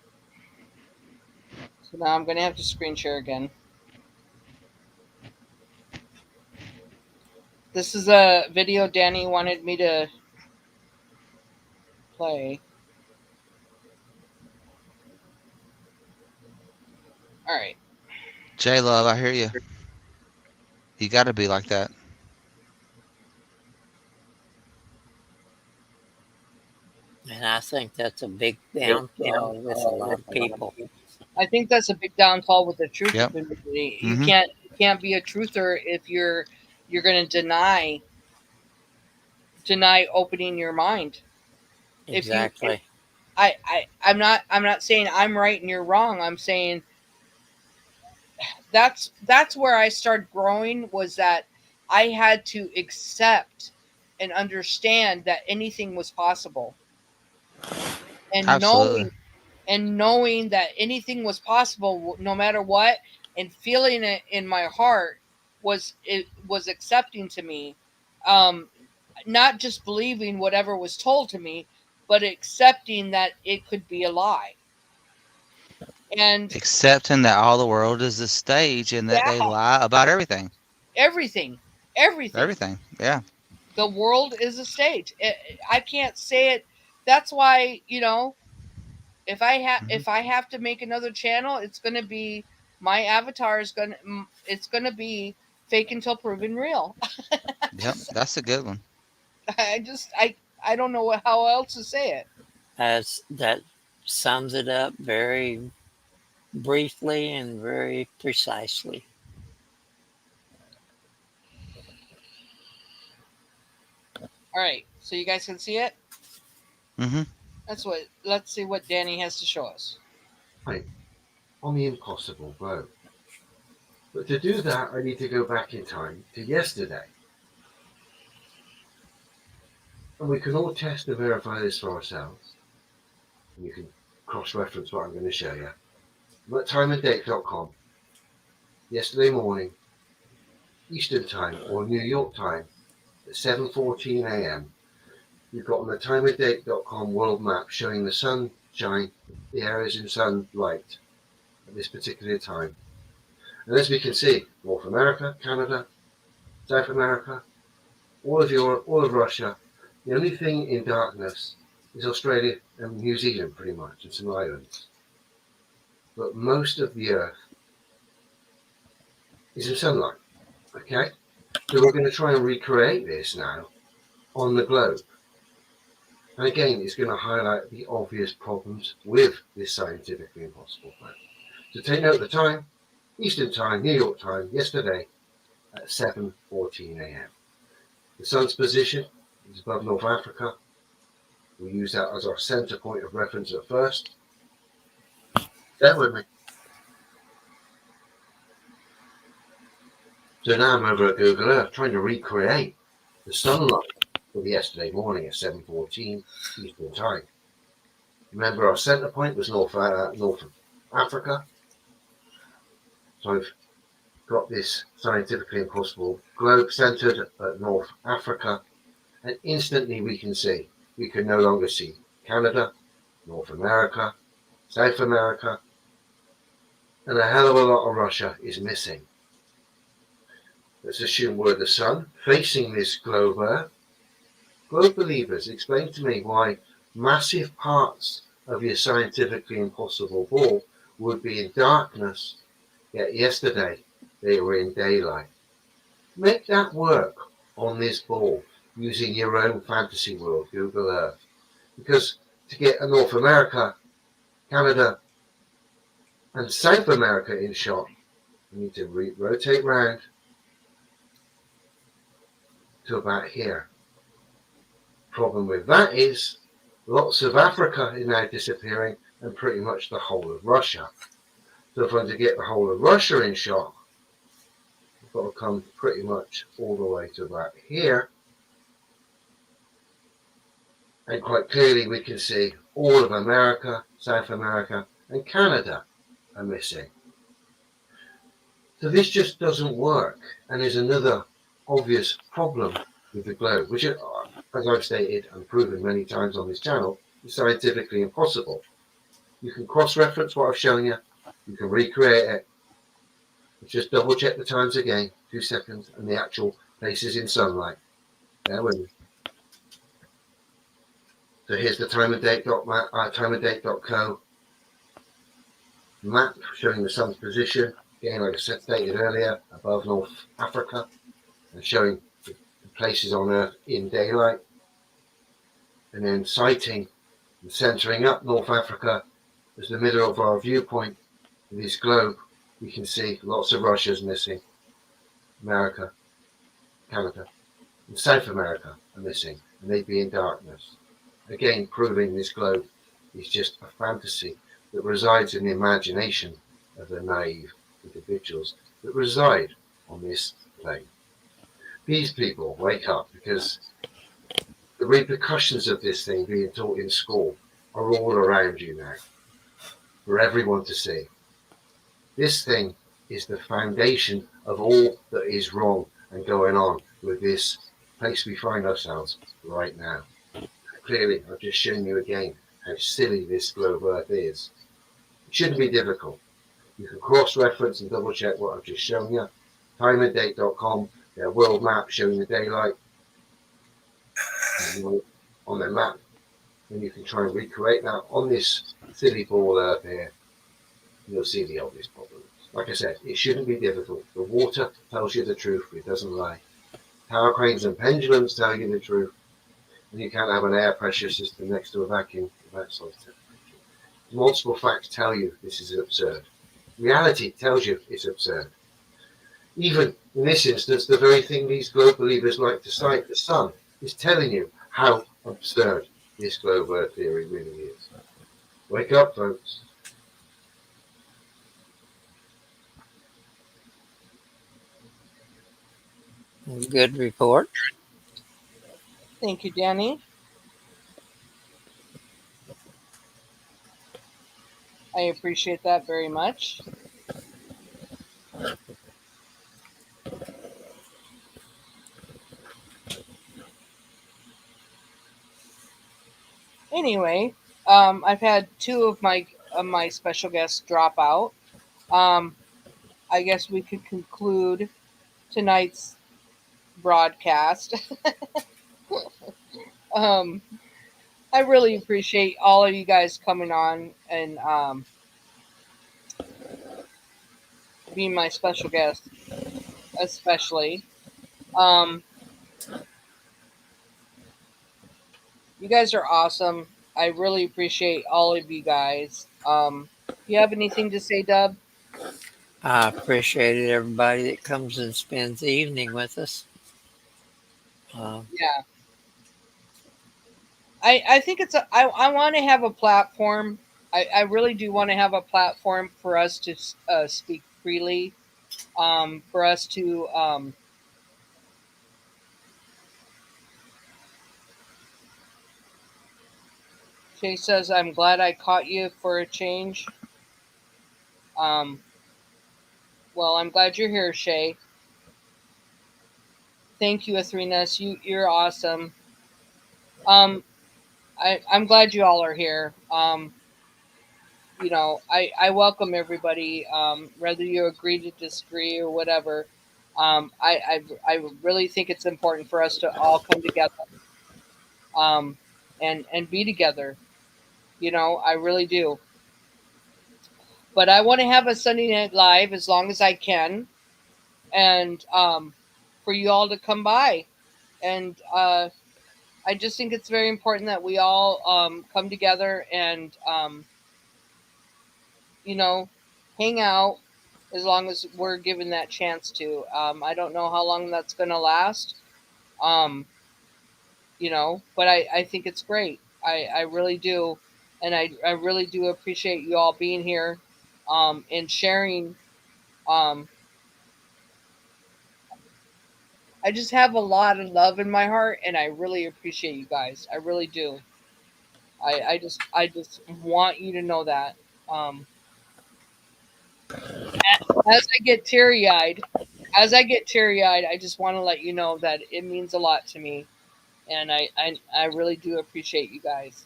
So now I'm gonna have to screen share again. This is a video Danny wanted me to play. All right. J Love, I hear you. You got to be like that. And I think that's a big downfall with a lot of people. I think that's a big downfall with the truth Yep. community. Mhm. You can't be a truther if you're going to deny opening your mind. Exactly. I'm not saying I'm right and you're wrong. I'm saying that's where I started growing, was that I had to accept and understand that anything was possible. And Absolutely. knowing that anything was possible no matter what, and feeling it in my heart was accepting to me, not just believing whatever was told to me, but accepting that it could be a lie. And Accepting that all the world is a stage and that they yeah, lie about everything. everything Everything. Yeah. the world is a stage. I can't say it. That's why, if I have to make another channel, it's going to be, my avatar is going to, it's going to be fake until proven real. Yep. That's a good one. I don't know how else to say it. That sums it up very briefly and very precisely. All right, so you guys can see it. Mhm. Let's see what Danny has to show us. Right, on the impossible globe. But to do that, I need to go back in time to yesterday. And we can all test and verify this for ourselves. And you can cross-reference what I'm going to show you. I'm at timeanddate.com. Yesterday morning, Eastern Time, or New York time, at 7:14 a.m. You've got on the timeanddate.com world map showing the sunshine, the areas in sunlight at this particular time. And as we can see, North America, Canada, South America, all of Europe, all of Russia. The only thing in darkness is Australia and New Zealand, pretty much, and some islands. But most of the Earth is in sunlight. Okay? So we're going to try and recreate this now on the globe. And again, it's going to highlight the obvious problems with this scientifically impossible plan. So take note of the time, Eastern Time, New York time, yesterday at 7:14 a.m. The sun's position is above North Africa. We use that as our center point of reference at first. Bear with me. So now I'm over at Google Earth trying to recreate the sunlight of yesterday morning at 7:14 Eastern Time. Remember, our center point was North Africa. So I've got this scientifically impossible globe centered at North Africa, and instantly we can no longer see Canada, North America, South America, and a hell of a lot of Russia is missing. Let's assume we're the sun facing this globe Earth. Globe believers, explain to me why massive parts of your scientifically impossible ball would be in darkness, yet yesterday they were in daylight. Make that work on this ball using your own fantasy world, Google Earth. Because to get a North America Canada, and South America in shot. We need to rotate round to about here. Problem with that is lots of Africa is now disappearing and pretty much the whole of Russia. So if I'm to get the whole of Russia in shot, I've got to come pretty much all the way to about here. And quite clearly we can see all of America, South America, and Canada are missing. So this just doesn't work, and is another obvious problem with the globe, which, as I've stated and proven many times on this channel, is scientifically impossible. You can cross-reference what I've shown you, you can recreate it, just double check the times again, 2 seconds, and the actual places in sunlight. There we go. So here's the timeanddate.co map showing the sun's position. Again, like I stated earlier, above North Africa, and showing the places on Earth in daylight. And then sighting and centering up North Africa as the middle of our viewpoint of this globe. We can see lots of Russia's missing. America, Canada, and South America are missing, and they'd be in darkness. Again, proving this globe is just a fantasy that resides in the imagination of the naive individuals that reside on this plane. These people wake up, because the repercussions of this thing being taught in school are all around you now, for everyone to see. This thing is the foundation of all that is wrong and going on with this place we find ourselves right now. Clearly, I've just shown you again how silly this globe Earth is. It shouldn't be difficult. You can cross-reference and double-check what I've just shown you. Timeanddate.com, their world map showing the daylight on their map. And you can try and recreate that on this silly ball Earth here. You'll see the obvious problems. Like I said, it shouldn't be difficult. The water tells you the truth, it doesn't lie. Tower cranes and pendulums tell you the truth. And you can't have an air pressure system next to a vacuum without solid temperature. Multiple facts tell you this is absurd. Reality tells you it's absurd. Even in this instance, the very thing these globe believers like to cite, the sun, is telling you how absurd this globe Earth theory really is. Wake up, folks. Good report. Thank you, Danny. I appreciate that very much. Anyway, I've had 2 of my special guests drop out. I guess we could conclude tonight's broadcast. I really appreciate all of you guys coming on and being my special guest, especially. You guys are awesome. I really appreciate all of you guys. You have anything to say, Dub? I appreciated everybody that comes and spends the evening with us. Yeah. I think I want to have a platform. I really do want to have a platform for us to speak freely, for us to Shay says, I'm glad I caught you for a change. Well, I'm glad you're here, Shay. Thank you, Athrenas. You're awesome. I'm glad you all are here. You know, I welcome everybody, whether you agree to disagree or whatever. I really think it's important for us to all come together, and be together. You know, I really do. But I want to have a Sunday Night Live as long as I can, and for you all to come by. And I just think it's very important that we all come together and hang out as long as we're given that chance to. I don't know how long that's going to last, but I think it's great. I really do. And I really do appreciate you all being here and sharing. I just have a lot of love in my heart, and I really appreciate you guys. I really do. I just want you to know that. As I get teary eyed, I just want to let you know that it means a lot to me, and I really do appreciate you guys.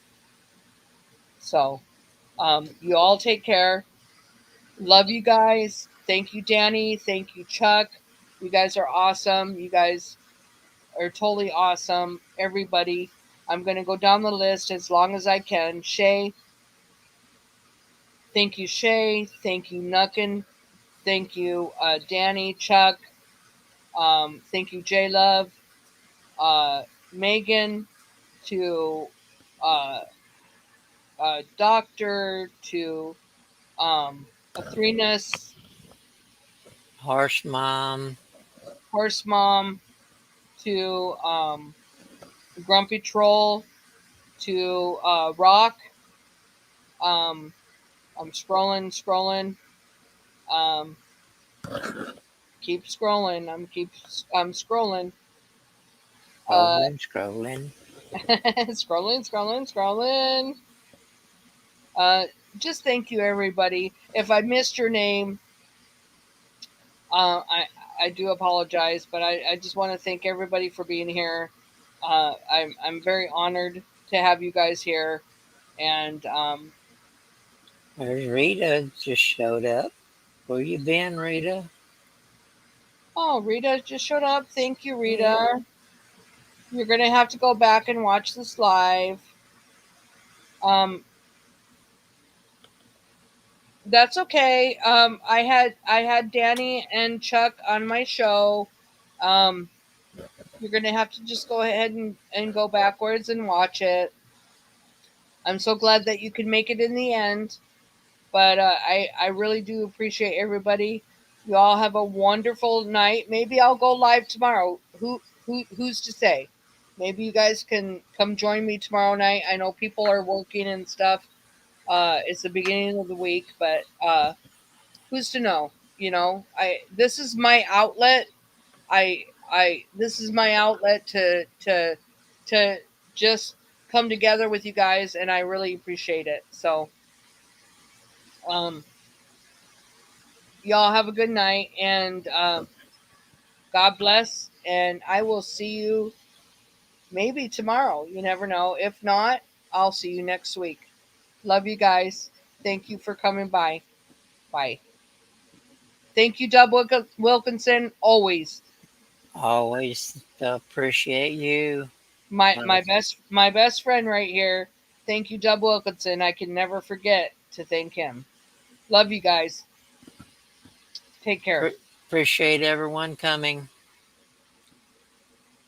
So, you all take care. Love you guys. Thank you, Danny. Thank you, Chuck. You guys are awesome. You guys are totally awesome. Everybody. I'm going to go down the list as long as I can. Shay. Thank you, Shay. Thank you, Nuckin. Thank you, Danny, Chuck. Thank you, J Love. Megan, to Doctor, to Athrenas, Horse Mom, to Grumpy Troll, to Rock. I'm scrolling. Keep scrolling. I'm scrolling. scrolling. Scrolling. Just thank you, everybody. If I missed your name, I do apologize, but I just want to thank everybody for being here. I'm very honored to have you guys here, and There's Rita just showed up. Where you been, Rita? oh, Rita just showed up. Thank you, Rita. You're gonna have to go back and watch this live. That's okay. I had Danny and Chuck on my show. You're gonna have to just go ahead and go backwards and watch it. I'm so glad that you could make it in the end. But I really do appreciate everybody. You all have a wonderful night. Maybe I'll go live tomorrow. Who's to say? Maybe you guys can come join me tomorrow night. I know people are working and stuff. It's the beginning of the week, but who's to know? This is my outlet. This is my outlet to just come together with you guys, and I really appreciate it. So, y'all have a good night, and God bless, and I will see you maybe tomorrow. You never know. If not, I'll see you next week. Love you guys. Thank you for coming by. Bye. Thank you, Dub Wilkinson. Always. Always appreciate you. My best friend right here. Thank you, Dub Wilkinson. I can never forget to thank him. Love you guys. Take care. Appreciate everyone coming.